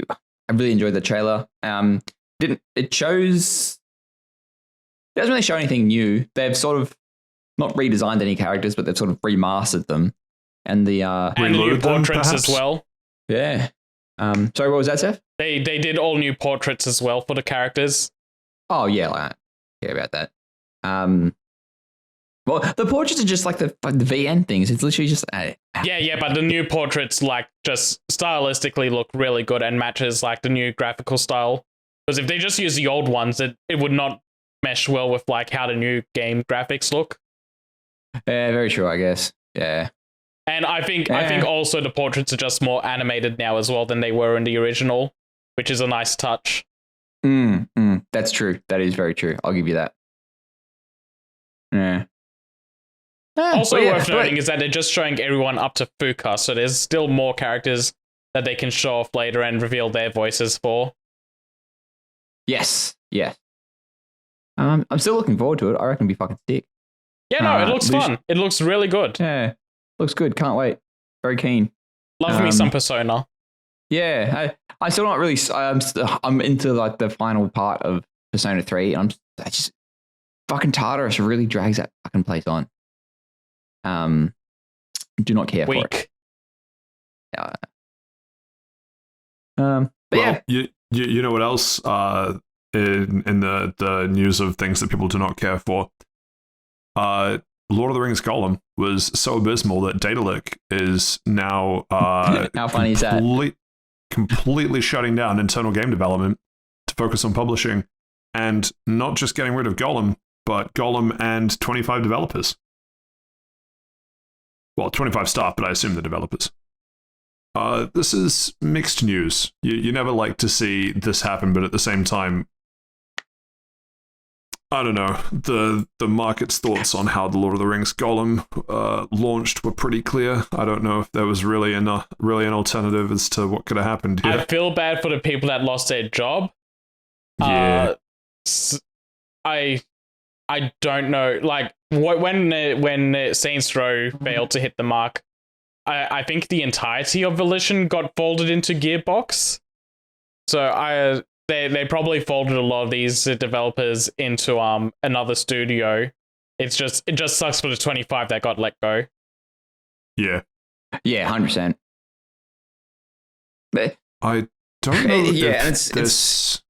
really enjoyed the trailer. It doesn't really show anything new. They've sort of not redesigned any characters, but they've sort of remastered them. And the new portraits as well. Yeah. Sorry, what was that, Seth? They did all new portraits as well for the characters. Oh yeah, I care about that. Well, the portraits are just like the VN things. It's literally just yeah, but the new portraits like just stylistically look really good and matches like the new graphical style. Because if they just use the old ones, it would not mesh well with like how the new game graphics look. Yeah, very true, I guess. Yeah. And I think also the portraits are just more animated now as well than they were in the original, which is a nice touch. That's true. That is very true. I'll give you that. Yeah. Also worth noting is that they're just showing everyone up to Fuka, so there's still more characters that they can show off later and reveal their voices for. Yes. I'm still looking forward to it. I reckon it'll be fucking sick. Yeah, no, it looks fun. It looks really good. Yeah. Looks good. Can't wait. Very keen. Love me some Persona. Yeah, I still not really. I'm into like the final part of Persona 3. fucking Tartarus really drags that fucking place on. Do not care for it. But you know what else? In the news of things that people do not care for, Lord of the Rings Gollum was so abysmal that Daedalic is now how funny is that? Completely shutting down internal game development to focus on publishing, and not just getting rid of Gollum, but Gollum and 25 developers. Well, 25 staff, but I assume the developers. This is mixed news. You never like to see this happen, but at the same time, I don't know. The market's thoughts on how the Lord of the Rings Gollum launched were pretty clear. I don't know if there was really an alternative as to what could have happened here. I feel bad for the people that lost their job. Yeah. I don't know. Like when Saints Row failed to hit the mark, I think the entirety of Volition got folded into Gearbox. So they probably folded a lot of these developers into another studio. It just sucks for the 25 that got let go. Yeah. Yeah, 100%. I don't know. It's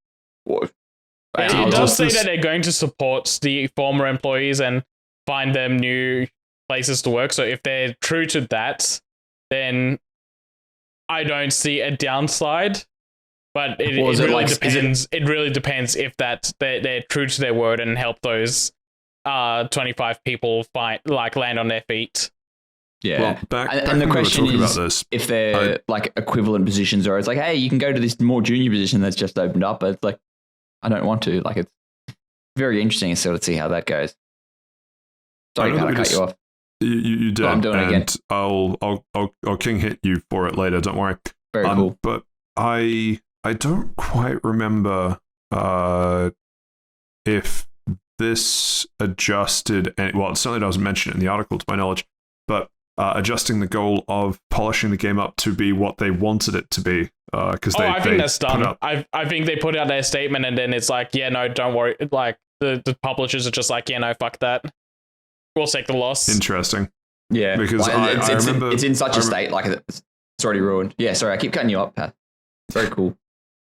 it does say that they're going to support the former employees and find them new places to work. So if they're true to that, then I don't see a downside. But it really depends. It really depends if they're true to their word and help those 25 people land on their feet. Yeah. Well, and the question is if they're like equivalent positions, or it's like, hey, you can go to this more junior position that's just opened up, but it's like, I don't want to. Like, it's very interesting to sort of see how that goes. Sorry, I cut you off. You did. I'm doing it again. I'll king hit you for it later. Don't worry. Very cool. But I don't quite remember if this adjusted. Well, it certainly doesn't mention it in the article, to my knowledge. But adjusting the goal of polishing the game up to be what they wanted it to be. Because I think that's done. I think they put out their statement, and then it's like, yeah, no, don't worry. Like the publishers are just like, yeah, no, fuck that. We'll take the loss. Interesting. Yeah, because I remember it's in such a state, like it's already ruined. Yeah, sorry, I keep cutting you up, Pat. Very cool.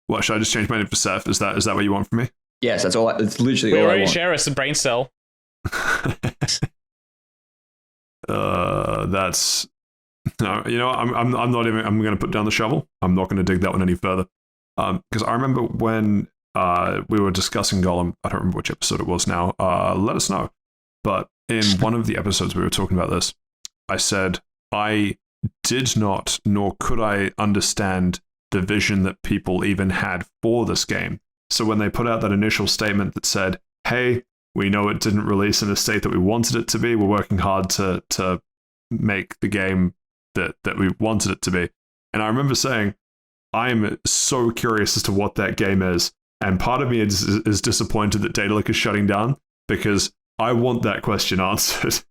What, should I just change my name for Seth? Is that what you want from me? Yes, that's all. It's literally we all I want. already share us a brain cell. That's no. You know, I'm not even. I'm going to put down the shovel. I'm not going to dig that one any further. Because I remember when we were discussing Gollum. I don't remember which episode it was now. Let us know. But in one of the episodes we were talking about this, I said I did not, nor could I understand the vision that people even had for this game. So when they put out that initial statement that said, hey, we know it didn't release in a state that we wanted it to be, we're working hard to make the game that we wanted it to be. And I remember saying, I'm so curious as to what that game is. And part of me is disappointed that Daedalic is shutting down, because I want that question answered.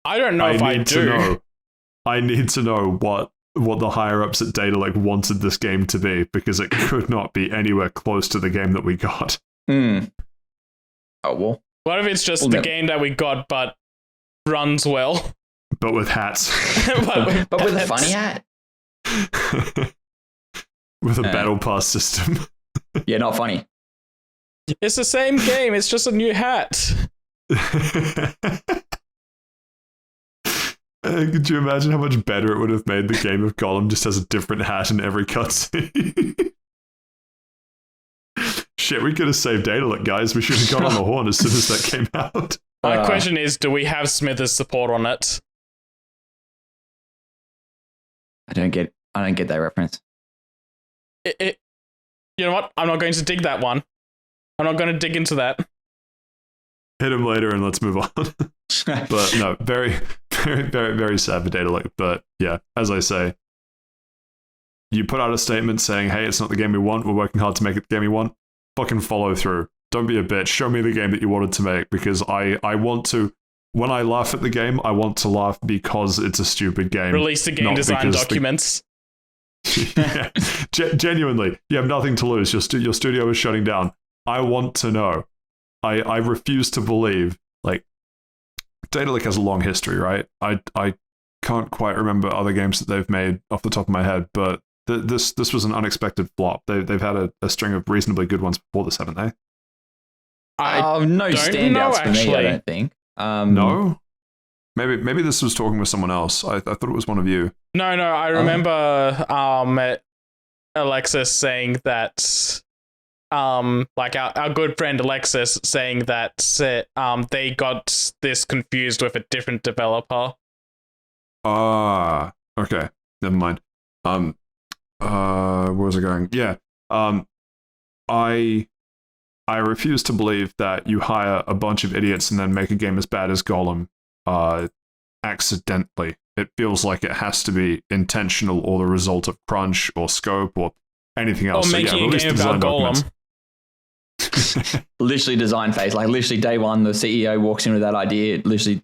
I don't know if I do. I need to know what the higher-ups at Daedalic wanted this game to be, because it could not be anywhere close to the game that we got. Oh, well. What if it's just the game that we got, but runs well? But with hats. but with a funny hat? With a battle pass system. Yeah, not funny. It's the same game, it's just a new hat. Could you imagine how much better it would have made the game if Gollum just has a different hat in every cutscene? Shit, we could have saved Daedalic, guys. We should have got on the horn as soon as that came out. My question is, do we have Smithers support on it? I don't get that reference. You know what? I'm not going to dig that one. I'm not going to dig into that. Hit him later and let's move on. But no, very, very, very, very sad for Daedalic. But yeah, as I say, you put out a statement saying, hey, it's not the game we want. We're working hard to make it the game we want. Fucking follow through. Don't be a bitch. Show me the game that you wanted to make, because I want to, when I laugh at the game, I want to laugh because it's a stupid game. Release the game design documents. Yeah, genuinely, you have nothing to lose. Your studio is shutting down. I want to know. I refuse to believe, like, Daedalic has a long history, right? I can't quite remember other games that they've made off the top of my head, but this was an unexpected flop. They've had a string of reasonably good ones before this, haven't they? No standouts for me, I don't think. No? Maybe this was talking with someone else. I thought it was one of you. No, I remember Alexis saying that, like our good friend Alexis saying that they got this confused with a different developer. Okay. Never mind. Where was I going? Yeah. I refuse to believe that you hire a bunch of idiots and then make a game as bad as Gollum accidentally. It feels like it has to be intentional or the result of crunch or scope or anything else. Or making a game about Gollum. Literally design phase. Like, literally day one, the CEO walks in with that idea. Literally,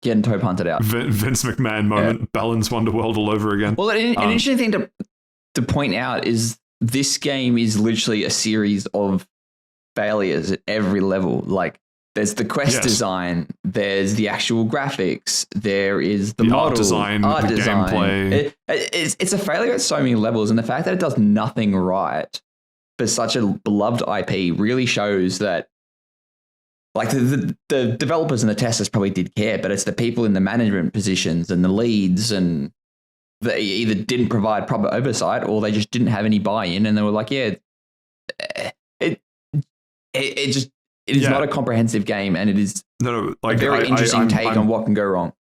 getting toe punted out. Vince McMahon moment. Balance Wonderworld all over again. Well, an interesting thing to point out is this game is literally a series of failures at every level. Like, there's the quest design, there's the actual graphics, there is the model, art design, gameplay. It's a failure at so many levels, and the fact that it does nothing right for such a beloved IP really shows that, like, the developers and the testers probably did care, but it's the people in the management positions and the leads, and they either didn't provide proper oversight or they just didn't have any buy-in, and they were like, it is not a comprehensive game, and it is a very interesting take on what can go wrong.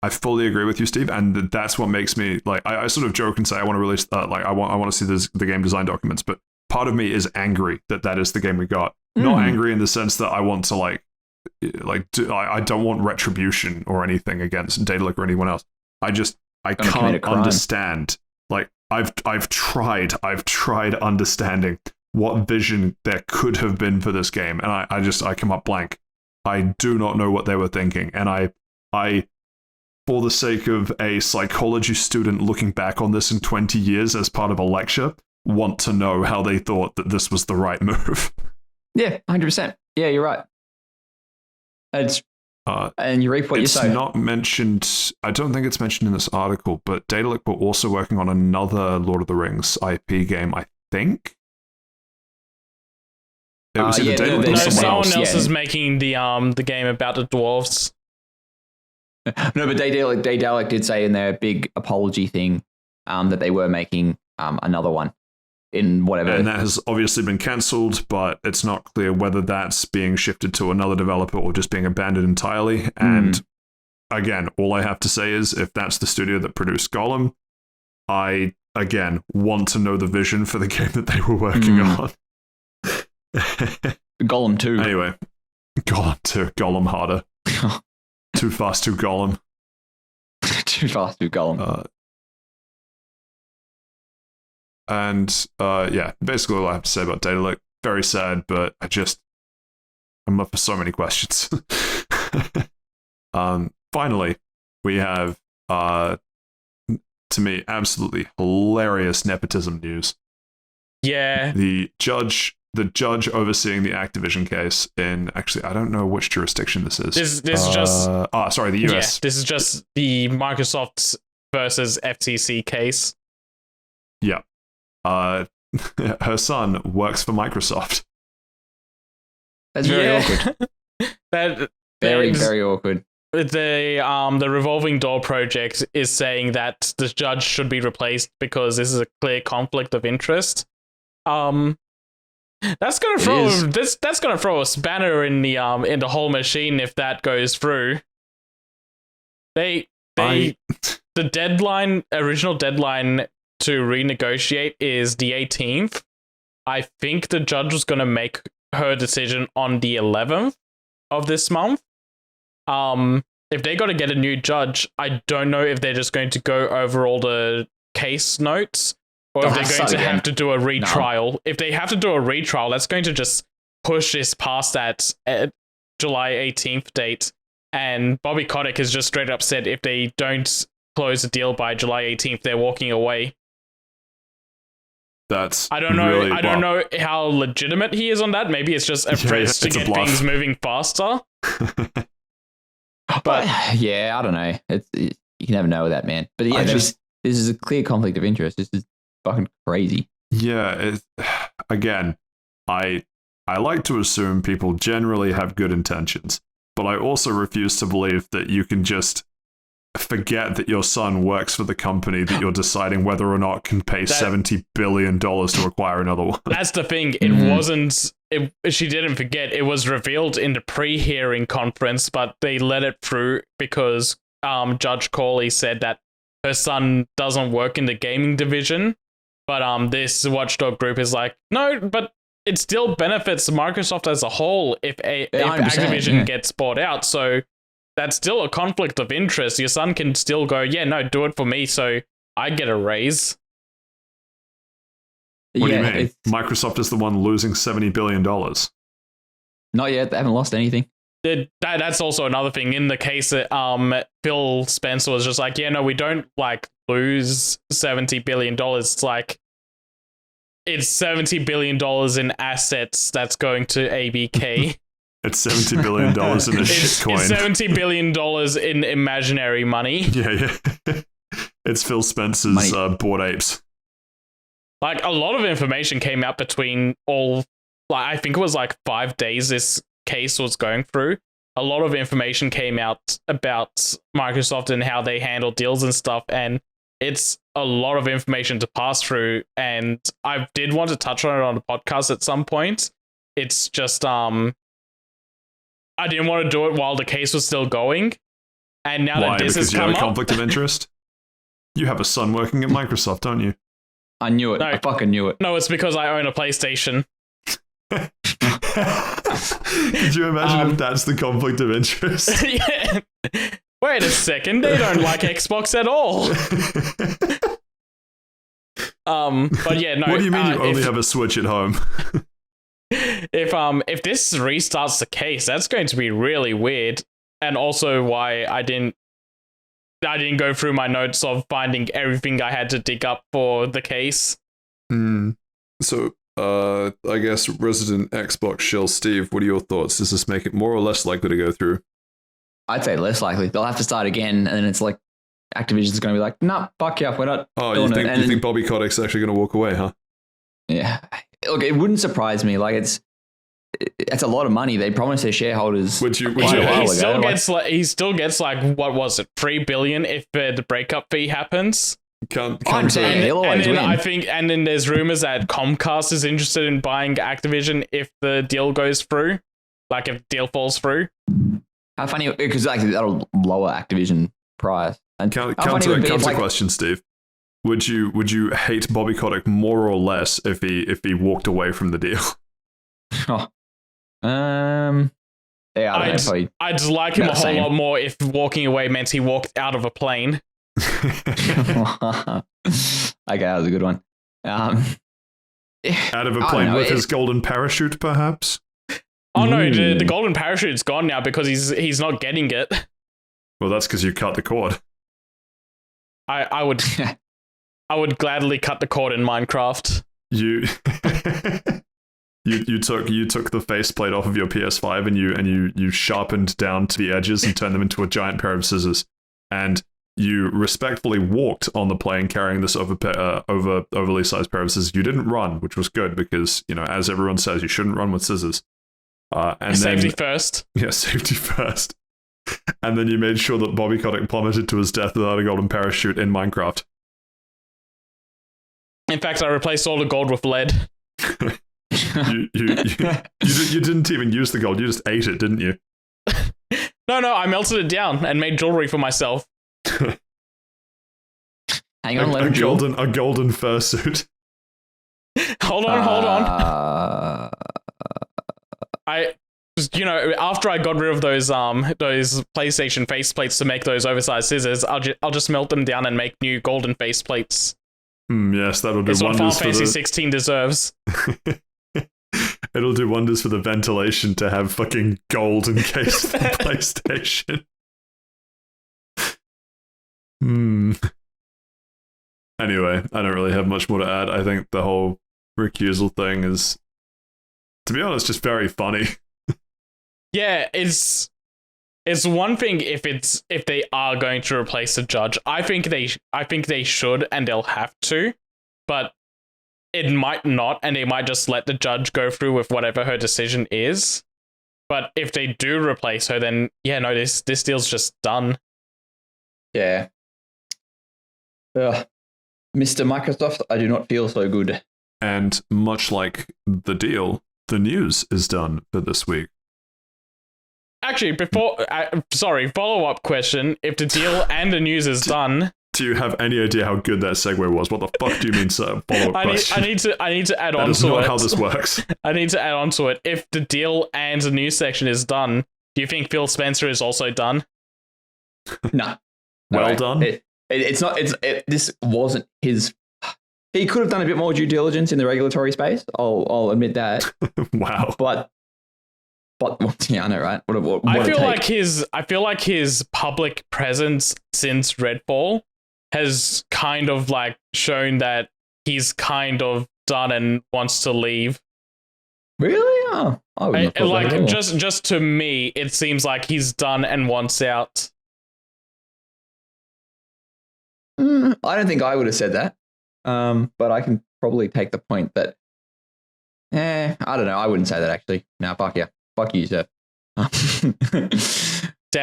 I fully agree with you, Steve, and that's what makes me, like, I sort of joke and say I want to release I want to see the game design documents, but part of me is angry that is the game we got. Not angry in the sense that I want to I don't want retribution or anything against Daedalic or anyone else. I can't understand. Like, I've tried understanding what vision there could have been for this game, and I come up blank. I do not know what they were thinking, and I for the sake of a psychology student looking back on this in 20 years as part of a lecture, want to know how they thought that this was the right move. Yeah, 100%. Yeah, you're right. And you reap what you sow. It's not mentioned. I don't think it's mentioned in this article, but Daedalic were also working on another Lord of the Rings IP game, I think. It was either Daedalic or someone else. Is making the game about the dwarves. No, but Daedalic did say in their big apology thing that they were making another one in whatever. And that has obviously been cancelled, but it's not clear whether that's being shifted to another developer or just being abandoned entirely. And again, all I have to say is, if that's the studio that produced Gollum, I, again, want to know the vision for the game that they were working on. Gollum 2. Anyway, Gollum 2. Gollum harder. Too fast, too Gollum. Too fast, too Gollum. Basically all I have to say about Daedalic. Very sad, but I'm up for so many questions. Finally, we have, to me, absolutely hilarious nepotism news. Yeah. The judge overseeing the Activision case in, actually, I don't know which jurisdiction this is. This is just... the US. Yeah, this is just the Microsoft versus FTC case. Yeah. Her son works for Microsoft. That's very awkward. Very awkward. The Revolving Door project is saying that the judge should be replaced because this is a clear conflict of interest. That's gonna throw a spanner in the whole machine if that goes through. The original deadline to renegotiate is the 18th. I think the judge was gonna make her decision on the 11th of this month. If they got to get a new judge, I don't know if they're just going to go over all the case notes, or if they're going to have to do a retrial. No. If they have to do a retrial, that's going to just push this past that July 18th date. And Bobby Kotick has just straight up said if they don't close the deal by July 18th, they're walking away. That's I don't know. really, I don't know how legitimate he is on that. Maybe it's just a phrase to get things moving faster. But yeah, I don't know. You can never know with that, man. But yeah, this is a clear conflict of interest. This is fucking crazy. Yeah. Again, I like to assume people generally have good intentions, but I also refuse to believe that you can just forget that your son works for the company that you're deciding whether or not can pay $70 billion to acquire another one. That's the thing. It wasn't. She didn't forget. It was revealed in the pre-hearing conference, but they let it through because Judge Corley said that her son doesn't work in the gaming division. But this watchdog group is like, no, but it still benefits Microsoft as a whole if Activision gets bought out. So that's still a conflict of interest. Your son can still go, yeah, no, do it for me, so I get a raise. What do you mean? Microsoft is the one losing $70 billion. Not yet. They haven't lost anything. That's also another thing. In the case that Phil Spencer was just like, yeah, no, we don't like lose $70 billion. It's like, it's $70 billion in assets that's going to ABK. It's $70 billion in a shitcoin. It's $70 billion in imaginary money. Yeah. It's Phil Spencer's Bored Apes. Like, a lot of information came out between I think it was like 5 days this case was going through. A lot of information came out about Microsoft and how they handle deals and stuff, and it's a lot of information to pass through, and I did want to touch on it on the podcast at some point. It's just, I didn't want to do it while the case was still going, and now that this has come up... Because you have a conflict of interest? You have a son working at Microsoft, don't you? I knew it. No, I fucking knew it. No, it's because I own a PlayStation. Could you imagine if that's the conflict of interest? Yeah. Wait a second, they don't like Xbox at all. But yeah, no. What do you mean you only have a Switch at home? If this restarts the case, that's going to be really weird, and also why I didn't go through my notes of finding everything I had to dig up for the case. So, I guess resident Xbox shill Steve, what are your thoughts? Does this make it more or less likely to go through? I'd say less likely. They'll have to start again, and then it's like Activision's going to be like, nah, fuck yeah, we're not. Oh, you think Bobby Kotick's actually going to walk away, huh? Yeah. Look, it wouldn't surprise me. Like, it's a lot of money. They promised their shareholders. He still gets like, what was it, $3 billion if the breakup fee happens. He'll always win. I and then there's rumors that Comcast is interested in buying Activision if the deal goes through, like if the deal falls through. How funny, because like that'll lower Activision price. And counter question, Steve. Would you hate Bobby Kotick more or less if he walked away from the deal? Yeah, I'd like him a whole lot more if walking away meant he walked out of a plane. Okay, that was a good one. Out of a plane with his golden parachute, perhaps? Oh no, the golden parachute's gone now because he's not getting it. Well, that's because you cut the cord. I would gladly cut the cord in Minecraft. You took the faceplate off of your PS5 and you sharpened down to the edges and turned them into a giant pair of scissors, and you respectfully walked on the plane carrying this overly sized pair of scissors. You didn't run, which was good because, as everyone says, you shouldn't run with scissors. And safety first. Yeah, safety first. And then you made sure that Bobby Kotick plummeted to his death without a golden parachute in Minecraft. In fact, I replaced all the gold with lead. You didn't even use the gold. You just ate it, didn't you? No, I melted it down and made jewelry for myself. Hang on, let him a golden fursuit. Hold on. After I got rid of those PlayStation faceplates to make those oversized scissors, I'll just melt them down and make new golden faceplates. Yes, that'll do it's wonders. It's what Final Fantasy 16 deserves. It'll do wonders for the ventilation to have fucking gold encased the PlayStation. Anyway, I don't really have much more to add. I think the whole recusal thing is, to be honest, just very funny. Yeah, it's one thing if they are going to replace a judge. I think they should and they'll have to, but it might not, and they might just let the judge go through with whatever her decision is. But if they do replace her, then yeah, no, this deal's just done. Yeah. Mr. Microsoft, I do not feel so good. And much like the deal, the news is done for this week. Actually, follow-up question. If the deal and the news is done... Do you have any idea how good that segue was? What the fuck do you mean, sir? Follow-up question. I need to add on to it. That is not how this works. I need to add on to it. If the deal and the news section is done, do you think Phil Spencer is also done? No. Well done. This wasn't his... He could have done a bit more due diligence in the regulatory space. I'll admit that. Wow. But yeah, I know, right? What I feel like his public presence since Redfall has kind of like shown that he's kind of done and wants to leave. Really? Oh, I wouldn't have thought that at all. Just to me, it seems like he's done and wants out. I don't think I would have said that. But I can probably take the point that, I don't know. I wouldn't say that actually. No, fuck yeah. Fuck you, sir. Damn,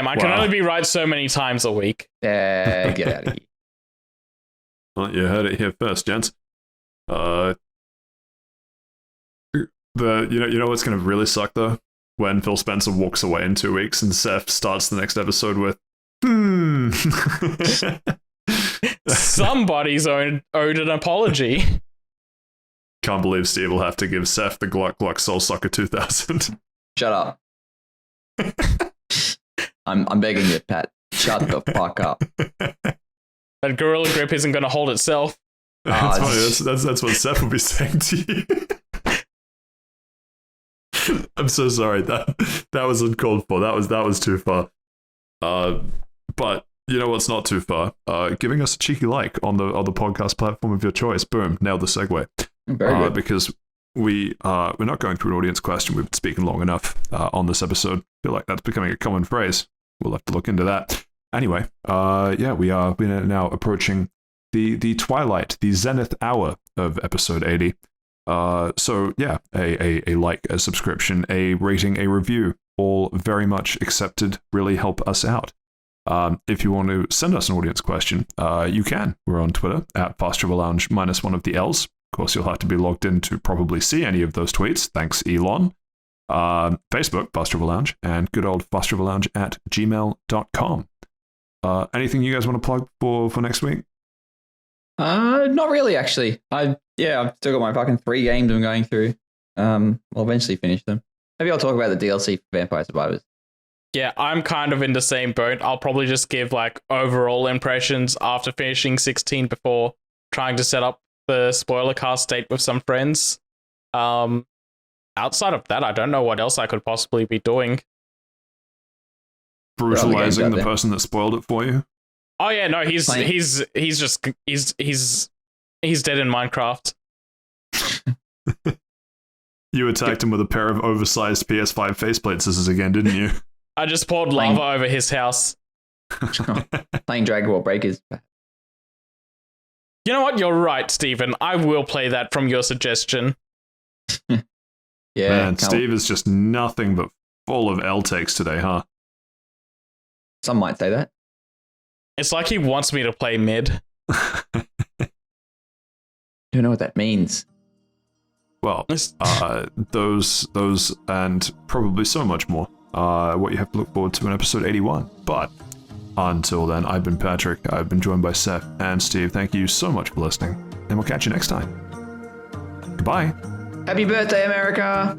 I can only be right so many times a week. Get out of here. Well, you heard it here first, gents. You know what's going to really suck though? When Phil Spencer walks away in 2 weeks and Seth starts the next episode with, Somebody's owed an apology. Can't believe Steve will have to give Seth the Gluck Gluck Soul Sucker 2000. Shut up. I'm begging you, Pat. Shut the fuck up. That Gorilla Grip isn't going to hold itself. That's funny. That's what Seth will be saying to you. I'm so sorry. That was uncalled for. That was too far. But you know what's not too far? Giving us a cheeky like on the podcast platform of your choice. Boom, nailed the segue. Very good. Because we're not going through an audience question. We've been speaking long enough on this episode. I feel like that's becoming a common phrase. We'll have to look into that. Anyway, we're now approaching the twilight, the zenith hour of episode 80. So yeah, a like, a subscription, a rating, a review, all very much accepted. Really help us out. If you want to send us an audience question, you can. We're on Twitter at Fast Travel Lounge -1 of the L's. Of course, you'll have to be logged in to probably see any of those tweets. Thanks, Elon. Facebook, Fast Travel Lounge, and good old fasttravellounge@gmail.com. Anything you guys want to plug for next week? Not really, actually. I've still got my fucking 3 games I'm going through. I'll eventually finish them. Maybe I'll talk about the DLC for Vampire Survivors. Yeah, I'm kind of in the same boat. I'll probably just give like overall impressions after finishing 16 before trying to set up the Spoilercast date with some friends. Outside of that, I don't know what else I could possibly be doing. Brutalizing the person that spoiled it for you? Oh yeah, no, he's dead in Minecraft. You attacked him with a pair of oversized PS5 faceplate scissors again, didn't you? I just poured lava over his house. Playing Dragon Ball Breakers. You know what? You're right, Stephen. I will play that from your suggestion. Yeah, man, Steve is just nothing but full of L takes today, huh? Some might say that. It's like he wants me to play mid. Don't know what that means. Well, those and probably so much more. What you have to look forward to in episode 81. But until then, I've been Patrick. I've been joined by Seth and Steve. Thank you so much for listening, and we'll catch you next time. Goodbye. Happy birthday, America!